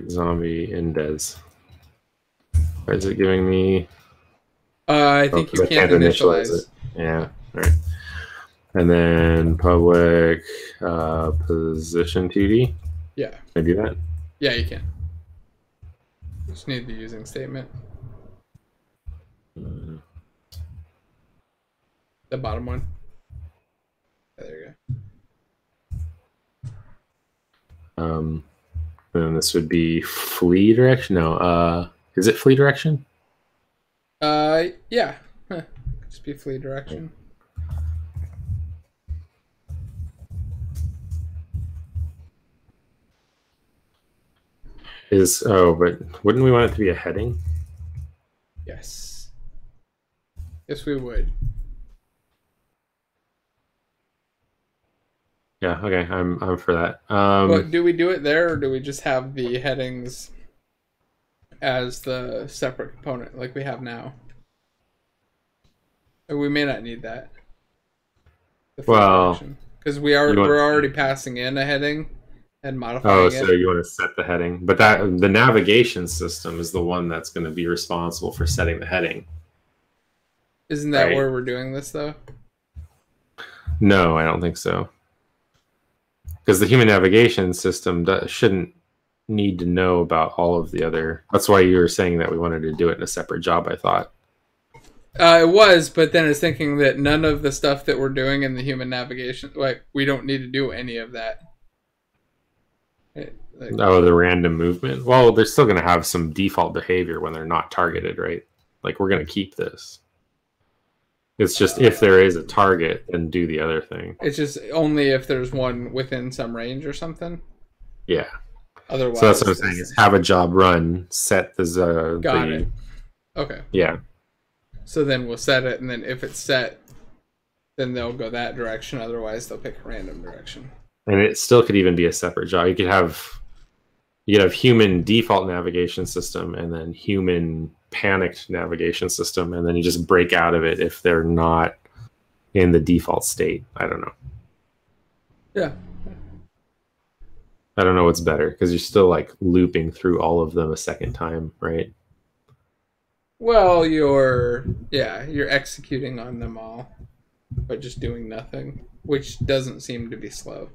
Zombie indes. Why is it giving me?
I think you can't initialize it.
Yeah. All right. And then public position 2D.
Yeah.
Can I do that?
Yeah, you can. Just need the using statement. The bottom one. There you
go. Then this would be flee direction. No, is it flee direction?
Yeah. Just be flee direction.
But wouldn't we want it to be a heading?
Yes. Yes, we would.
Yeah, okay, I'm for that.
But do we do it there, or do we just have the headings as the separate component like we have now? Or we may not need that.
Well,
because we're already passing in a heading and modifying it.
Oh, so you want to set the heading, but the navigation system is the one that's going to be responsible for setting the heading.
Isn't that where we're doing this though?
No, I don't think so. Because the human navigation system shouldn't need to know about all of the other. That's why you were saying that we wanted to do it in a separate job, I thought.
It was, but then I was thinking that none of the stuff that we're doing in the human navigation, like, we don't need to do any of that.
The random movement? Well, they're still going to have some default behavior when they're not targeted, right? Like, we're going to keep this. It's just if there is a target, then do the other thing.
It's just only if there's one within some range or something?
Yeah.
Otherwise,
so that's what I'm saying, is have a job run, set the...
Got it. Okay.
Yeah.
So then we'll set it, and then if it's set, then they'll go that direction. Otherwise, they'll pick a random direction.
And it still could even be a separate job. You could have human default navigation system, and then human panicked navigation system, and then you just break out of it if they're not in the default state. I don't know.
Yeah.
I don't know what's better, because you're still like looping through all of them a second time, right?
Well, you're executing on them all, but just doing nothing, which doesn't seem to be slow.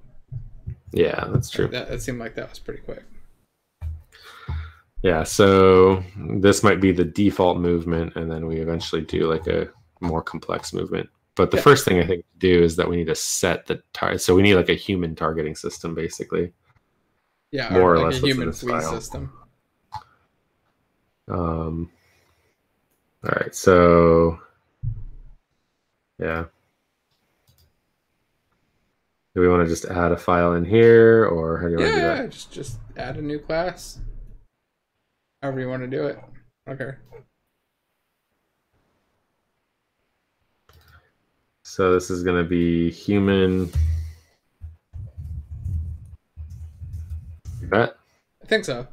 Yeah, that's true.
That seemed like that was pretty quick.
Yeah, so this might be the default movement, and then we eventually do like a more complex movement. But the first thing I think to do is that we need to set the target. So we need like a human targeting system, basically.
Yeah,
more or
like
less
a human fleesystem.
All right, so yeah. Do we want to just add a file in here, or how do you want to do that?
Yeah, just add a new class. However you want to do it. Okay.
So this is going to be human. That?
I think so.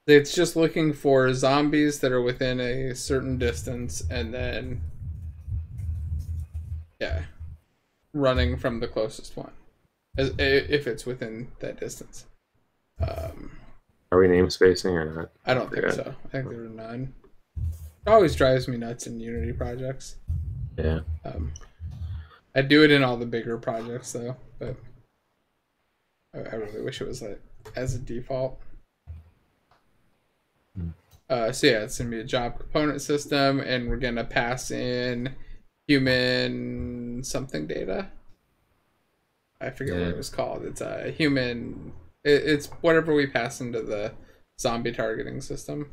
It's just looking for zombies that are within a certain distance, and then running from the closest one, if it's within that distance.
Are we namespacing or not?
I don't think so. I think there are none. It always drives me nuts in Unity projects.
Yeah.
I do it in all the bigger projects though, but I really wish it was like as a default. So yeah, it's gonna be a job component system, and we're gonna pass in human something data. I forget what it was called. It's a human. It's whatever we pass into the zombie targeting system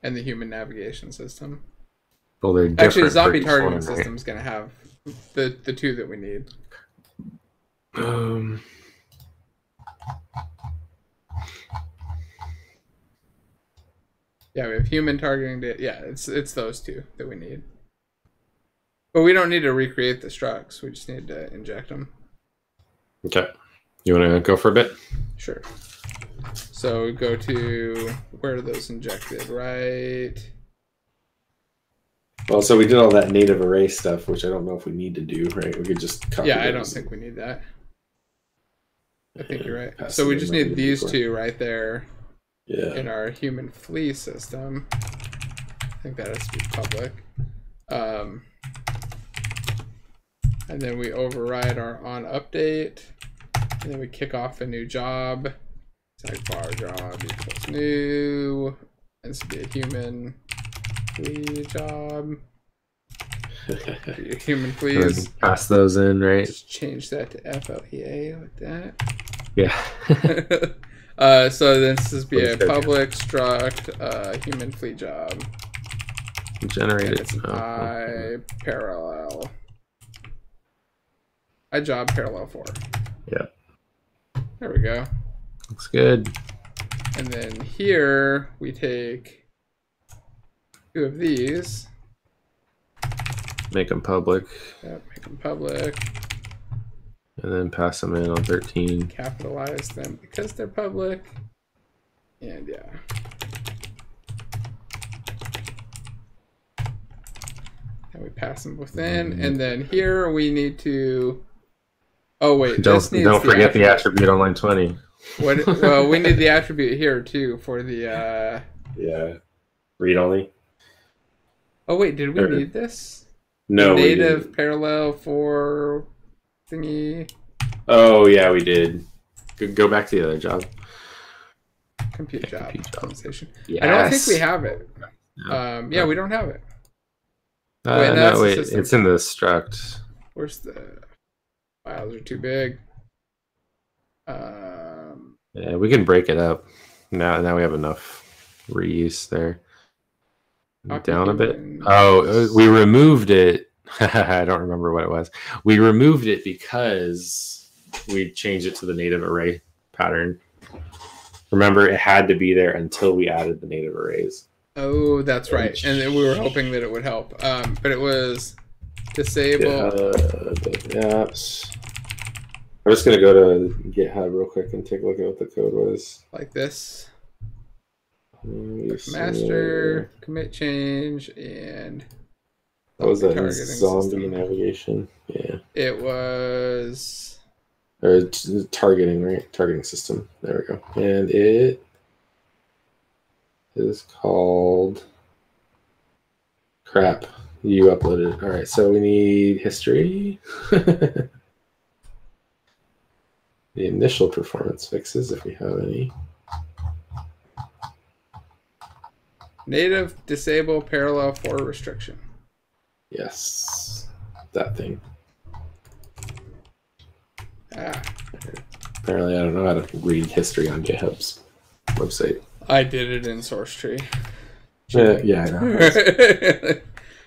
and the human navigation system.
Well, they're different.
Actually, the zombie targeting system is gonna have the two that we need. Yeah, we have human targeting data. Yeah, it's those two that we need. But we don't need to recreate the structs. We just need to inject them.
Okay. You want to go for a bit?
Sure. So we go to where are those injected, right?
Well, so we did all that native array stuff, which I don't know if we need to do, right? We could just copy
I don't think we need that. I think you're right. So we just need these two right there.
Yeah.
In our human flea system. I think that has to be public. And then we override our on update. And then we kick off a new job. Sidebar job equals new. This would be a human flea job. Human fleas.
Pass those in, right?
Just change that to FLEA like that.
Yeah.
So this is be a public struct human flea job.
Generated.
It's parallel. I job parallel 4.
Yeah.
There we go.
Looks good.
And then here we take 2 of these.
Make them public.
Yep, make them public.
And then pass them in on 13.
Capitalize them because they're public. And yeah. And we pass them within. And then here we need to... Oh wait,
don't forget the attribute on line 20.
Well, we need the attribute here too for the...
Yeah. Read only.
Oh wait, did we need this?
No,
native parallel for thingy.
Oh yeah, we did. Go back to the other job.
Compute job optimization.
Yes.
I don't think we have it.
No.
Yeah, we don't have it.
Wait, it's in the struct.
Where's the files are too big?
Yeah, we can break it up. Now we have enough reuse there. Down a bit. Oh, we removed it. I don't remember what it was. We removed it because we changed it to the native array pattern. Remember, it had to be there until we added the native arrays.
Oh, that's right. And then we were hoping that it would help. But it was disable.
Apps. I'm just going to go to GitHub real quick and take a look at what the code was.
Like this. Master, commit change, and...
What was that? Zombie navigation? Yeah.
It was...
Or targeting, right? Targeting system. There we go. And it is called... Crap. You uploaded it. All right, so we need history. The initial performance fixes, if we have any.
Native disable parallel 4 restriction.
Yes, that thing. Apparently, I don't know how to read history on GitHub's website.
I did it in source tree.
Yeah, I know.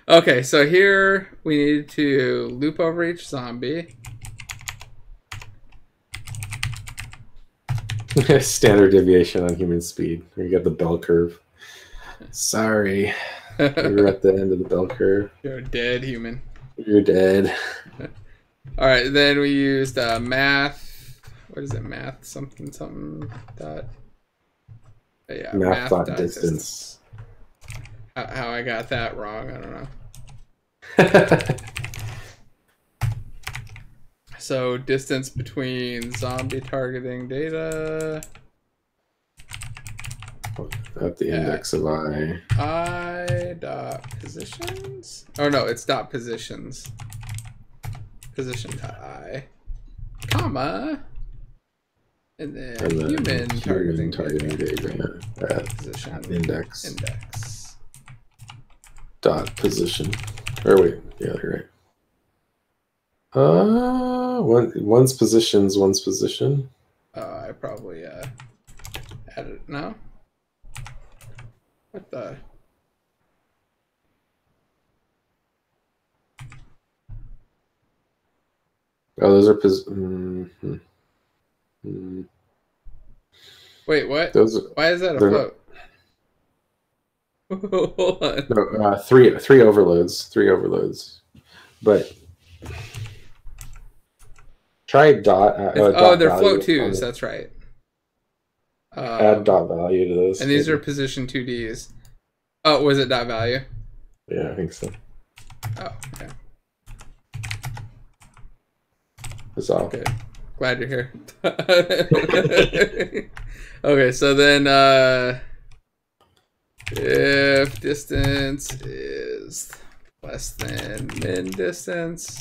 Okay, so here we need to loop over each zombie.
Standard deviation on human speed. You got the bell curve. Sorry. You're at the end of the bell curve.
You're dead, human.
You're dead.
All right, then we used math. What is it? Math something something dot. Yeah,
math dot distance.
How I got that wrong, I don't know. So distance between zombie targeting data.
At the index of
I dot positions. Oh no, it's dot positions. position.i, comma, and then human targeting
diagram at
position
index
dot
position. Or wait, yeah, you're right. One's position.
I probably added no. What the?
Oh, those are
Wait, what? Why is that a float? Hold on.
No, three overloads. But try dot.
They're float twos. That's right.
Add dot value to those.
And these are position 2Ds. Oh, was it dot value?
Yeah, I think so.
Oh, okay.
That's all.
Okay. Glad you're here. Okay, so then if distance is less than min distance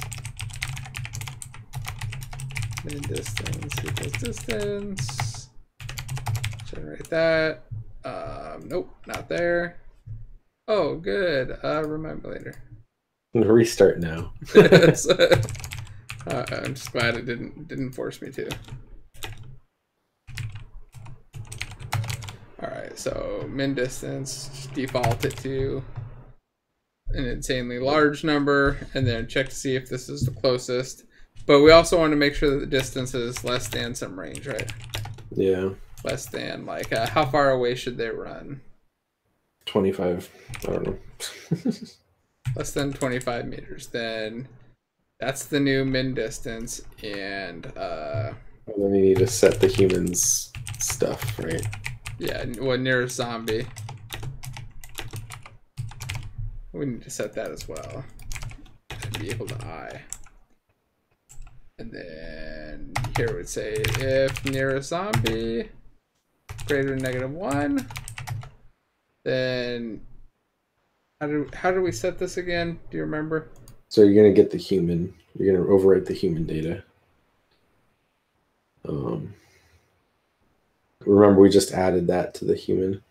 equals distance, generate that. Nope, not there. Oh, good. Remind me later.
Restart now.
I'm just glad it didn't force me to. All right, so min distance, just default it to an insanely large number, and then check to see if this is the closest. But we also want to make sure that the distance is less than some range, right?
Yeah.
Less than, like, how far away should they run?
25. I don't know.
Less than 25 meters. Then that's the new min distance, and
then we need to set the humans stuff, right?
Yeah, well, nearest zombie. We need to set that as well. And be equal to I. And then here it would say if nearest zombie greater than -1, then how do we set this again? Do you remember?
So you're gonna get the human. You're gonna overwrite the human data. Remember, we just added that to the human.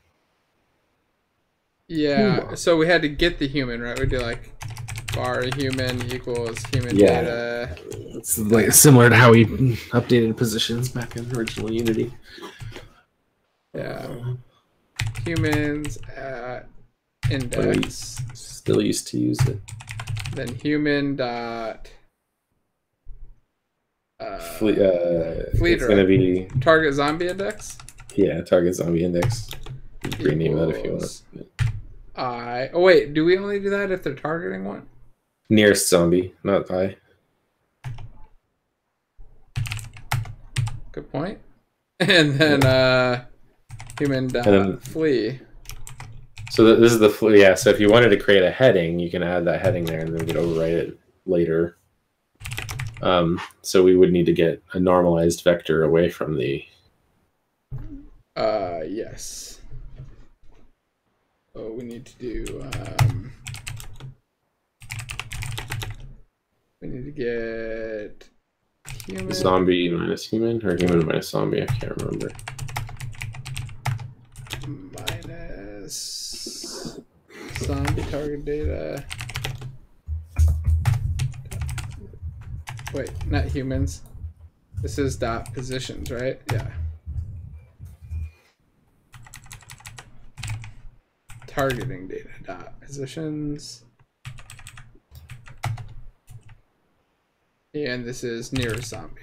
Yeah. So we had to get the human, right? We do like var human equals human data.
It's like similar to how we updated positions back in original Unity.
Yeah. Humans at index.
Still used to use it.
Then human dot
fleet. It's going to be
target zombie index.
Yeah, target zombie index. Rename that if you want.
Oh wait, do we only do that if they're targeting one?
Nearest zombie, not I.
Good point. And then human dot flee.
So this is the flee. Yeah. So if you wanted to create a heading, you can add that heading there, and then we could overwrite it later. So we would need to get a normalized vector away from the.
Yes. So we need to do. We need to get human.
Zombie minus human, or human minus zombie. I can't remember.
Minus zombie target data. Wait, not humans. This is dot positions, right? Yeah. Targeting data dot positions. And this is nearest zombie.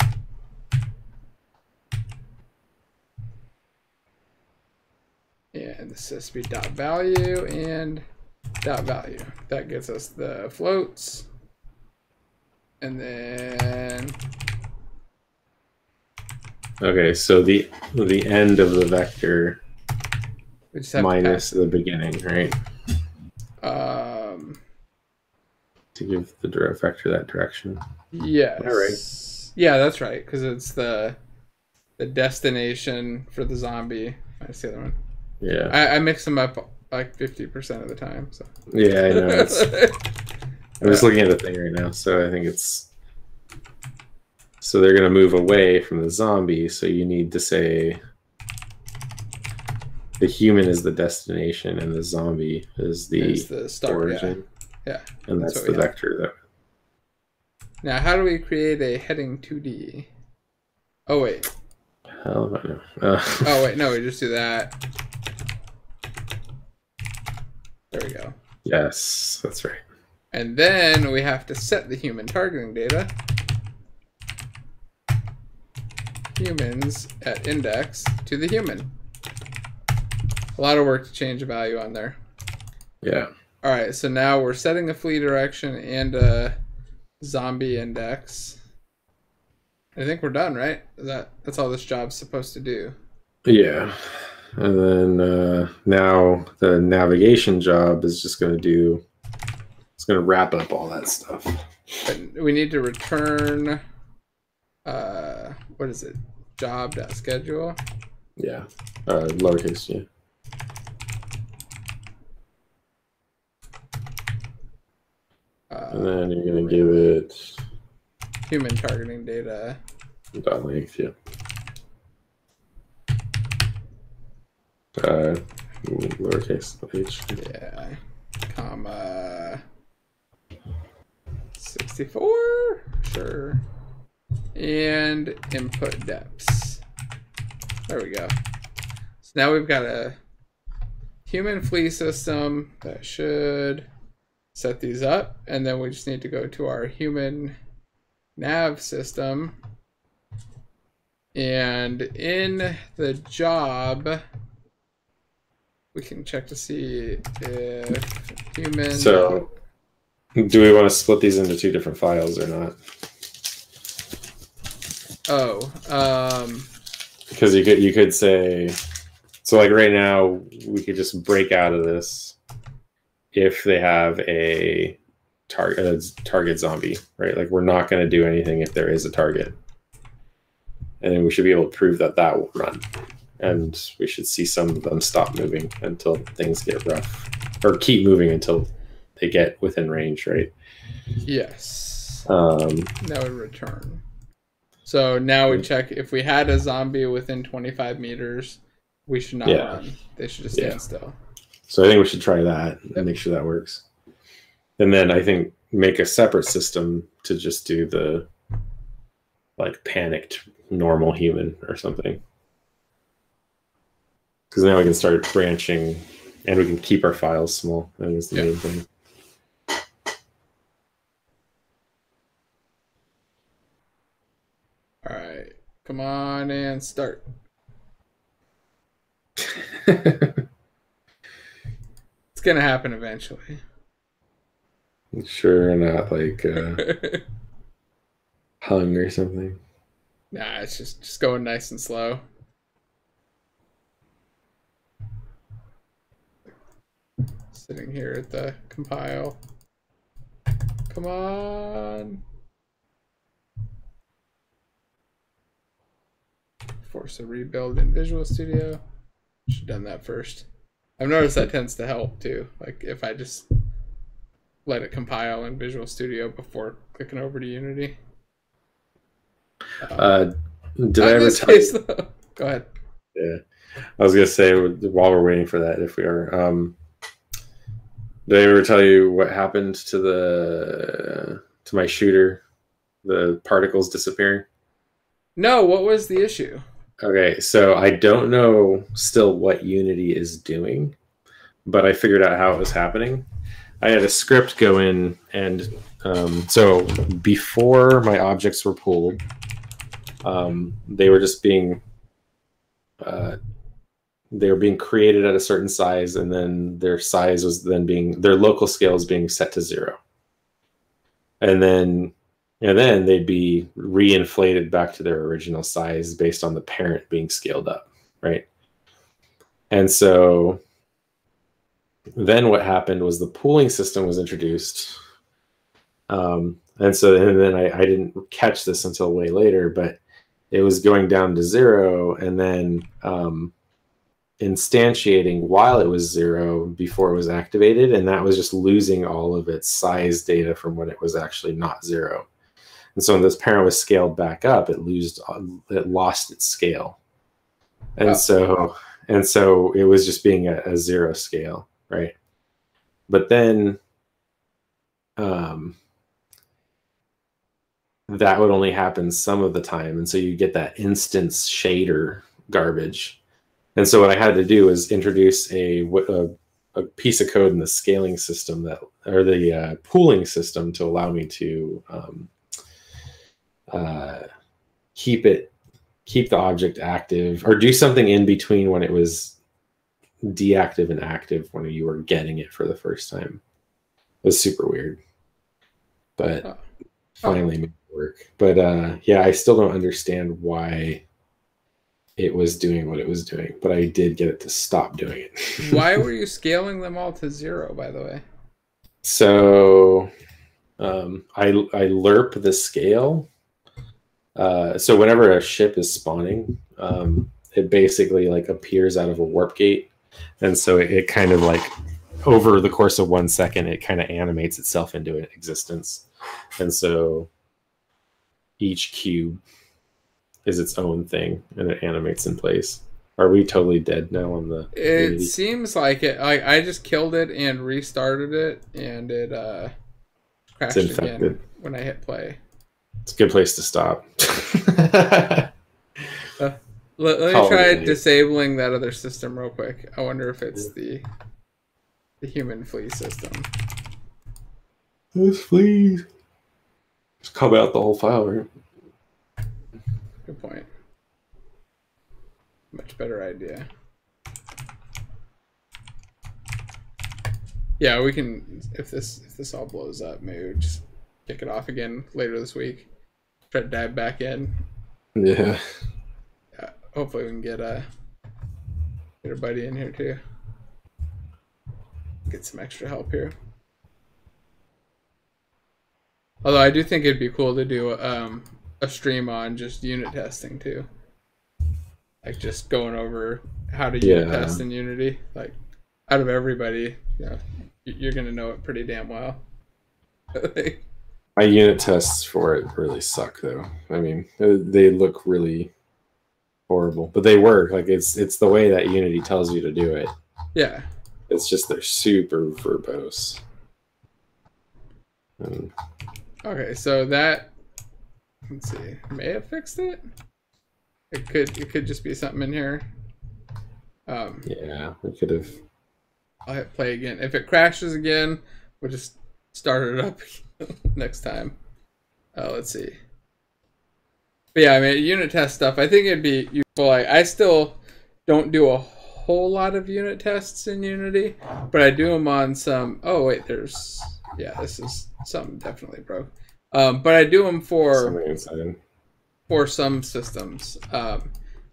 And this has to be dot value and dot value. That gets us the floats. And then
okay, so the end of the vector
we just have
minus the beginning, right? To give the direct vector that direction.
Yes.
All right.
Yeah, that's right, because it's the destination for the zombie. I see the other one.
Yeah.
I mix them up like 50% of the time. So.
Yeah, I know. I'm just looking at the thing right now, so I think it's So they're going to move away from the zombie. So you need to say the human is the destination and the zombie is the
start,
origin.
Yeah.
And that's the vector. That...
Now, how do we create a heading 2D? Oh, wait.
Hell if I know.
Oh, wait. No, we just do that. There we go.
Yes, that's right.
And then we have to set the human targeting data. Humans at index to the human. A lot of work to change a value on there.
Yeah.
All right, so now we're setting a flea direction and a zombie index. I think we're done, right? That's all this job's supposed to do.
Yeah. And then now the navigation job is just going to do, it's going to wrap up all that stuff.
But we need to return, what is it? Job.schedule?
Yeah. Lowercase, yeah. And then you're going to give it
human targeting data.
.length, yeah. Lowercase h.
Yeah. Comma 64. Sure. And input depths. There we go. So now we've got a human flea system that should set these up, and then we just need to go to our human nav system, and in the job we can check to see if human.
So do we want to split these into two different files or not? Because you could say, so like right now we could just break out of this if they have a target zombie, right? Like we're not going to do anything if there is a target, and then we should be able to prove that that will run, and we should see some of them stop moving until things get rough, or keep moving until they get within range, right?
Yes. That would return. So now we check if we had a zombie within 25 meters, we should not run. They should just stand still.
So I think we should try that and make sure that works. And then I think make a separate system to just do the like panicked normal human or something. Because now we can start branching and we can keep our files small. That is the main thing.
All right, come on and start. It's gonna happen eventually.
Sure, not like hung or something.
Nah, it's just going nice and slow. Sitting here at the compile. Come on. Force a rebuild in Visual Studio. Should have done that first. I've noticed that tends to help too. Like if I just let it compile in Visual Studio before clicking over to Unity.
Did I ever tell you?
Go ahead.
Yeah, I was gonna say while we're waiting for that, if we are, did I ever tell you what happened to my shooter? The particles disappearing.
No, what was the issue?
Okay, so I don't know still what Unity is doing, but I figured out how it was happening. I had a script go in, and so before my objects were pooled, they were just being created at a certain size, and then their size was then their local scale is being set to 0, and then they'd be reinflated back to their original size based on the parent being scaled up, right? And so then what happened was the pooling system was introduced. And then I didn't catch this until way later, but it was going down to 0 and then instantiating while it was 0 before it was activated. And that was just losing all of its size data from when it was actually not 0. And so when this parent was scaled back up, it lost its scale. And so it was just being a zero scale, right? But then that would only happen some of the time. And so you get that instance shader garbage. And so what I had to do is introduce a piece of code in the scaling system or the pooling system to allow me to keep the object active, or do something in between when it was deactive and active when you were getting it for the first time. It was super weird, but finally made it work. But yeah, I still don't understand why it was doing what it was doing, but I did get it to stop doing it.
Why were you scaling them all to 0, by the way?
So I lerp the scale. So whenever a ship is spawning, it basically like appears out of a warp gate. And so it kind of like over the course of 1 second, it kind of animates itself into an existence. And so each cube is its own thing, and it animates in place. Are we totally dead now on the
It seems like it. I just killed it and restarted it, and it crashed again when I hit play.
It's a good place to stop.
Let me try disabling that other system real quick. I wonder if it's the human flea system.
Those fleas. Just cub out the whole file, right?
Good point. Much better idea. Yeah, we can, if this all blows up, maybe we just kick it off again later this week. Try to dive back in.
Yeah.
Hopefully we can get a buddy in here too. Get some extra help here. Although I do think it'd be cool to do a stream on just unit testing too. Like just going over how to unit test in Unity. Like out of everybody, you're gonna know it pretty damn well.
My unit tests for it really suck though. I mean, they look really horrible, but they work. Like it's the way that Unity tells you to do it.
Yeah. It's
just they're super verbose.
Okay, so that, let's see, may have fixed it. It could just be something in here.
Yeah, we could have.
I'll hit play again. If it crashes again, we'll just start it up next time. Let's see. But yeah, I mean, unit test stuff, I think it'd be useful. I still don't do a whole lot of unit tests in Unity, but I do them on some. Oh wait, yeah, this is something definitely broke. But I do them for some systems,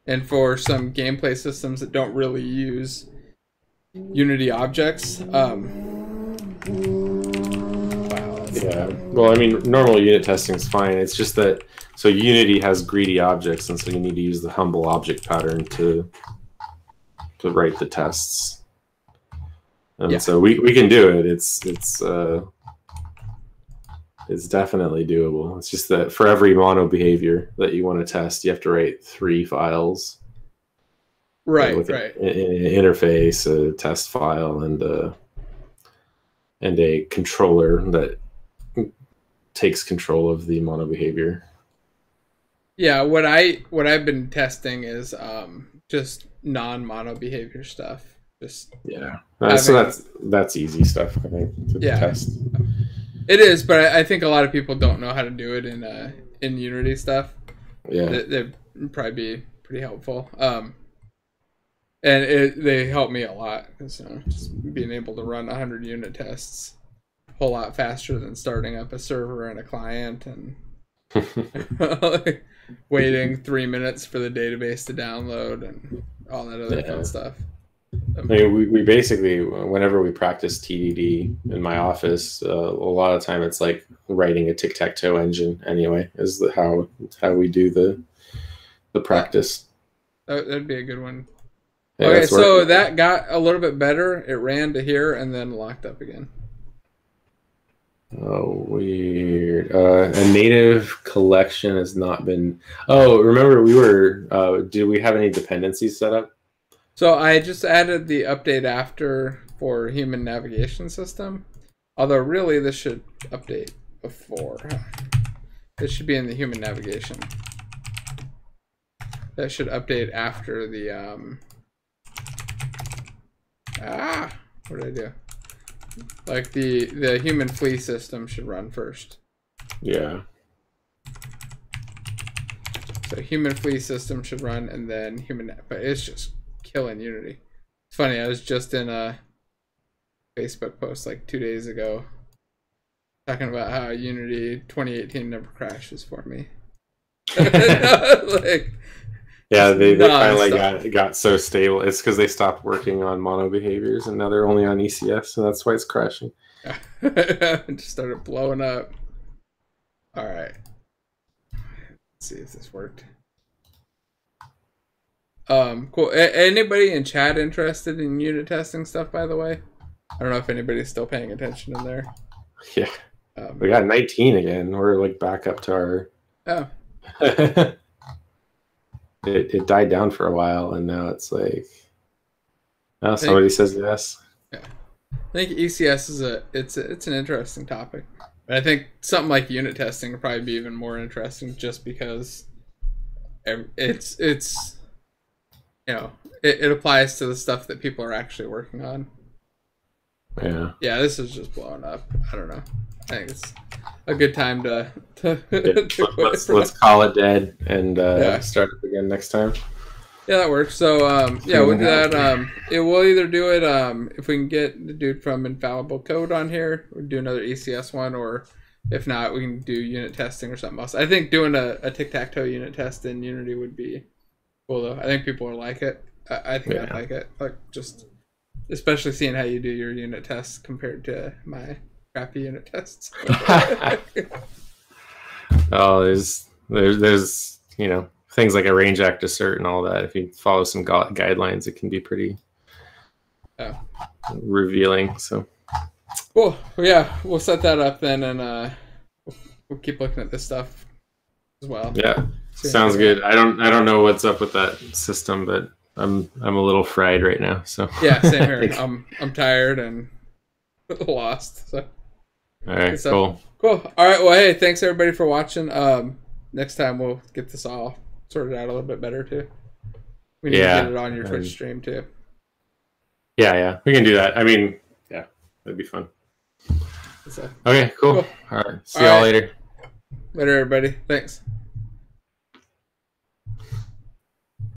and for some gameplay systems that don't really use Unity objects. Wow.
Yeah. Well, I mean, normal unit testing is fine. It's just that so Unity has greedy objects, and so you need to use the humble object pattern to write the tests. And so we can do it. It's definitely doable. It's just that for every mono behavior that you want to test, you have to write 3 files.
Right,
with
right.
An interface, a test file, and a controller that takes control of the mono behavior.
Yeah, what I've been testing is just non-mono behavior stuff. Just
so that's easy stuff, I think, to test.
It is, but I think a lot of people don't know how to do it in Unity stuff.
Yeah,
they'd probably be pretty helpful. And they help me a lot because just being able to run 100 unit tests a whole lot faster than starting up a server and a client and like, waiting 3 minutes for the database to download and all that other fun stuff.
I mean, we basically, whenever we practice TDD in my office, a lot of time it's like writing a tic-tac-toe engine anyway, is how we do the practice.
That'd be a good one.
Yeah,
okay, so that got a little bit better. It ran to here and then locked up again.
Oh, weird. A native collection has not been. Oh, remember we were. Do we have any dependencies set up?
So I just added the update after for human navigation system. Although really this should update before. This should be in the human navigation. That should update after the what did I do? Like the human flea system should run first.
Yeah.
So human flea system should run and then human, but it's just killing Unity. It's funny, I was just in a Facebook post like 2 days ago talking about how Unity 2018 never crashes for me. Like,
yeah, they finally got so stable. It's because they stopped working on mono behaviors and now they're only on ECS, so that's why it's crashing.
It just started blowing up. All right. Let's see if this worked. Cool. Anybody in chat interested in unit testing stuff, by the way? I don't know if anybody's still paying attention in there.
Yeah. We got 19 again. We're like back up to our...
Oh.
It died down for a while, and now it's like... Now somebody says yes.
Yeah. I think ECS is it's an interesting topic. But I think something like unit testing would probably be even more interesting just because it's you know, it applies to the stuff that people are actually working on.
Yeah.
Yeah, this is just blowing up. I don't know. I think it's a good time to
let's call it dead and start up again next time.
Yeah, that works. So yeah, we'll do that. We'll either do it if we can get the dude from Infallible Code on here, we'll do another ECS one, or if not, we can do unit testing or something else. I think doing a tic-tac-toe unit test in Unity would be cool though. I think people will like it. I think I'd like it. Like just especially seeing how you do your unit tests compared to my crappy unit tests.
Oh, there's you know, things like a range act assert and all that. If you follow some guidelines, it can be pretty revealing. So
cool. Well, yeah, we'll set that up then, and we'll keep looking at this stuff as well.
Yeah, sounds good. I don't know what's up with that system, but I'm a little fried right now. So
yeah, same here. I'm tired and lost. So
all right, cool.
All right. Well, hey, thanks everybody for watching. Next time we'll get this all sorted out a little bit better too. We need to get it on your Twitch stream too.
Yeah, we can do that. I mean, yeah, that'd be fun. Okay, cool. All right, see y'all later.
Later, everybody. Thanks.